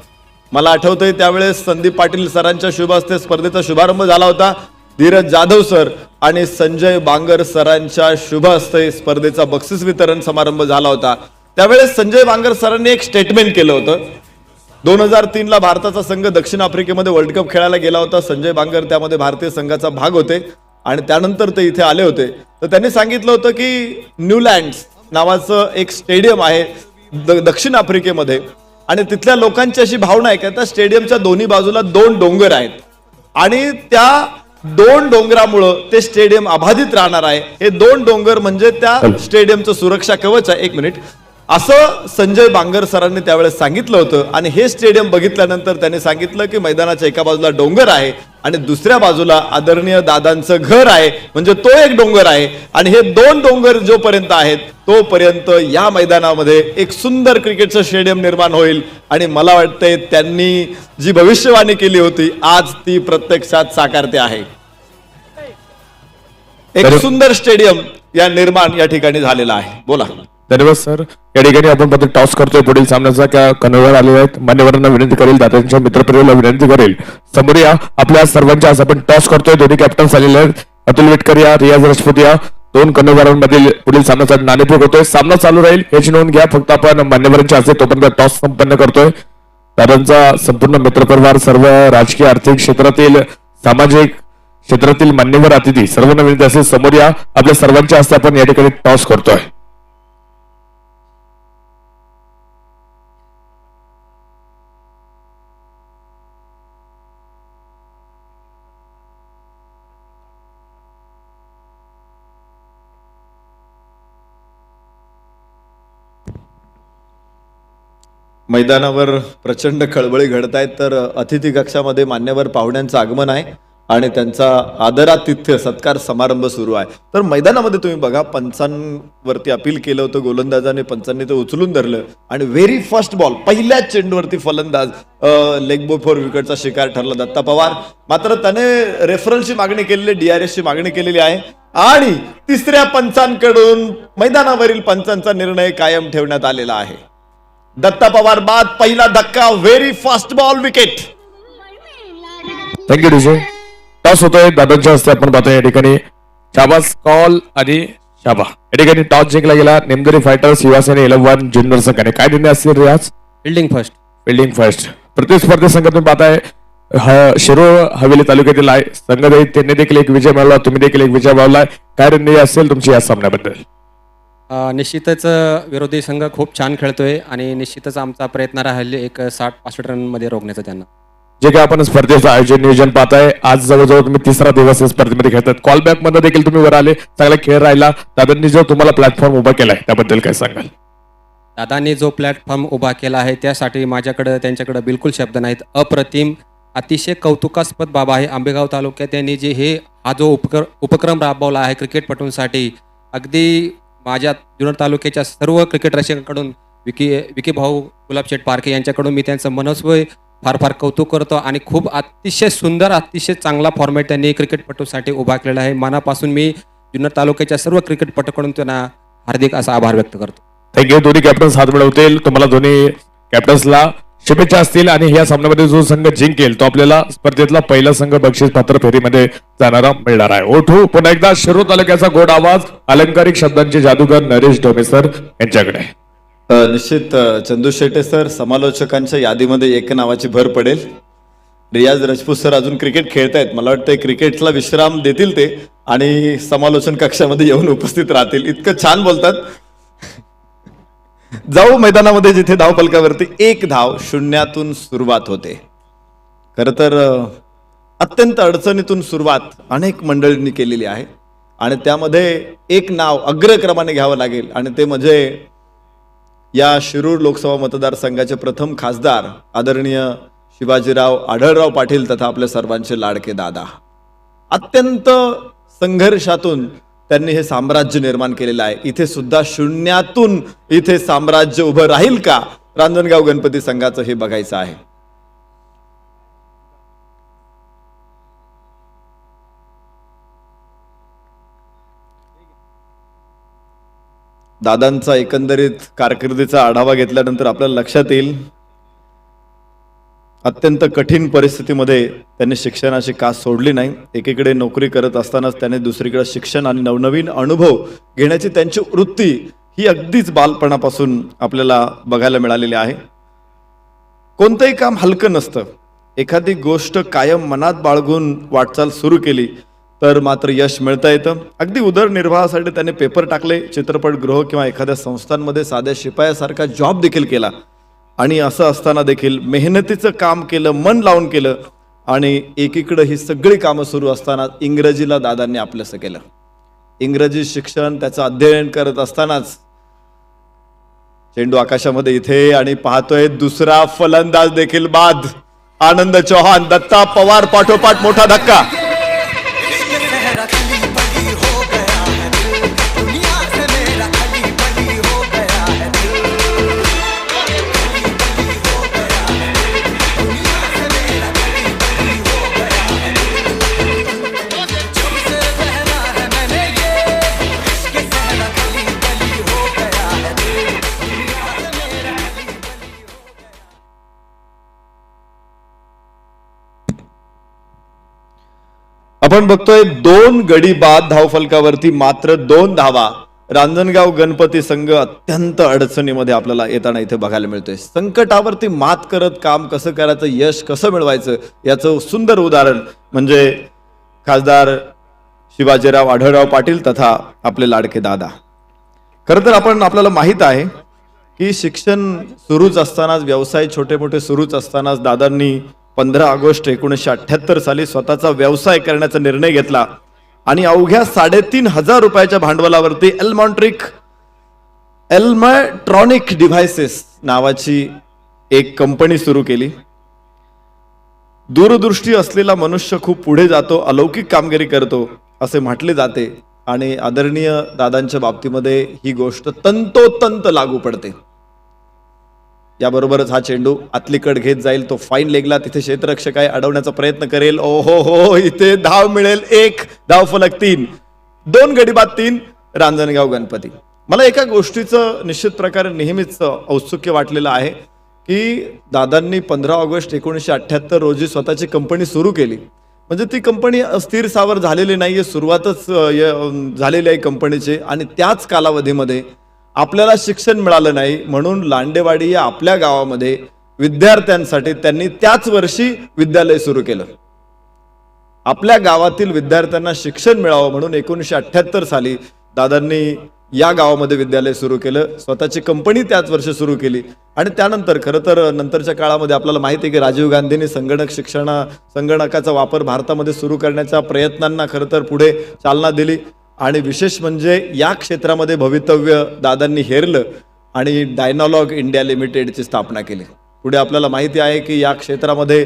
मला आठवतंय त्यावेळेस संदीप पाटील सरांच्या शुभ हस्ते स्पर्धेचा शुभारंभ झाला होता. धीरज जाधव सर आणि संजय बांगर सरांच्या शुभ हस्ते स्पर्धेचा बक्षीस वितरण समारंभ झाला होता. त्यावेळेस संजय बांगर सरांनी एक स्टेटमेंट केलं होतं. 2003 भारताचा संघ दक्षिण आफ्रिकेमध्ये वर्ल्ड कप खेळायला गेला होता. संजय बांगर त्यामध्ये भारतीय संघाचा भाग होते आणि त्यानंतर ते इथे आले होते. तर त्यांनी सांगितलं होतं की न्यूलँड्स नावाचं एक स्टेडियम आहे दक्षिण आफ्रिकेमध्ये आणि तिथल्या लोकांची अशी भावना आहे की त्या स्टेडियमच्या दोन्ही बाजूला 2 डोंगर आहेत आणि त्या 2 डोंगरामुळं ते स्टेडियम अबाधित राहणार आहे. हे 2 डोंगर म्हणजे त्या स्टेडियमचं सुरक्षा कवच आहे. 1 मिनिट असं संजय बांगर सरांनी त्यावेळेस सांगितलं होतं आणि हे स्टेडियम बघितल्यानंतर त्यांनी सांगितलं की मैदानाच्या एका बाजूला डोंगर आहे आणि दुसऱ्या बाजूला आदरणीय दादांचं घर आहे, म्हणजे तो एक डोंगर आहे आणि हे 2 डोंगर जोपर्यंत आहेत तोपर्यंत या मैदानामध्ये एक सुंदर क्रिकेटचं स्टेडियम निर्माण होईल आणि मला वाटतंय त्यांनी जी भविष्यवाणी केली होती आज ती प्रत्यक्षात साकारते आहे. एक सुंदर स्टेडियम या निर्माण या ठिकाणी झालेला आहे. बोला. धन्यवाद सर. या ठिकाणी आपण पद्धत टॉस करतोय. पुढील सामन्याचा क्या कन्व्हर आलेले आहेत. मान्यवरांना विनंती करेल, दादांच्या मित्रपरिवाराला विनंती करेल, समोर या. आपल्या सर्वांच्या आज आपण टॉस करतोय. दोन्ही कॅप्टन्स आलेले आहेत. अतुल विटकर या, रियाज राजपूत या. 2 कन्व्हरांमधील पुढील सामन्याचा नाणेफेक होतोय. सामना चालू राहील याची नोंद घ्या. फक्त आपण मान्यवरांच्या हस्ते तोपर्यंत टॉस संपन्न करतोय. दादांचा संपूर्ण मित्रपरिवार, सर्व राजकीय आर्थिक क्षेत्रातील सामाजिक क्षेत्रातील मान्यवर अतिथी सर्वांना विनंती असेल, समोर या. आपल्या सर्वांच्या हस्ते आपण या ठिकाणी टॉस करतोय. मैदानावर प्रचंड खळबळी घडत आहेत. तर अतिथी कक्षामध्ये मान्यवर पाहुण्यांचं आगमन आहे आणि त्यांचा आदरातिथ्य सत्कार समारंभ सुरू आहे. तर मैदानामध्ये तुम्ही बघा, पंचांवरती अपील केलं होतं गोलंदाजाने, पंचांनी ते उचलून धरलं आणि व्हेरी फर्स्ट बॉल पहिल्याच चेंडूवरती फलंदाज लेग बिफोर विकेटचा शिकार ठरला दत्ता पवार. मात्र त्याने रेफरलची मागणी केलेली, DRS ची मागणी केलेली आहे आणि तिसऱ्या पंचांकडून मैदानावरील पंचांचा निर्णय कायम ठेवण्यात आलेला आहे. दत्ता पवार बाद, पहिला धक्का, very fast ball, wicket. Thank you DJ. Toss होतोय दादांच्या हस्ते. आपण पाहतोय या ठिकाणी शाबास कॉल आणि शाबा. या ठिकाणी टॉस जिंकला गेला नेमदरी फायटर्स युवासेना 11 जुन्नर संघाने. काय निर्णय असतील रियाज? Fielding first. Fielding first. प्रतिस्पर्धी संघ तुम्ही पाहताय शिरोळ हवेली तालुक्यातील आहे संघ. त्यांनी देखील एक विजय मिळवला, तुम्ही देखील एक विजय मिळवलाय. काय निर्णय असेल तुमची या सामन्याबद्दल? निश्चितच विरोधी संघ खूप छान खेळतोय आणि निश्चितच आमचा प्रयत्न राहील एक 60-65 रनमध्ये रोखण्याचा त्यांना. जे काय आपण स्पर्धेचं आयोजन नियोजन पाहताय, आज जवळजवळ तुम्ही 3रा दिवस स्पर्धेमध्ये खेळतात. कॉलबॅक मध्ये देखील तुम्ही वर आले, चांगला खेळ राहिला. दादांनी जो तुम्हाला प्लॅटफॉर्म उभा केलाय त्याबद्दल काय सांगाल? दादांनी जो प्लॅटफॉर्म उभा केला आहे त्यासाठी त्यांच्याकडे बिलकुल शब्द नाहीत. अप्रतिम, अतिशय कौतुकास्पद बाब आहे. आंबेगाव तालुक्यात त्यांनी जे हा जो उपक्रम राबवला आहे क्रिकेटपटूंसाठी, अगदी माझ्या जुन्नर तालुक्याच्या सर्व क्रिकेट रसिकांकडून विकी भाऊ गुलाबशेठ पारखे यांच्याकडून मी त्यांचं मनस्वी फार फार कौतुक करतो आणि खूप अतिशय सुंदर, अतिशय चांगला फॉर्मॅट त्यांनी क्रिकेटपटूसाठी उभा केलेला आहे. मनापासून मी जुन्नर तालुक्याच्या सर्व क्रिकेटपटूकडून त्यांना हार्दिक असा आभार व्यक्त करतो. थँक्यू. दोन्ही कॅप्टन्स हात मिळवतील. तुम्हाला दोन्ही कॅप्टन्सला शुभेच्छा असतील आणि या सामन्यामध्ये जो संघ जिंकेल तो आपल्याला स्पर्धेतला पहिला संघ बक्षीस पात्र फेरीमध्ये जाणारा मिळणार आहे. ओठू पुन्हा एकदा शिरूर तालुक्याचा गोड आवाज अलंकारिक शब्दांचे जादूगर नरेश डोमे सर यांच्याकडे. निश्चित चंदू शेटे सर समालोचकांच्या यादीमध्ये एक नावाची भर पडेल. रियाज राजपूत सर अजून क्रिकेट खेळतायत, मला वाटतं क्रिकेटला विश्राम देतील ते आणि समालोचन कक्षामध्ये येऊन उपस्थित राहतील. इतकं छान बोलतात. जाऊ मैदानामध्ये जिथे धावफलकावरती 1 धाव शून्यातून सुरुवात होते. खरं तर अत्यंत अडचणीतून सुरुवात अनेक मंडळींनी केलेली आहे आणि त्यामध्ये एक नाव अग्रक्रमाने घ्यावं लागेल आणि ते म्हणजे या शिरूर लोकसभा मतदारसंघाचे प्रथम खासदार आदरणीय शिवाजीराव आढळराव पाटील तथा आपल्या सर्वांचे लाडके दादा. अत्यंत संघर्षातून त्यांनी हे साम्राज्य निर्माण केलेलं आहे. इथे सुद्धा शून्यातून इथे साम्राज्य उभं राहील का, रांजणगाव गणपती संघाचं हे बघायचं आहे. दादांचा एकंदरीत कारकिर्दीचा आढावा घेतल्यानंतर आपल्याला लक्षात येईल अत्यंत कठीण परिस्थितीमध्ये त्यांनी शिक्षणाची कास सोडली नाही. एकीकडे नोकरी करत असतानाच त्याने दुसरीकडे शिक्षण आणि नवनवीन अनुभव घेण्याची त्यांची वृत्ती ही अगदीच बालपणापासून आपल्याला बघायला मिळालेली आहे. कोणतंही काम हलकं नसतं. एखादी गोष्ट कायम मनात बाळगून वाटचाल सुरू केली तर मात्र यश मिळता येतं. अगदी उदरनिर्वाहासाठी त्याने पेपर टाकले, चित्रपटगृह किंवा एखाद्या संस्थांमध्ये साध्या शिपायासारखा जॉब देखील केला आणि असं असताना देखील मेहनतीचं काम केलं, मन लावून केलं आणि एकीकडे ही सगळी कामं सुरू असताना इंग्रजीला दादांनी आपलंसं केलं. इंग्रजी शिक्षण त्याचं अध्ययन करत असतानाच चेंडू आकाशामध्ये इथे आणि पाहतोय दुसरा फलंदाज देखील बाद. आनंद चौहान, दत्ता पवार पाठोपाठ मोठा धक्का. आपण बघतोय 2 गडी बाद धावफलकावरती मात्र 2 धावा. रांजणगाव गणपती संघ अत्यंत अडचणीमध्ये आपल्याला येताना इथे बघायला मिळतोय. संकटावरती मात करत काम कसं करायचं, यश कसं मिळवायचं याचं सुंदर उदाहरण म्हणजे खासदार शिवाजीराव आढळराव पाटील तथा आपले लाडके दादा. खरं तर आपल्याला माहित आहे की शिक्षण सुरूच असतानाच, व्यवसाय छोटे मोठे सुरूच असतानाच दादांनी 15 ऑगस्ट 1978 साली स्वतःचा व्यवसाय करण्याचा निर्णय घेतला आणि अवघ्या 3,500 रुपयाच्या भांडवलावरती एल्मॅट्रॉनिक डिव्हाइसेस नावाची एक कंपनी सुरू केली. दूरदृष्टी असलेला मनुष्य खूप पुढे जातो, अलौकिक कामगिरी करतो असे म्हटले जाते आणि आदरणीय दादांच्या बाबतीमध्ये ही गोष्ट तंतोतंत लागू पडते. याबरोबरच हा चेंडू आतलीकड घेत जाईल, तो फाईन लेगला, तिथे क्षेत्ररक्षक आहे, अडवण्याचा प्रयत्न करेल. ओहो हो, इथे धाव मिळेल. 1 धावफलक 3, 2 गडी बाद 3 रांजणगाव गणपती. मला एका गोष्टीचं निश्चित प्रकारे नेहमीच औत्सुक्य वाटलेलं आहे की दादांनी 15 ऑगस्ट 1978 रोजी स्वतःची कंपनी सुरू केली. म्हणजे ती कंपनी अस्थिर सावर झालेली नाहीये, सुरुवातच झालेली आहे कंपनीची आणि त्याच कालावधीमध्ये आपल्याला शिक्षण मिळालं नाही म्हणून लांडेवाडी या आपल्या गावामध्ये विद्यार्थ्यांसाठी त्यांनी त्याच वर्षी विद्यालय सुरू केलं. आपल्या गावातील विद्यार्थ्यांना शिक्षण मिळावं म्हणून 1978 साली दादांनी या गावामध्ये विद्यालय सुरू केलं, स्वतःची कंपनी त्याच वर्षी सुरू केली आणि त्यानंतर खरं तर नंतरच्या काळामध्ये आपल्याला माहिती आहे की राजीव गांधींनी संगणकाचा वापर भारतामध्ये सुरू करण्याच्या प्रयत्नांना खरं तर पुढे चालना दिली आणि विशेष म्हणजे या क्षेत्रामध्ये भवितव्य दादांनी हेरलं आणि डायनॉलॉग इंडिया लिमिटेडची स्थापना केली. पुढे आपल्याला माहिती आहे की या क्षेत्रामध्ये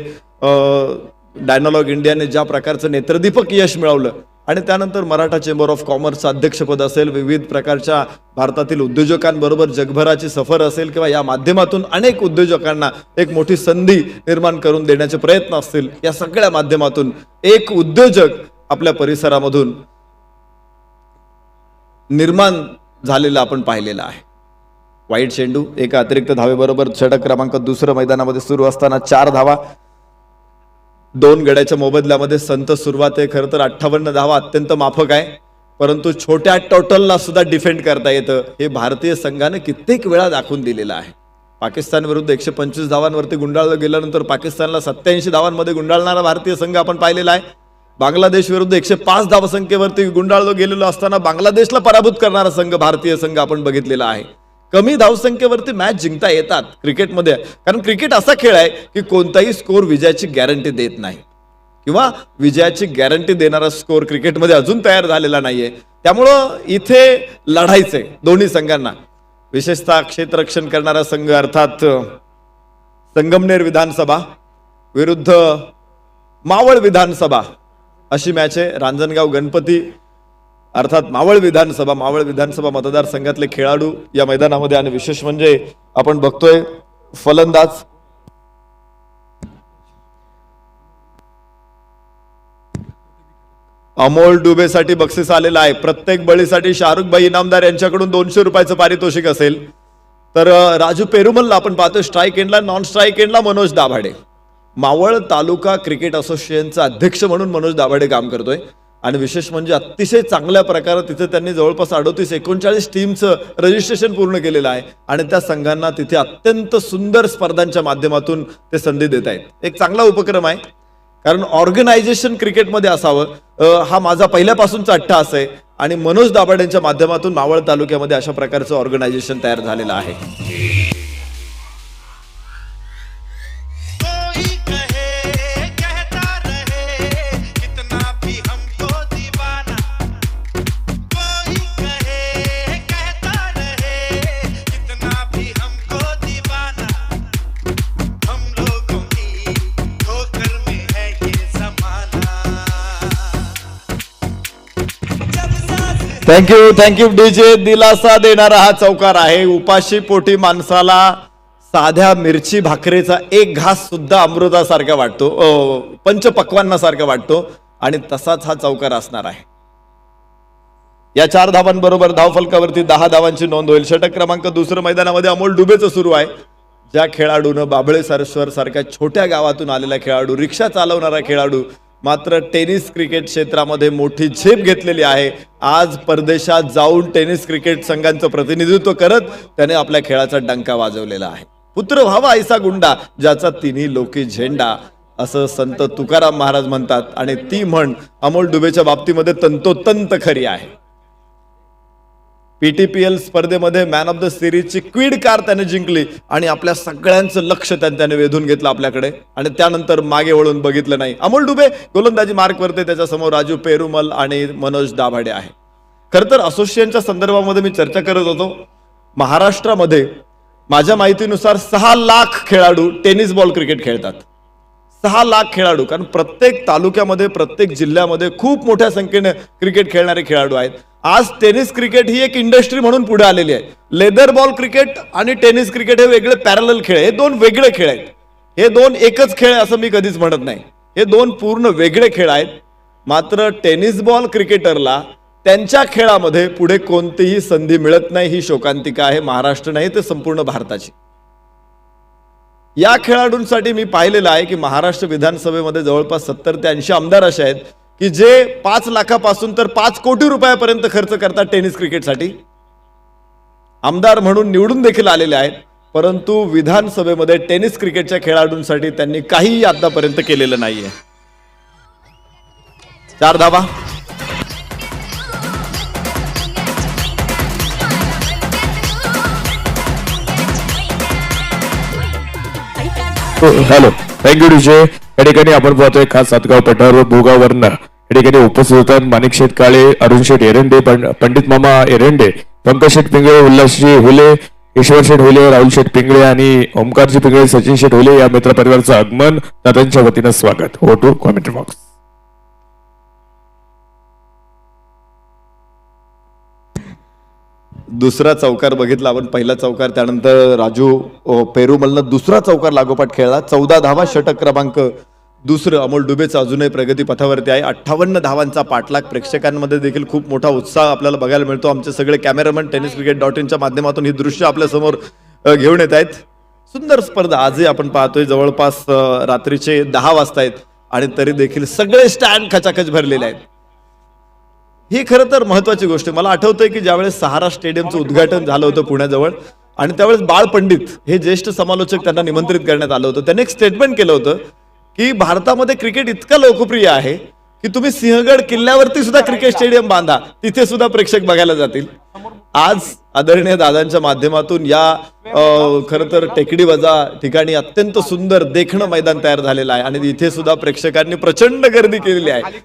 डायनॉलॉग इंडियाने ज्या प्रकारचं नेत्रदीपक यश मिळवलं आणि त्यानंतर मराठा चेंबर ऑफ कॉमर्सचं अध्यक्षपद असेल, विविध प्रकारच्या भारतातील उद्योजकांबरोबर जगभराची सफर असेल किंवा या माध्यमातून अनेक उद्योजकांना एक मोठी संधी निर्माण करून देण्याचे प्रयत्न असतील, या सगळ्या माध्यमातून एक उद्योजक आपल्या परिसरामधून निर्माण झालेला आपण पाहिलेला आहे. वाईट चेंडू, एका अतिरिक्त धावेबरोबर षटक क्रमांक दुसरं मैदानामध्ये सुरू असताना 4 धावा. 2 गड्याच्या मोबदल्यामध्ये संत सुरुवात आहे. खरं तर 58 धावा अत्यंत माफक आहे, परंतु छोट्या टोटलला सुद्धा डिफेंड करता येतं हे भारतीय संघाने कित्येक वेळा दाखवून दिलेलं आहे. पाकिस्तान विरुद्ध 125 धावांवरती गुंडाळलं गेल्यानंतर पाकिस्तानला 87 धावांमध्ये गुंडाळणारा भारतीय संघ आपण पाहिलेला आहे. बांगलादेश विरुद्ध 105 धावसंख्येवरती गुंडाळलं गेलेलं असताना बांगलादेशला पराभूत करणारा संघ भारतीय संघ आपण बघितलेला आहे. कमी धावसंख्येवरती मॅच जिंकता येतात क्रिकेटमध्ये, कारण क्रिकेट असा खेळ आहे की कोणताही स्कोर विजयाची गॅरंटी देत नाही किंवा विजयाची गॅरंटी देणारा स्कोर क्रिकेटमध्ये अजून तयार झालेला नाहीये. त्यामुळं इथे लढायचंय दोन्ही संघांना, विशेषतः क्षेत्ररक्षण करणारा संघ अर्थात संगमनेर विधानसभा विरुद्ध मावळ विधानसभा अशी मॅच आहे. रांजणगाव गणपती अर्थात मावळ विधानसभा मतदारसंघातले खेळाडू या मैदानामध्ये, आणि विशेष म्हणजे आपण बघतोय फलंदाज अमोल डुबेसाठी बक्षीस आलेला आहे. प्रत्येक बळीसाठी शाहरुख भाई इनामदार यांच्याकडून 200 रुपयाचं पारितोषिक असेल. तर राजू पेरुमलला आपण पाहतोय स्ट्राईक एंडला, नॉन स्ट्राईक एंडला मनोज दाभाडे. मावळ तालुका क्रिकेट असोसिएशनचा अध्यक्ष म्हणून मनोज दाभाडे काम करतोय, आणि विशेष म्हणजे अतिशय चांगल्या प्रकारे तिथे त्यांनी जवळपास 38-39 टीमचं रजिस्ट्रेशन पूर्ण केलेलं आहे, आणि त्या संघांना तिथे अत्यंत सुंदर स्पर्धांच्या माध्यमातून ते संधी देत आहेत. एक चांगला उपक्रम आहे, कारण ऑर्गनायझेशन क्रिकेटमध्ये असावं हा माझा पहिल्यापासूनचा अट्टाहास आहे, आणि मनोज दाभाडेंच्या माध्यमातून मावळ तालुक्यामध्ये अशा प्रकारचं ऑर्गनायझेशन तयार झालेलं आहे. Thank you DJ. दिलासा देणारा हा चौकार आहे. उपाशी पोटी माणसाला साध्या मिरची भाकरीचा एक घास सुद्धा अमृतासारखा वाटतो, पंचपक्वान्नासारखा वाटतो, आणि तसाच हा चौकार असणार आहे. या 4 धावांबरोबर धावफलकावरती 10 धावांची नोंद होईल. षटक क्रमांक दुसरं मैदानामध्ये अमोल डुबेचं सुरू आहे. ज्या खेळाडूनं बाबळेश्वर सारख्या छोट्या गावातून आलेला खेळाडू, रिक्षा चालवणारा खेळाडू, मात्र टेनिस क्रिकेट क्षेत्रामध्ये मोठी झेप घेतलेली आहे. आज परदेशात जाऊन टेनिस क्रिकेट संघांचं प्रतिनिधित्व करत त्याने आपल्या खेळाचा डंका वाजवलेला आहे. पुत्र व्हावा ऐसा गुंडा ज्याचा तिन्ही लोकी झेंडा, असं संत तुकाराम महाराज म्हणतात, आणि ती म्हण अमोल डुबेच्या बाबतीमध्ये तंतोतंत खरी आहे. PTPL स्पर्धेमध्ये मॅन ऑफ द सिरीजची क्वीड कार त्याने जिंकली, आणि आपल्या सगळ्यांचं लक्ष त्याने वेधून घेतलं आपल्याकडे, आणि त्यानंतर मागे वळून बघितलं नाही. अमोल डुबे गोलंदाजी मार्कवरती, त्याच्यासमोर राजू पेरुमल आणि मनोज दाभाडे आहे. खरं तर असोसिएशनच्या संदर्भामध्ये मी चर्चा करत होतो. महाराष्ट्रामध्ये माझ्या माहितीनुसार 6 लाख खेळाडू टेनिस बॉल क्रिकेट खेळतात. 6 लाख खेळाडू, कारण प्रत्येक तालुक्यामध्ये प्रत्येक जिल्ह्यामध्ये खूप मोठ्या संख्येने क्रिकेट खेळणारे खेळाडू आहेत. आज टेनिस क्रिकेट ही एक इंडस्ट्री म्हणून पुढे आलेली आहे. लेदर बॉल क्रिकेट आणि टेनिस क्रिकेट हे वेगळे पॅरलल खेळ, हे 2 वेगळे खेळ आहेत. हे 2 एकच खेळ असं मी कधीच म्हणत नाही. हे 2 पूर्ण वेगळे खेळ आहेत. मात्र टेनिस बॉल क्रिकेटरला त्यांच्या खेळामध्ये पुढे कोणतीही संधी मिळत नाही, ही शोकांतिका आहे महाराष्ट्र नाही तर संपूर्ण भारताची. या खेळाडूंसाठी मी पाहिलेलं आहे की महाराष्ट्र विधानसभेमध्ये जवळपास 70 ते 80 आमदार असे आहेत की जे 5 लाखापासून तर 5 कोटी रुपयापर्यंत खर्च करतात टेनिस क्रिकेटसाठी. आमदार म्हणून निवडून देखील आलेले आहेत, परंतु विधानसभेमध्ये टेनिस क्रिकेटच्या खेळाडूंसाठी त्यांनी काहीही आतापर्यंत केलेलं नाहीये. 4 धावा. Hello, thank you DJ. या ठिकाणी आपण पाहतोय खास सातगाव पठार व भोगावरनं या ठिकाणी उपस्थित होतात माणिक शेठ काळे, अरुण शेठ एरंडे, पंडित मामा एरंडे, पंकज शेठ पिंगळे, उल्हासजी हुले, ईश्वर शेठ हुले, राहुल शेठ पिंगळे आणि ओमकारजी पिंगळे, सचिन शेठ हुले या मित्र परिवाराचं आगमन दादांच्या वतीनं स्वागत. हो टू कॉमेंट्री बॉक्स. दुसरा चौकार बघितला आपण, पहिला चौकार, त्यानंतर राजू पेरुमलनं दुसरा चौकार लागोपाठ खेळला. 14 धावा षटक क्रमांक दुसरं अमोल डुबेचं अजूनही प्रगती पथावरती आहे. 58 धावांचा पाठलाग. प्रेक्षकांमध्ये देखील खूप मोठा उत्साह आपल्याला बघायला मिळतो. आमचे सगळे कॅमेरामन tenniscricket.in माध्यमातून ही दृश्य आपल्या समोर घेऊन येत आहेत. सुंदर स्पर्धा आजही आपण पाहतोय. जवळपास रात्रीचे 10 वाजता आहेत आणि तरी देखील सगळे स्टँड खचाखच भरलेले आहेत. ही खरं तर महत्वाची गोष्ट आहे. मला आठवतंय की ज्यावेळेस सहारा स्टेडियमचं उद्घाटन झालं होतं पुण्याजवळ आणि त्यावेळेस बाळ पंडित हे ज्येष्ठ समालोचक त्यांना निमंत्रित करण्यात आलं होतं. त्यांनी एक स्टेटमेंट केलं होतं की भारतामध्ये क्रिकेट इतकं लोकप्रिय आहे की तुम्ही सिंहगड किल्ल्यावरती सुद्धा क्रिकेट स्टेडियम बांधा, तिथे सुद्धा प्रेक्षक बघायला जातील. आज आदरणीय दादांच्या माध्यमातून या खरं तर टेकडी वजा ठिकाणी अत्यंत सुंदर देखणं मैदान तयार झालेलं आहे आणि इथे सुद्धा प्रेक्षकांनी प्रचंड गर्दी केलेली आहे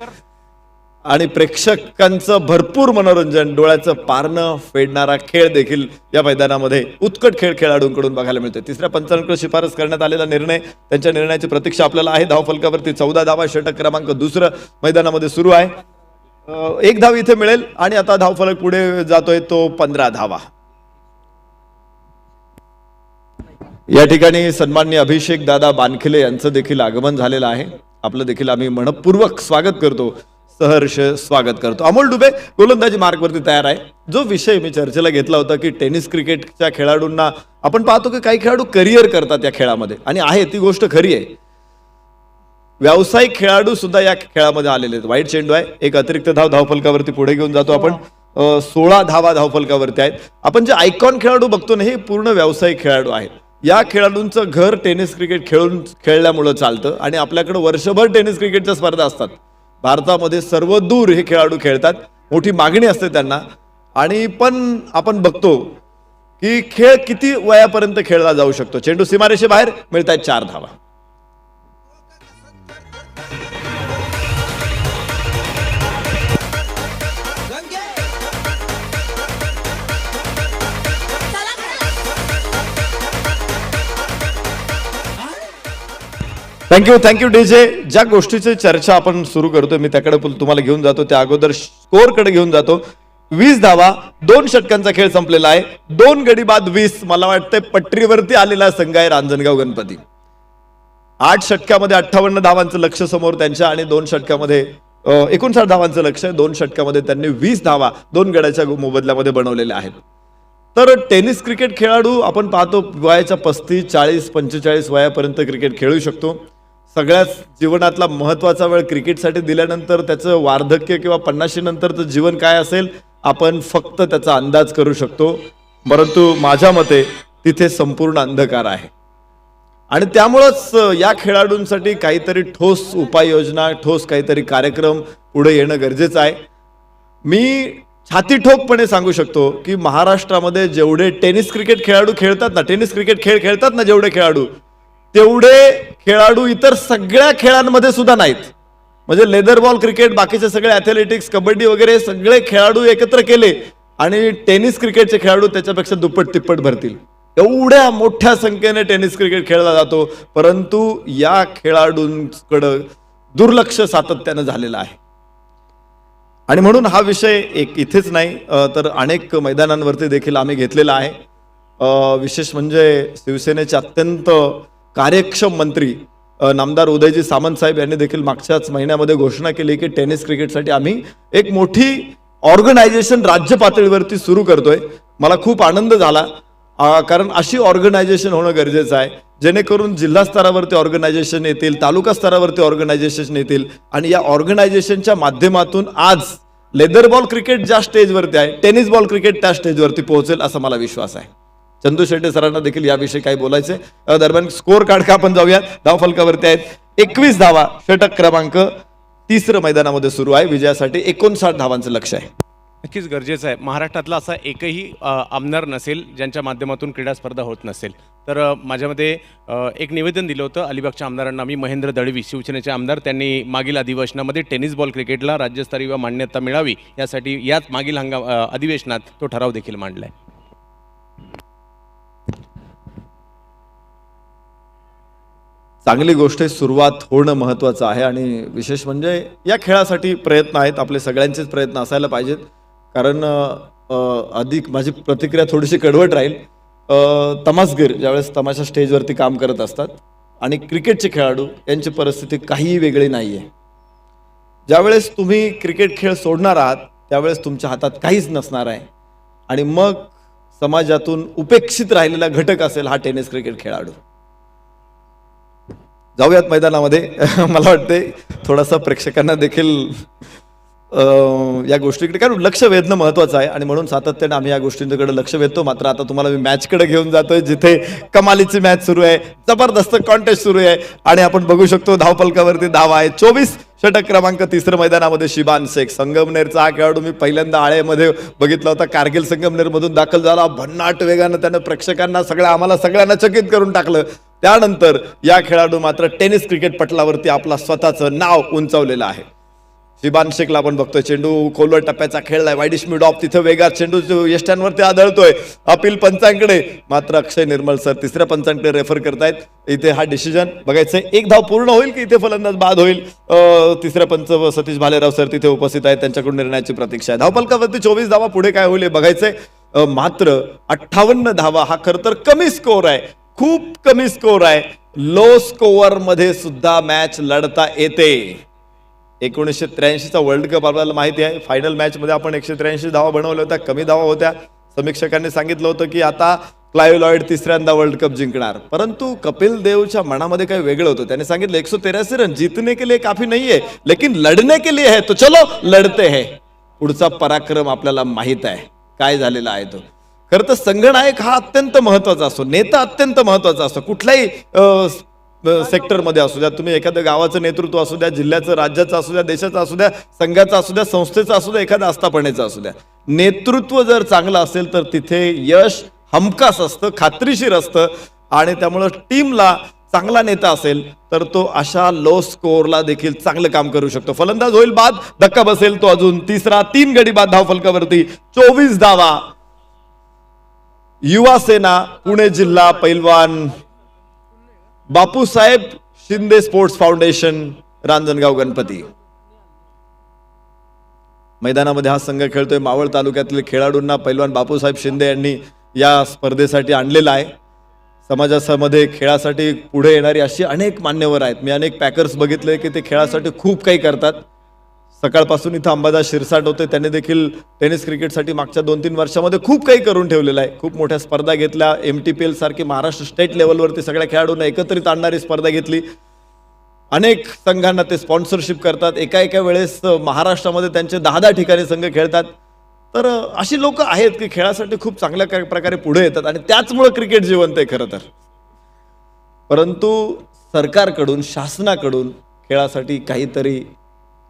आणि प्रेक्षकांचं भरपूर मनोरंजन, डोळ्याचं पारणं फेडणारा खेळ देखील या मैदानामध्ये उत्कट खेळ खेळाडूंकडून बघायला मिळतो. तिसऱ्या पंचांकडे शिफारस करण्यात आलेला निर्णय, त्यांच्या निर्णयाची प्रतीक्षा आपल्याला आहे. धावफलकावरती 14 धावा, षटक क्रमांक दुसरं मैदानामध्ये सुरू आहे. 1 धाव इथे मिळेल आणि आता धावफलक पुढे जातोय तो 15 धावा. या ठिकाणी सन्माननीय अभिषेक दादा बानखिले यांचं देखील आगमन झालेलं आहे. आपलं देखील आम्ही मनपूर्वक स्वागत करतो, सहर्ष स्वागत करतो. अमोल डुबे गोलंदाजी मार्कवरती तयार आहे. जो विषय मी चर्चेला घेतला होता की टेनिस क्रिकेटच्या खेळाडूंना आपण पाहतो की काही खेळाडू करिअर करतात या खेळामध्ये आणि आहे ती गोष्ट खरी आहे. व्यावसायिक खेळाडू सुद्धा या खेळामध्ये आलेले आहेत. वाईट चेंडू आहे, एक अतिरिक्त धाव धावफलकावरती पुढे घेऊन जातो आपण. 16 धावा धावफलकावरती आहेत. आपण जे आयकॉन खेळाडू बघतो ना, हे पूर्ण व्यावसायिक खेळाडू आहेत. या खेळाडूंचं घर टेनिस क्रिकेट खेळल्यामुळं चालतं आणि आपल्याकडे वर्षभर टेनिस क्रिकेटच्या स्पर्धा असतात. भारतामध्ये सर्व दूर हे खेळाडू खेळतात, मोठी मागणी असते त्यांना. आणि पण आपण बघतो की खेळ किती वयापर्यंत खेळला जाऊ शकतो. चेंडू सीमारेषेबाहेर, मिळतात 4 धावा. Thank you DJ. ज्या गोष्टीची चर्चा आपण सुरू करतोय मी त्याकडे तुम्हाला घेऊन जातो. त्या अगोदर स्कोअरकडे घेऊन जातो. 20 धावा, 2 षटकांचा खेळ संपलेला आहे. 2 गडी बाद 20. मला वाटतंय पटरीवरती आलेला संघ आहे रांजणगाव गणपती. 8 षटकामध्ये 58 धावांचं लक्ष समोर त्यांच्या आणि 2 षटकामध्ये 59 धावांचं लक्ष आहे. 2 षटकामध्ये त्यांनी 20 धावा 2 गड्याच्या मोबदल्यामध्ये बनवलेल्या आहेत. तर टेनिस क्रिकेट खेळाडू आपण पाहतो वयाच्या 35, 40, 45 वयापर्यंत क्रिकेट खेळू शकतो. सगळ्याच जीवनातला महत्वाचा वेळ क्रिकेटसाठी दिल्यानंतर त्याचं वार्धक्य किंवा 50 नंतरचं जीवन काय असेल आपण फक्त त्याचा अंदाज करू शकतो. परंतु माझ्या मते तिथे संपूर्ण अंधकार आहे आणि त्यामुळंच या खेळाडूंसाठी काहीतरी ठोस उपाययोजना, ठोस काहीतरी कार्यक्रम पुढे येणं गरजेचं आहे. मी छाती ठोकपणे सांगू शकतो की महाराष्ट्रामध्ये जेवढे टेनिस क्रिकेट खेळाडू खेळतात ना, टेनिस क्रिकेट खेळ खेळतात ना जेवढे खेळाडू, तेवढे खेळाडू इतर सगळ्या खेळांमध्ये सुद्धा नाहीत. म्हणजे लेदर बॉल क्रिकेट, बाकीचे सगळे ॲथलेटिक्स, कबड्डी वगैरे सगळे खेळाडू एकत्र केले आणि टेनिस क्रिकेटचे खेळाडू त्याच्यापेक्षा दुप्पट तिप्पट भरतील. एवढ्या मोठ्या संख्येने टेनिस क्रिकेट खेळला जातो, परंतु या खेळाडूंकडं दुर्लक्ष सातत्यानं झालेलं आहे. आणि म्हणून हा विषय एक इथेच नाही तर अनेक मैदानांवरती देखील आम्ही घेतलेला आहे. विशेष म्हणजे शिवसेनेचे अत्यंत कार्यक्षम मंत्री नामदार उदयजी सामंत साहेब यांनी देखील मागच्याच महिन्यामध्ये घोषणा केली की टेनिस क्रिकेटसाठी आम्ही एक मोठी ऑर्गनायझेशन राज्य पातळीवरती सुरू करतोय. मला खूप आनंद झाला कारण अशी ऑर्गनायझेशन होणं गरजेचं आहे जेणेकरून जिल्हा स्तरावरती ऑर्गनायझेशन येतील, तालुका स्तरावरती ऑर्गनायझेशन येतील आणि या ऑर्गनायझेशनच्या माध्यमातून आज लेदर बॉल क्रिकेट ज्या स्टेजवरती आहे, टेनिस बॉल क्रिकेट त्या स्टेजवरती पोहोचेल असा मला विश्वास आहे. चंदू शेट्टे सरांना देखील याविषयी काही बोलायचे. दरम्यान स्कोअर कार्ड का आपण जाऊया. धावफलकावरती आहेत 21 धावा, षटक क्रमांक 3 मैदानामध्ये सुरू आहे. विजयासाठी 59 धावांचं लक्ष आहे. नक्कीच गरजेचं आहे. महाराष्ट्रातला असा एकही आमदार नसेल ज्यांच्या माध्यमातून क्रीडा स्पर्धा होत नसेल. तर माझ्यामध्ये एक निवेदन दिलं होतं अलिबागच्या आमदारांना. मी महेंद्र दळवी, शिवसेनेचे आमदार, त्यांनी मागील अधिवेशनामध्ये टेनिस बॉल क्रिकेटला राज्यस्तरीय मान्यता मिळावी यासाठी याच मागील अधिवेशनात तो ठराव देखील मांडला आहे. चांगली गोष्ट, सुरुवात होणं महत्त्वाचं आहे आणि विशेष म्हणजे या खेळासाठी प्रयत्न आहेत. आपले सगळ्यांचेच प्रयत्न असायला पाहिजेत कारण अधिक माझी प्रतिक्रिया थोडीशी कडवट राहील. तमासगीर ज्यावेळेस तमाशा स्टेजवरती काम करत असतात आणि क्रिकेटचे खेळाडू यांची परिस्थिती काहीही वेगळी नाही आहे. ज्यावेळेस तुम्ही क्रिकेट खेळ सोडणार आहात त्यावेळेस तुमच्या हातात काहीच नसणार आहे आणि मग समाजातून उपेक्षित राहिलेला घटक असेल हा टेनिस क्रिकेट खेळाडू. जाऊयात मैदानामध्ये. मला वाटते थोडासा प्रेक्षकांना देखील या गोष्टीकडे कारण लक्ष वेधणं महत्त्वाचं आहे आणि म्हणून सातत्याने आम्ही या गोष्टींकडे लक्ष वेधतो. मात्र आता तुम्हाला मी मॅचकडे घेऊन जातोय जिथे कमालीची मॅच सुरू आहे, जबरदस्त कॉन्टेस्ट सुरू आहे आणि आपण बघू शकतो धावफलकावरती धावा आहे. 24 षटक क्रमांक 3 मैदानामध्ये शिबान शेख. संगमनेरचा हा खेळाडू मी पहिल्यांदा आळेमध्ये बघितला होता. कारगिल संगमनेरमधून दाखल झाला. भन्नाट वेगानं त्यानं प्रेक्षकांना आम्हाला सगळ्यांना चकित करून टाकलं. त्यानंतर या खेळाडू मात्र टेनिस क्रिकेट पटलावरती आपला स्वतःचं नाव उंचावलेलं आहे. शिबान शेखला आपण बघतोय चेंडू खोलवर टप्प्याचा खेळलाय. वाईडिश मिड ऑफ तिथे वेगात चेंडू यष्ट्यांवरती आदळतोय. अपील पंचांकडे मात्र अक्षय निर्मल सर तिसऱ्या पंचांकडे रेफर करतायत. इथे हा डिसिजन बघायचंय एक धाव पूर्ण होईल की इथे फलंदाज बाद होईल. तिसऱ्या पंच सतीश भालेराव सर तिथे उपस्थित आहेत, त्यांच्याकडून निर्णयाची प्रतीक्षा आहे. धावफलकावरती 24 धावा, पुढे काय होईल हे बघायचंय. मात्र 58 धावा हा खरं तर कमी स्कोअर आहे, खूप कमी स्कोअर आहे. लो स्कोअर मध्ये सुद्धा मॅच लढता येते. 1983चा वर्ल्ड कप आपल्याला माहिती आहे. फायनल मॅच मध्ये आपण 183 धावा बनवल्या होत्या, कमी धावा होत्या. समीक्षकांनी सांगितलं होतं की आता क्लाइव्ह लॉयड तिसऱ्यांदा वर्ल्ड कप जिंकणार. परंतु कपिल देवच्या मनामध्ये काही वेगळं होतं. त्याने सांगितलं 183 रन जीतने के लिए काफी नहीं है लेकिन लढने के लिए है, तो चलो लढते है. पुढचा पराक्रम आपल्याला माहित आहे काय झालेला आहे. तो खरं तर संघनायक हा अत्यंत महत्वाचा असतो, नेता अत्यंत महत्वाचा असतो. कुठल्याही सेक्टरमध्ये असू द्या, तुम्ही एखाद्या गावाचं नेतृत्व असू द्या, जिल्ह्याचं, राज्याचं असू द्या, देशाचं असू द्या, संघाचं असू द्या, संस्थेचं असू द्या, एखाद्या आस्थापनेचं असू द्या, नेतृत्व जर चांगलं असेल तर तिथे यश हमखास असतं, खात्रीशीर असतं. आणि त्यामुळं टीमला चांगला नेता असेल तर तो अशा लो स्कोअरला देखील चांगलं काम करू शकतो. फलंदाज होईल बाद, धक्का बसेल तो अजून तिसरा. 3 गडी बाद धावफलकावरती 24 धावा. युवा सेना पुणे जिल्हा पैलवान बापूसाहेब शिंदे स्पोर्ट्स फाउंडेशन रांजणगाव गणपती. मैदानामध्ये हा संघ खेळतोय. मावळ तालुक्यातील खेळाडूंना पैलवान बापूसाहेब शिंदे यांनी या स्पर्धेसाठी आणलेला आहे. समाजामध्ये खेळासाठी पुढे येणारी अशी अनेक मान्यवर आहेत. मी अनेक पॅकर्स बघितले की ते खेळासाठी खूप काही करतात. सकाळपासून इथं अंबादास शिरसाट होते, त्यांनी देखील टेनिस क्रिकेटसाठी मागच्या 2-3 वर्षामध्ये खूप काही करून ठेवलेलं आहे. खूप मोठ्या स्पर्धा घेतल्या. MTPL सारखी महाराष्ट्र स्टेट लेवलवरती सगळ्या खेळाडूंना एकत्रित आणणारी स्पर्धा घेतली. अनेक संघांना ते स्पॉन्सरशिप करतात. एका वेळेस महाराष्ट्रामध्ये त्यांचे 10-10 ठिकाणी संघ खेळतात. तर अशी लोक आहेत की खेळासाठी खूप चांगल्या प्रकारे पुढे येतात आणि त्याचमुळे क्रिकेट जिवंत आहे खरं तर. परंतु सरकारकडून, शासनाकडून खेळासाठी काहीतरी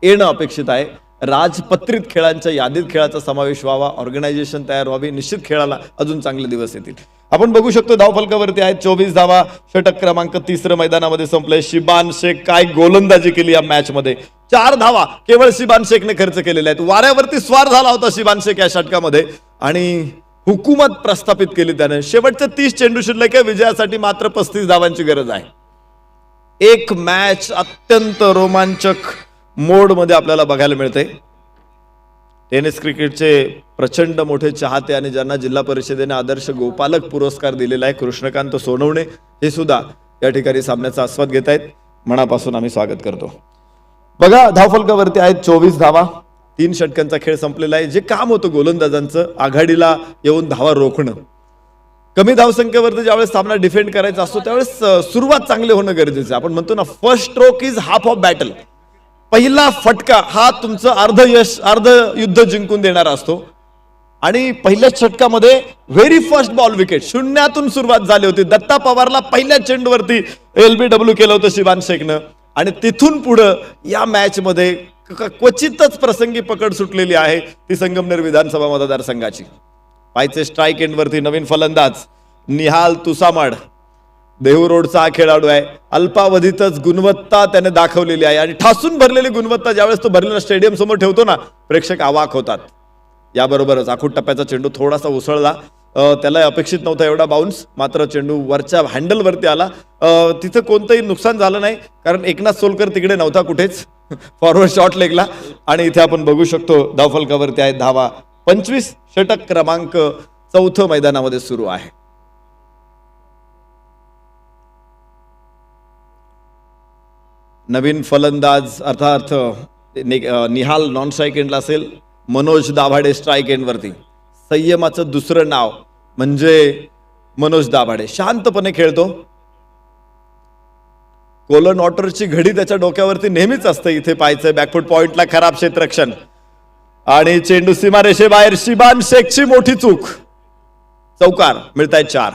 येणं अपेक्षित आहे. राजपत्रित खेळांच्या यादीत खेळाचा समावेश व्हावा, ऑर्गनायझेशन तयार व्हावी. निश्चित खेळाला अजून चांगले दिवस येतील. आपण बघू शकतो धावफलकावरती आहेत 24 धावा. षटक क्रमांक 3 मैदानामध्ये संपले. शिबान शेख काय गोलंदाजी केली या मॅच मध्ये. 4 धावा केवळ शिबान शेखने खर्च केलेल्या आहेत. वाऱ्यावरती स्वार झाला होता शिबान शेख या षटकामध्ये आणि हुकूमत प्रस्थापित केली त्याने. शेवटचे 30 चेंडू शिल्लक आहे. विजयासाठी मात्र 35 धावांची गरज आहे. एक मॅच अत्यंत रोमांचक मोड मध्ये आपल्याला बघायला मिळते. टेनिस क्रिकेटचे प्रचंड मोठे चाहते आणि ज्यांना जिल्हा परिषदेने आदर्श गोपालक पुरस्कार दिलेला आहे, कृष्णकांत सोनवणे, हे सुद्धा या ठिकाणी सामन्याचा आस्वाद घेत आहेत. मनापासून आम्ही स्वागत करतो. बघा धावफलकावरती आहेत 24 धावा. 3 षटकांचा खेळ संपलेला आहे. जे काम होतं गोलंदाजांचं आघाडीला येऊन धावा रोखणं, कमी धावसंख्येवरती ज्यावेळेस सामना डिफेंड करायचा असतो त्यावेळेस सुरुवात चांगली होणं गरजेचं आहे. आपण म्हणतो ना first stroke is half of battle. पहिला फटका हा तुमचं अर्ध युद्ध जिंकून देणारा असतो. आणि पहिल्याच षटकामध्ये व्हेरी फर्स्ट बॉल विकेट, शून्यातून सुरुवात झाली होती. दत्ता पवारला पहिल्या चेंडूवरती LBW केलं होतं शिबान शेखनं आणि तिथून पुढं या मॅच मध्ये क्वचितच प्रसंगी पकड सुटलेली आहे ती संगमनेर विधानसभा मतदारसंघाची. पायचे स्ट्राईक एंडवरती नवीन फलंदाज निहाल तुसामाड, देहू रोडचा हा खेळाडू आहे. अल्पावधीतच गुणवत्ता त्याने दाखवलेली आहे आणि ठासून भरलेली गुणवत्ता ज्यावेळेस तो भरलेला स्टेडियम समोर ठेवतो ना, प्रेक्षक अवाक होतात. याबरोबरच आखूड टप्प्याचा चेंडू थोडासा उसळला, त्याला अपेक्षित नव्हता एवढा बाउन्स, मात्र चेंडू वरच्या हँडलवरती आला. तिथं कोणतंही नुकसान झालं नाही कारण एकनाथ सोलकर तिकडे नव्हता कुठेच, फॉरवर्ड शॉट लेगला. आणि इथे आपण बघू शकतो धावफलकावरती आहेत धावा. 25 षटक क्रमांक 4 मैदानामध्ये सुरू आहे. नवीन फलंदाज अर्थात निहाल नॉन स्ट्राईक एंडला असेल, मनोज दाभाडे स्ट्राईक एंडवरती. संयमाचं दुसरं नाव म्हणजे मनोज दाभाडे. शांतपणे खेळतो. कोलन वॉटरची घडी त्याच्या डोक्यावरती नेहमीच असते. इथे पाहायचंय बॅकफूट पॉइंटला खराब क्षेत्ररक्षण आणि चेंडू सीमारेषेबाहेर. शिबान शेखची मोठी चूक. चौकार. मिळतायत 4.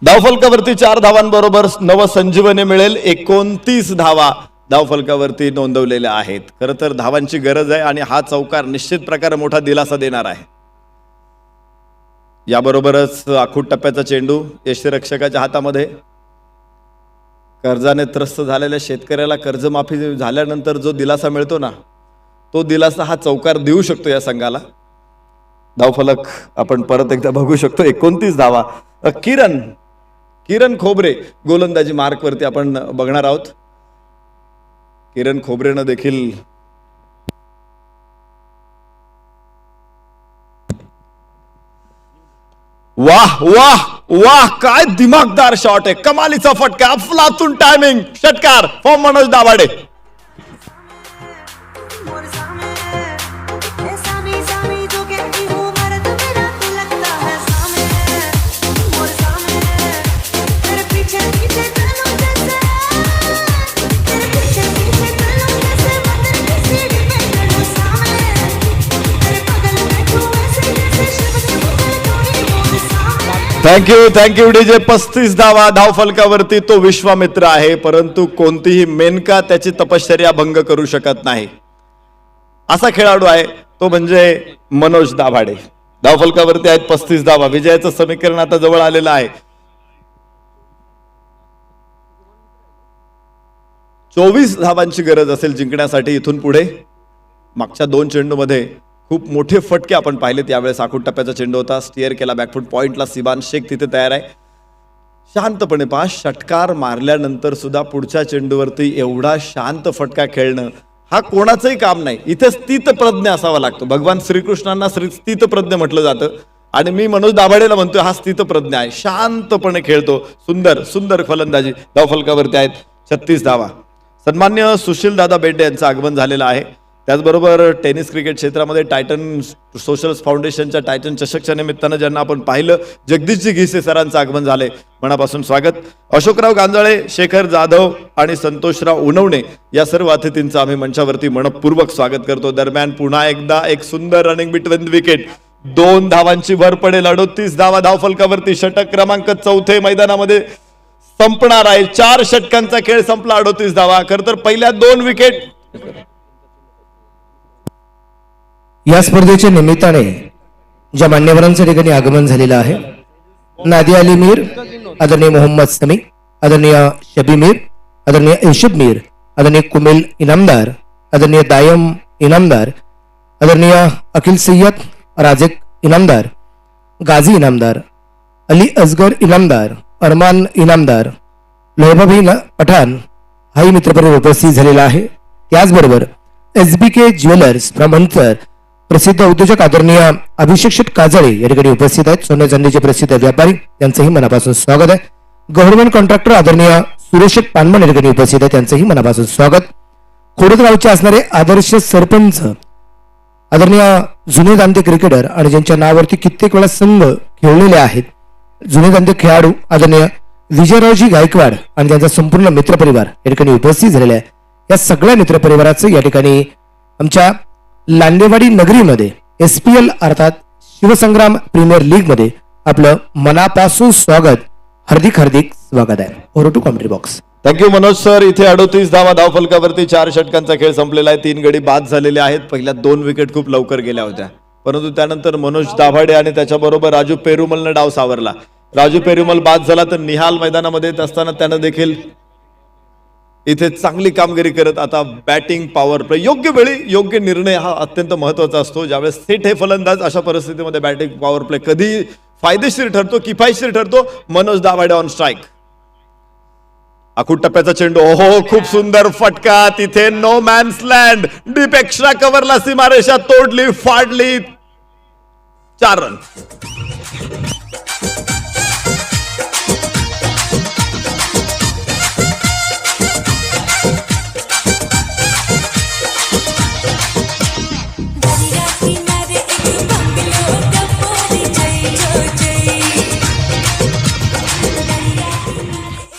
धावफलकावरती 4 धावांबरोबर नवसंजीवनी मिळेल. 29 धावा धावफलकावरती नोंदवलेल्या आहेत. खरं तर धावांची गरज आहे आणि हा चौकार निश्चित प्रकारे मोठा दिलासा देणार आहे. याबरोबरच आखूट टप्प्याचा चेंडू यष्टीरक्षकाच्या हातामध्ये. कर्जाने त्रस्त झालेल्या शेतकऱ्याला कर्जमाफी झाल्यानंतर जो दिलासा मिळतो ना, तो दिलासा हा चौकार देऊ शकतो या संघाला. धावफलक आपण परत एकदा बघू शकतो. 29 धावा. किरण खोबरे गोलंदाजी मार्कवरती आपण बघणार आहोत. किरण खोबरेनं देखील वाह वाह वाह, काय दिमागदार शॉट आहे. कमालीचा फटका. अफलातून टायमिंग. षटकार form Manoj Dabhade. Thank you DJ. 35 धावा धावफलकावरती. तो विश्वामित्र आहे, परंतु कोणतीही मेनका त्याची तपश्चर्या भंग करू शकत नाही. असा खेळाडू आहे तो म्हणजे मनोज दाभाडे. धावफलकावरती आहेत 35 धावा. विजयाचं समीकरण आता जवळ आलेलं आहे. 24 धावांची गरज असेल जिंकण्यासाठी इथून पुढे. मागच्या 2 चेंडूमध्ये खूप मोठे फटके आपण पाहिलेत. यावेळेस आखूट टप्प्याचा चेंडू होता. स्टिअर केला बॅकफूट पॉइंटला. सिबान शेख तिथे तयार आहे. शांतपणे पहा. षटकार मारल्यानंतर सुद्धा पुढच्या चेंडूवरती एवढा शांत फटका खेळणं हा कोणाचंही काम नाही. इथे स्थितप्रज्ञ असावा लागतो. भगवान श्रीकृष्णांना स्थितप्रज्ञ म्हटलं जातं आणि मी मनोज दाभाडेला म्हणतोय हा स्थितप्रज्ञ आहे. शांतपणे खेळतो. सुंदर सुंदर फलंदाजी. धावफलकावरती आहेत 36 धावा. सन्मान्य सुशील दादा बेड्डे यांचं आगमन झालेलं आहे. त्याचबरोबर टेनिस क्रिकेट क्षेत्रामध्ये टायटन सोशल फाउंडेशनच्या टायटन चषकच्या निमित्तानं ज्यांना आपण पाहिलं, जगदीशजी घिसे सरांचं आगमन झालंय. मनापासून स्वागत. अशोकराव गांजाळे, शेखर जाधव आणि संतोषराव उनवणे या सर्व अतिथींचं आम्ही मंचावरती मनपूर्वक स्वागत करतो. दरम्यान पुन्हा एकदा एक सुंदर रनिंग बिटवीन विकेट. 2 धावांची भर पडेल. 38 धावा धावफलकावरती. षटक क्रमांक 4 मैदानामध्ये संपणार आहे. 4 षटकांचा खेळ संपला. 38 धावा. खरं तर पहिल्या 2 विकेट या स्पर्धेच्या निमित्ताने ज्या मान्यवरांच्या ठिकाणी आगमन झालेलं आहे, नादिया अली मीर, आदरणीय मोहम्मद समी, आदरणीय शबी मीर, आदरणीय युशुफ मीर, आदरणीय कुमिल इनामदार, आदरणीय दायम इनामदार, आदरणीय अखिल सय्यद राजेक इनामदार, गाझी इनामदार, अली असगर इनामदार, अरमान इनामदार, लोहबाबी पठाण हाही मित्रपरिवार उपस्थित झालेला आहे. त्याचबरोबर SBK ज्वेलर्स ब्रह्मंतर प्रसिद्ध उद्योजक आदरणीय अभिषेक शेठ काजळे या ठिकाणी उपस्थित आहेत. सोने चांदीचे प्रसिद्ध व्यापारी त्यांचंही मनापासून स्वागत आहे. गव्हर्नमेंट कॉन्ट्रॅक्टर आदरणीय सुरेश पानमन या ठिकाणी उपस्थित आहे. त्यांचंही मनापासून स्वागत. खोडदगावचे असणारे आदर्श सरपंच आदरणीय जुने दांते क्रिकेटर आणि ज्यांच्या नावावरती कित्येक वेळा संघ खेळलेले आहेत, जुने दांते खेळाडू आदरणीय विजयरावजी गायकवाड आणि त्यांचा संपूर्ण मित्रपरिवार या ठिकाणी उपस्थित झालेला आहे. या सगळ्या मित्रपरिवाराचं या ठिकाणी आमच्या लांडेवाडी नगरीमध्ये SPL अर्थात शिवसंग्राम प्रीमियर लीग मध्ये आपलं मनापासून स्वागत. हार्दिक स्वागत आहे. Over to commentary box. Thank you Manoj sir. इथे 38 धावा धावफलकावरती. 4 षटकांचा खेळ संपलेला आहे. 3 गडी बाद झालेले आहेत. पहिल्या 2 विकेट खूप लवकर गेल्या होत्या, परंतु त्यानंतर मनोज दाभाडे आणि त्याच्याबरोबर राजू पेरुमलनं डाव सावरला. राजू पेरुमल बाद झाला तर निहाल मैदानामध्ये येत असताना त्यानं देखील इथे चांगली कामगिरी करत आता बॅटिंग पॉवर प्ले योग्य वेळी योग्य निर्णय हा अत्यंत महत्त्वाचा असतो. ज्यावेळेस सेट हे फलंदाज अशा परिस्थितीमध्ये बॅटिंग पॉवर प्ले कधी फायदेशीर ठरतो, किफायतशीर ठरतो. Manoj Dabhade on strike. आखूड टप्प्याचा चेंडू, ओहो खूप सुंदर फटका. तिथे no man's land, deep extra कव्हरला सीमारेषा तोडली, फाडली. 4 रन.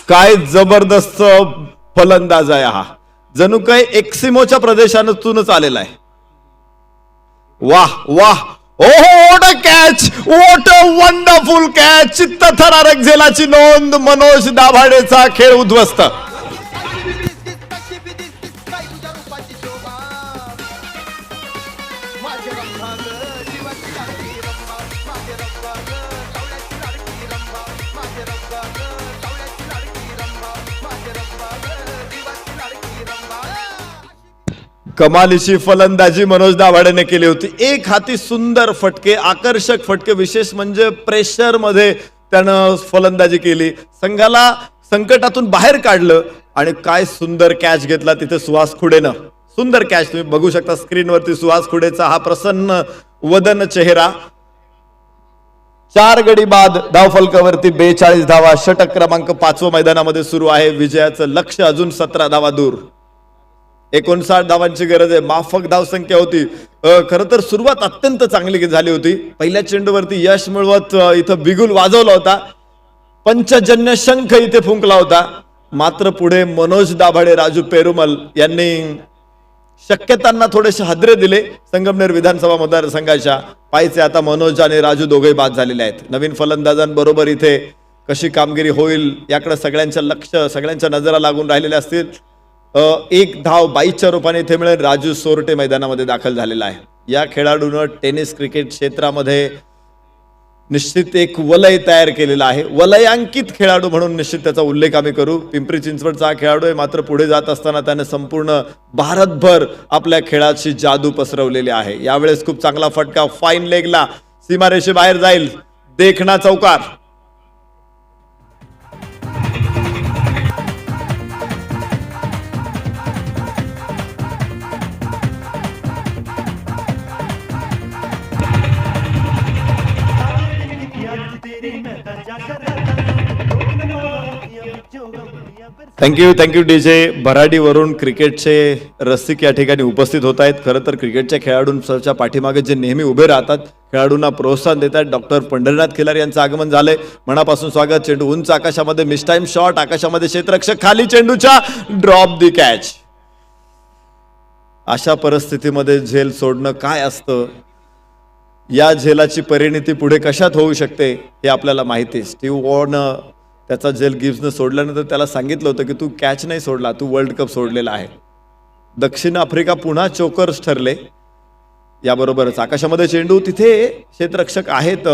काय जबरदस्त फलंदाज आहे हा, जणू काय एक्सिमोच्या प्रदेशातूनच आलेला आहे. वाह वाह, ओहो what a catch, what a wonderful catch. चित्तथरारक झेलाची नोंद. मनोज दाभाडेचा खेळ उद्ध्वस्त. कमालीची फलंदाजी मनोज दाभाडेने केली होती. एक हाती सुंदर फटके, आकर्षक फटके, विशेष म्हणजे प्रेशर मध्ये त्यानं फलंदाजी केली, संघाला संकटातून बाहेर काढलं. आणि काय सुंदर कॅच घेतला तिथे सुहास खुडेनं. सुंदर कॅच, तुम्ही बघू शकता स्क्रीनवरती सुहास खुडेचा हा प्रसन्न वदन चेहरा. 4 गडी बाद, धावफलकावरती 42 धावा. षटक क्रमांक 5 मैदानामध्ये सुरू आहे. विजयाचं लक्ष्य अजून 17 धावा दूर. 59 धावांची गरज आहे. माफक धावसंख्या होती. खरं तर सुरुवात अत्यंत चांगली झाली होती. पहिल्या चेंडूवरती यश मिळवत इथं बिगुल वाजवला होता, पंचजन्य शंख इथे फुंकला होता. मात्र पुढे मनोज दाभाडे, राजू पेरुमल यांनी शक्यतांना थोडेसे हादरे दिले. संगमनेर विधानसभा मतदारसंघाच्या पायचे आता मनोज आणि राजू दोघेही बाद झालेले आहेत. नवीन फलंदाजांबरोबर इथे कशी कामगिरी होईल याकडे सगळ्यांचं लक्ष, सगळ्यांच्या नजरा लागून राहिलेल्या असतील. 1 धाव 22च्या रूपाने इथे मिळेल. राजू सोरटे मैदानामध्ये दाखल झालेला आहे. या खेळाडूनं टेनिस क्रिकेट क्षेत्रामध्ये निश्चित एक वलय तयार केलेला आहे. वलयांकित खेळाडू म्हणून निश्चित त्याचा उल्लेख आम्ही करू. पिंपरी चिंचवडचा हा खेळाडू आहे, मात्र पुढे जात असताना त्याने संपूर्ण भारतभर आपल्या खेळाची जादू पसरवलेली आहे. यावेळेस खूप चांगला फटका, फाईन लेगला, सीमारेषे बाहेर जाईल. देखणा चौकार. Thank you DJ. भराडीवरून क्रिकेटचे रसिक या ठिकाणी उपस्थित होत आहेत. खरं तर क्रिकेटच्या खेळाडूंच्या पाठीमागे जे नेहमी उभे राहतात, खेळाडूंना प्रोत्साहन देतात, डॉक्टर पंढरीनाथ खिलारी यांचं आगमन झालंय. मनापासून स्वागत. चेंडू उंच आकाशामध्ये, मिस टाइम शॉट, आकाशामध्ये क्षेत्ररक्षक, खाली चेंडूच्या ड्रॉप दी कॅच. अशा परिस्थितीमध्ये झेल सोडणं काय असतं, या झेलाची परिणती पुढे कशात होऊ शकते हे आपल्याला माहिती आहे. स्टीव्ह वॉर्न त्याचा झेल गिब्सनं सोडल्यानंतर त्याला सांगितलं होतं की तू कॅच नाही सोडला, तू वर्ल्ड कप सोडलेला आहे. दक्षिण आफ्रिका पुन्हा चोकर्स ठरले. याबरोबरच आकाशामध्ये चेंडू, तिथे क्षेत्ररक्षक आहेत,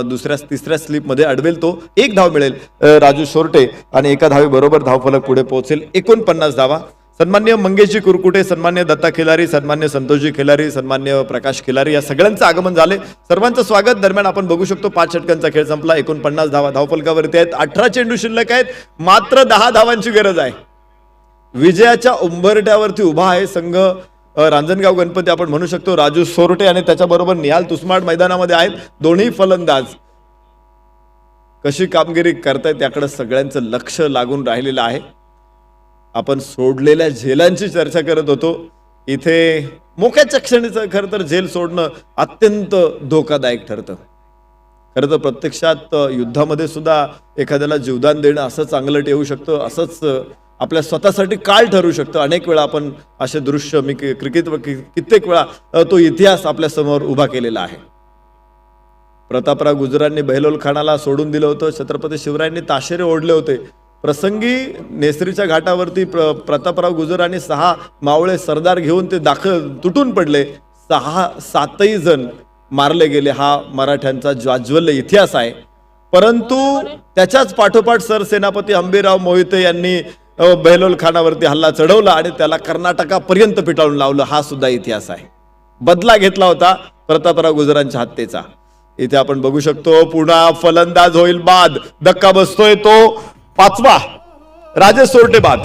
दुसऱ्या तिसऱ्या स्लिपमध्ये अडवेल तो. 1 धाव मिळेल राजू सोरटे आणि 1 धावेबरोबर धावफलक पुढे पोहोचेल. 49 धावा. सन्मान्य मंगेशजी कुरकुटे, सन्मान्य दत्ता खिलारी, सन्मान्य संतोषजी खिलारी, सन्मान्य प्रकाश खिलारी या सगळ्यांचं आगमन झाले. सर्वांचं स्वागत. दरम्यान आपण बघू शकतो 5 षटकांचा खेळ संपला. 49 धावा धावफलकावरती आहेत. 18 चेंडू शिल्लक आहेत. मात्र 10 धावांची गरज आहे. विजयाच्या उंबरट्यावरती उभा आहे संघ रांजणगाव गणपती आपण म्हणू शकतो. राजू सोरटे आणि त्याच्याबरोबर निहाल तुस्माड मैदानामध्ये आहेत. दोन्ही फलंदाज कशी कामगिरी करतायत त्याकडे सगळ्यांचं लक्ष लागून राहिलेलं आहे. आपण सोडलेल्या झेलांची चर्चा करत होतो. इथे मोक्याच्या क्षणीचं खरं तर झेल सोडणं अत्यंत धोकादायक ठरतं. खरं तर प्रत्यक्षात युद्धामध्ये सुद्धा एखाद्याला जीवदान देणं असं चांगलं ठेवू शकतं, असंच आपल्या स्वतःसाठी काळ ठरू शकतं. अनेक वेळा आपण असे दृश्य, मी क्रिकेट कित्येक वेळा तो इतिहास आपल्या समोर उभा केलेला आहे. प्रतापराव गुजरांनी बहलोल खानाला सोडून दिलं होतं. छत्रपती शिवरायांनी ताशेरे ओढले होते. प्रसंगी नेसरीच्या घाटावरती प्रतापराव गुजर आणि 6 मावळे सरदार घेऊन ते तुटून पडले. 7ही जण मारले गेले. हा मराठ्यांचा ज्वाज्वल्य इतिहास आहे. परंतु त्याच्याच पाठोपाठ सरसेनापती अंबीराव मोहिते यांनी बहलोल खानावरती हल्ला चढवला आणि त्याला कर्नाटकापर्यंत पिटाळून लावलं. हा सुद्धा इतिहास आहे. बदला घेतला होता प्रतापराव गुजरांच्या हत्येचा. इथे आपण बघू शकतो पुन्हा फलंदाज होईल बाद. धक्का बसतोय तो 5वा राजेश सोरटे बाद.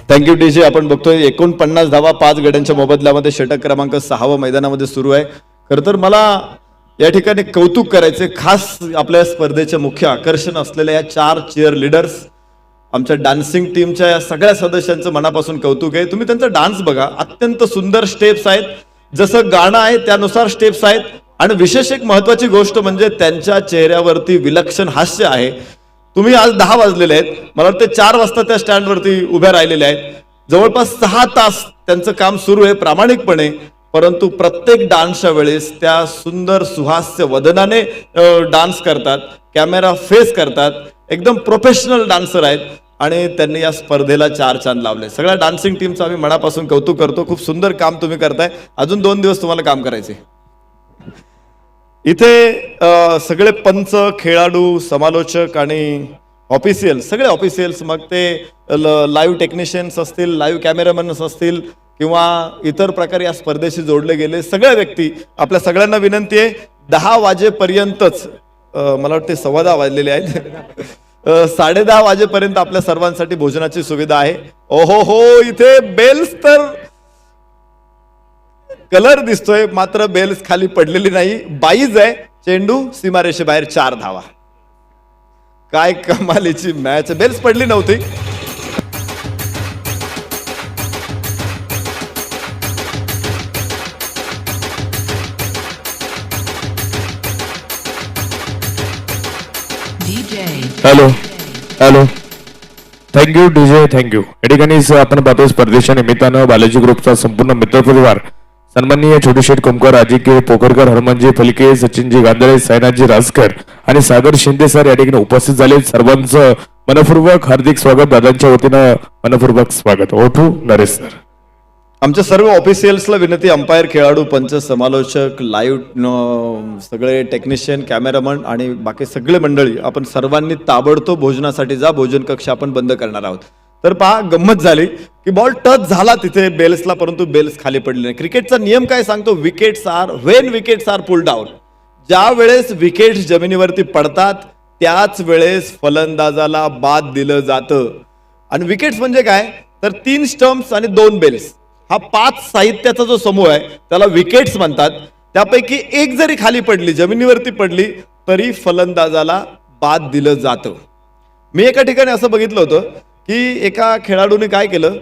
Thank you DJ. आपण बघतोय 49 धावा 5 गड्यांच्या मोबदल्यामध्ये षटक क्रमांक 6 मैदानामध्ये सुरू आहे. खरं तर मला या ठिकाणी कौतुक करायचे, खास आपल्या स्पर्धेचे मुख्य आकर्षण असलेल्या या 4 चीअर लीडर्स, आमच्या डान्सिंग टीमच्या या सगळ्या सदस्यांचं मनापासून कौतुक आहे. तुम्ही त्यांचा डान्स बघा, अत्यंत सुंदर स्टेप्स आहेत, जसं गाणं आहे त्यानुसार स्टेप्स आहेत. आणि विशेष एक महत्वाची गोष्ट म्हणजे त्यांच्या चेहऱ्यावरती विलक्षण हास्य आहे. तुम्ही आज 10 वाजलेले आहेत, मला वाटतं 4 वाजता त्या स्टँडवरती उभ्या राहिलेल्या आहेत. जवळपास 6 तास त्यांचं काम सुरू आहे प्रामाणिकपणे, परंतु प्रत्येक डान्सच्या वेळेस त्या सुंदर सुहास्य वदनाने डान्स करतात, कॅमेरा फेस करतात. एकदम प्रोफेशनल डान्सर आहेत आणि त्यांनी या स्पर्धेला 4 चांद लावले. सगळ्या डान्सिंग टीमचं आम्ही मनापासून कौतुक करतो. खूप सुंदर काम तुम्ही करताय. अजून 2 दिवस तुम्हाला काम करायचे. इथे सगळे पंच, खेळाडू, समालोचक आणि ऑफिशियल, सगळे ऑफिशियल्स, मग ते लाईव्ह टेक्निशियन्स असतील, लाईव्ह कॅमेरामॅन्स असतील किंवा इतर प्रकारे या स्पर्धेशी जोडले गेले सगळ्या व्यक्ती, आपल्या सगळ्यांना विनंती आहे 10 वाजेपर्यंतच, मला वाटते 10:15 वाजलेले आहेत, 10:30 वाजेपर्यंत आपल्या सर्वांसाठी भोजनाची सुविधा आहे. ओहो हो, इथे बेल्स तर कलर दिसतोय, मात्र बेल्स खाली पडलेली नाही. बाईज आहे. चेंडू सीमारेषेबाहेर 4 धावा. काय कमालीची मॅच. बेल्स पडली नव्हती. Hello hello. Thank you DJ, thank you. या ठिकाणी आपण पाहतो स्पर्धेच्या निमित्तानं बालाजी ग्रुपचा संपूर्ण मित्रपरिवार, सन्माननीय छोटू शेठ कोमकर, अजिंक्य पोखरकर, हनुमानजी फलके, सचिनजी गांधळे, साईनाथजी राजकर आणि सागर शिंदे सर या ठिकाणी उपस्थित झाले. सर्वांचं मनपूर्वक हार्दिक स्वागत. दादांच्या वतीनं मनपूर्वक स्वागत. ओठू नरेश सर. आमच्या सर्व ऑफिशियल्सला विनंती, अंपायर, खेळाडू, पंच, समालोचक, लाईव्ह सगळे टेक्निशियन, कॅमेरामन आणि बाकी सगळे मंडळी, आपण सर्वांनी ताबडतोब भोजनासाठी जा. भोजन कक्ष आपण बंद करणार आहोत. तर पहा, गंमत झाली की बॉल टच झाला तिथे बेल्सला, परंतु बेल्स खाली पडले नाही. क्रिकेटचा नियम काय सांगतो? Wickets are when wickets are pull down. ज्या वेळेस विकेट्स जमिनीवरती पडतात त्याच वेळेस फलंदाजाला बाद दिलं जातं. आणि विकेट्स म्हणजे काय? तर 3 स्टंप्स आणि 2 बेल्स, हा 5 साहित्याचा जो समूह आहे त्याला विकेट्स म्हणतात. त्यापैकी एक जरी खाली पडली, जमिनीवरती पडली, तरी फलंदाजाला बाद दिलं जातं. मी एका ठिकाणी असं बघितलं होतं की एका खेळाडूने काय केलं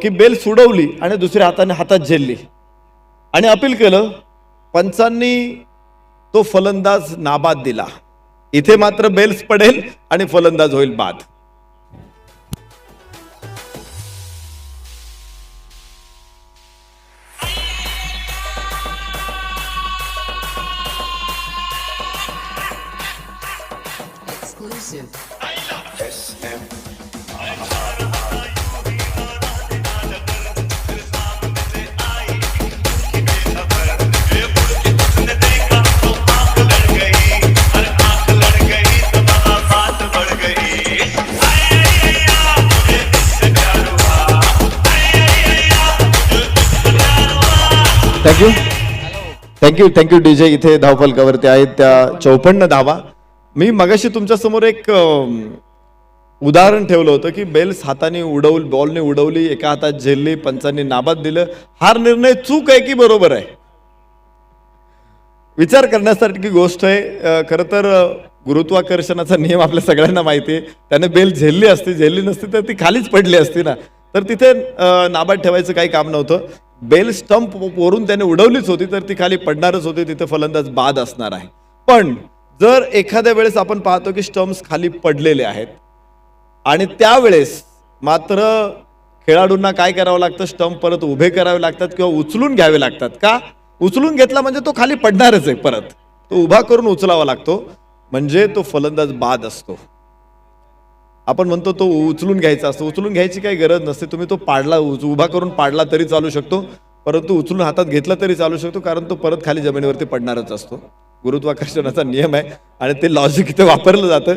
की बेल सोडवली आणि दुसऱ्या हाताने हातात झेलली आणि अपील केलं. पंचांनी तो फलंदाज नाबाद दिला. इथे मात्र बेल्स पडेल आणि फलंदाज होईल बाद. Thank you DJ. इथे धावफलकावरती आहेत त्या 54 धावा. मी मगाशी तुमच्या समोर एक उदाहरण ठेवलं होतं की बेल्स हाताने बॉलने उडवली, एका हातात झेलली, पंचांनी नाबाद दिलं. हा निर्णय चूक आहे की बरोबर आहे? विचार करण्यासारखी गोष्ट आहे. खरं तर गुरुत्वाकर्षणाचा नियम आपल्या सगळ्यांना माहिती आहे. त्याने बेल झेलली नसती तर ती खालीच पडली असती ना. तर तिथे नाबाद ठेवायचं काही काम नव्हतं. बेल स्टंप वरून त्याने उडवलीच होती तर ती खाली पडणारच होती. तिथे फलंदाज बाद असणार आहे. पण जर एखाद्या वेळेस आपण पाहतो की स्टंप्स खाली पडलेले आहेत आणि त्यावेळेस मात्र खेळाडूंना काय करावं लागतं? स्टंप परत उभे करावे लागतात किंवा उचलून घ्यावे लागतात. का? उचलून घेतला म्हणजे तो खाली पडणारच आहे. परत तो उभा करून उचलावा लागतो, म्हणजे तो फलंदाज बाद असतो. आपण म्हणतो तो उचलून घ्यायचा असतो. उचलून घ्यायची काही गरज नसते. तुम्ही तो पाडला उभा करून पाडला तरी चालू शकतो, परंतु उचलून हातात घेतला तरी चालू शकतो, कारण तो परत खाली जमिनीवरती पडणारच असतो. गुरुत्वाकर्षणाचा नियम आहे आणि ते लॉजिक इथे वापरलं जातं.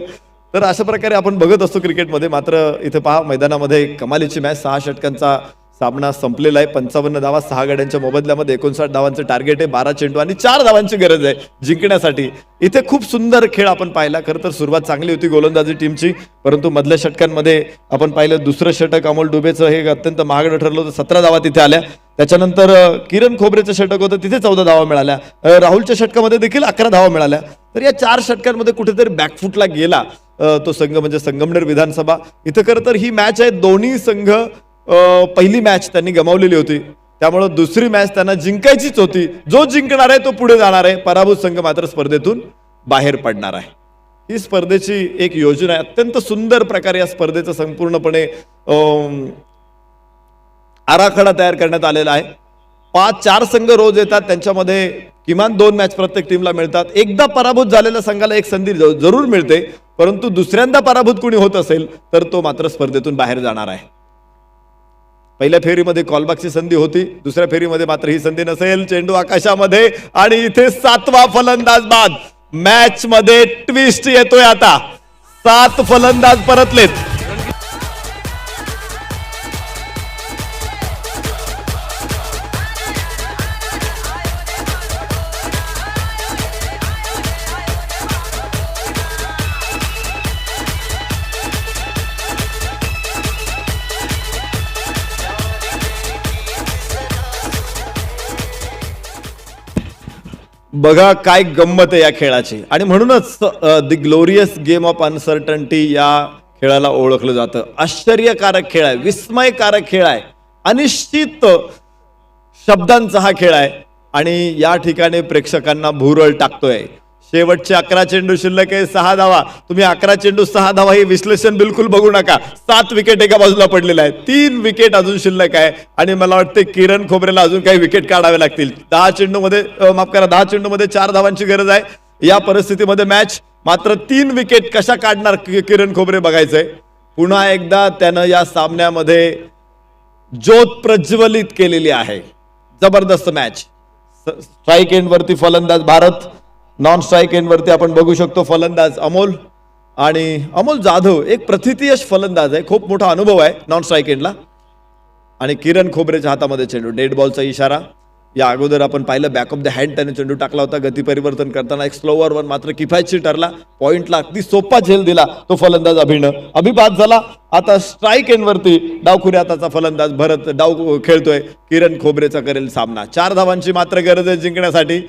तर अशा प्रकारे आपण बघत असतो क्रिकेटमध्ये. मात्र इथे पहा मैदानामध्ये कमालीची मॅच, 6 षटकांचा सामना संपलेला आहे. 55 धावा 6 गाड्यांच्या मोबदल्यामध्ये 59 धावांचं टार्गेट आहे. 12 चेंडू आणि 4 धावांची गरज आहे जिंकण्यासाठी. इथे खूप सुंदर खेळ आपण पाहिला. खरं तर सुरुवात चांगली होती गोलंदाजी टीमची, परंतु मधल्या षटकांमध्ये आपण पाहिलं दुसरं षटक अमोल डुबेचं हे अत्यंत महागडं ठरलं होतं. 17 धावा तिथे आल्या. त्याच्यानंतर किरण खोबरेचं षटक होतं, तिथे 14 धावा मिळाल्या. राहुलच्या षटकामध्ये देखील 11 धावा मिळाल्या. तर या 4 षटकांमध्ये कुठेतरी बॅकफुटला गेला तो संघ म्हणजे संगमनेर विधानसभा. इथं खरं तर ही मॅच आहे. दोन्ही संघ पहिली मॅच त्यांनी गमावलेली होती, त्यामुळं दुसरी मॅच त्यांना जिंकायचीच होती. जो जिंकणार आहे तो पुढे जाणार आहे. पराभूत संघ मात्र स्पर्धेतून बाहेर पडणार आहे. ही स्पर्धेची एक योजना आहे. अत्यंत सुंदर प्रकारे या स्पर्धेचं संपूर्णपणे आराखडा तयार करण्यात आलेला आहे. 4 संघ रोज येतात, त्यांच्यामध्ये किमान 2 मॅच प्रत्येक टीमला मिळतात. एकदा पराभूत झालेल्या संघाला एक संधी जरूर मिळते, परंतु दुसऱ्यांदा पराभूत कोणी होत असेल तर तो मात्र स्पर्धेतून बाहेर जाणार आहे. पहिल्या फेरीमध्ये कॉलबॅकची संधी होती, दुसऱ्या फेरीमध्ये मात्र ही संधी नसेल. चेंडू आकाशामध्ये आणि इथे 7वा फलंदाज बाद. मॅच मध्ये ट्विस्ट येतोय आता. 7 फलंदाज परतलेत. बघा काय गंमत आहे या खेळाची. आणि म्हणूनच the glorious game of uncertainty या खेळाला ओळखलं जातं. आश्चर्यकारक खेळ आहे, विस्मयकारक खेळ आहे, अनिश्चित शब्दांचा हा खेळ आहे आणि या ठिकाणी प्रेक्षकांना भुरळ टाकतोय. शेवटचे 11 चेंडू शिल्लक आहे, 6 धावा. तुम्ही 11 चेंडू 6 धावा हे विश्लेषण बिलकुल बघू नका. 7 विकेट एका बाजूला पडलेला आहे, 3 विकेट अजून शिल्लक आहे आणि मला वाटते किरण खोबरेला अजून काही विकेट काढावे लागतील. 10 चेंडूमध्ये 4 धावांची गरज आहे. या परिस्थितीमध्ये मॅच मात्र 3 विकेट कशा काढणार किरण खोबरे बघायचंय. पुन्हा एकदा त्यानं या सामन्यामध्ये ज्योत प्रज्वलित केलेली आहे. जबरदस्त मॅच. स्ट्राईक एंड वरती फलंदाज भारत, नॉन स्ट्राईक एंड वरती आपण बघू शकतो फलंदाज अमोल. आणि अमोल जाधव एक प्रथितयश फलंदाज आहे, खूप मोठा अनुभव आहे नॉन स्ट्राईक एंडला. आणि किरण खोबरेच्या हातामध्ये चेंडू, डेड बॉलचा इशारा. या अगोदर आपण पाहिलं बॅक ऑफ द हँड त्याने चेंडू टाकला होता. गती परिवर्तन करताना एक स्लोवर वन मात्र किफायतशीर ठरला. पॉइंटला अगदी सोपा झेल दिला तो फलंदाज अभिपात झाला. आता स्ट्राईक एंड वरती डावखुरी हाताचा फलंदाज भरत डाव खेळतोय. किरण खोबरेचा करेल सामना. 4 धावांची मात्र गरज आहे जिंकण्यासाठी.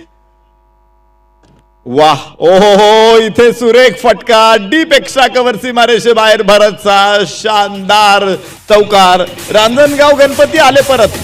वाह, ओहो हो, इथे सुरेख फटका, डीपेक्षा कव्हर सीमारेषे बाहेर भरतचा शानदार चौकार. रांजणगाव गणपती आले परत.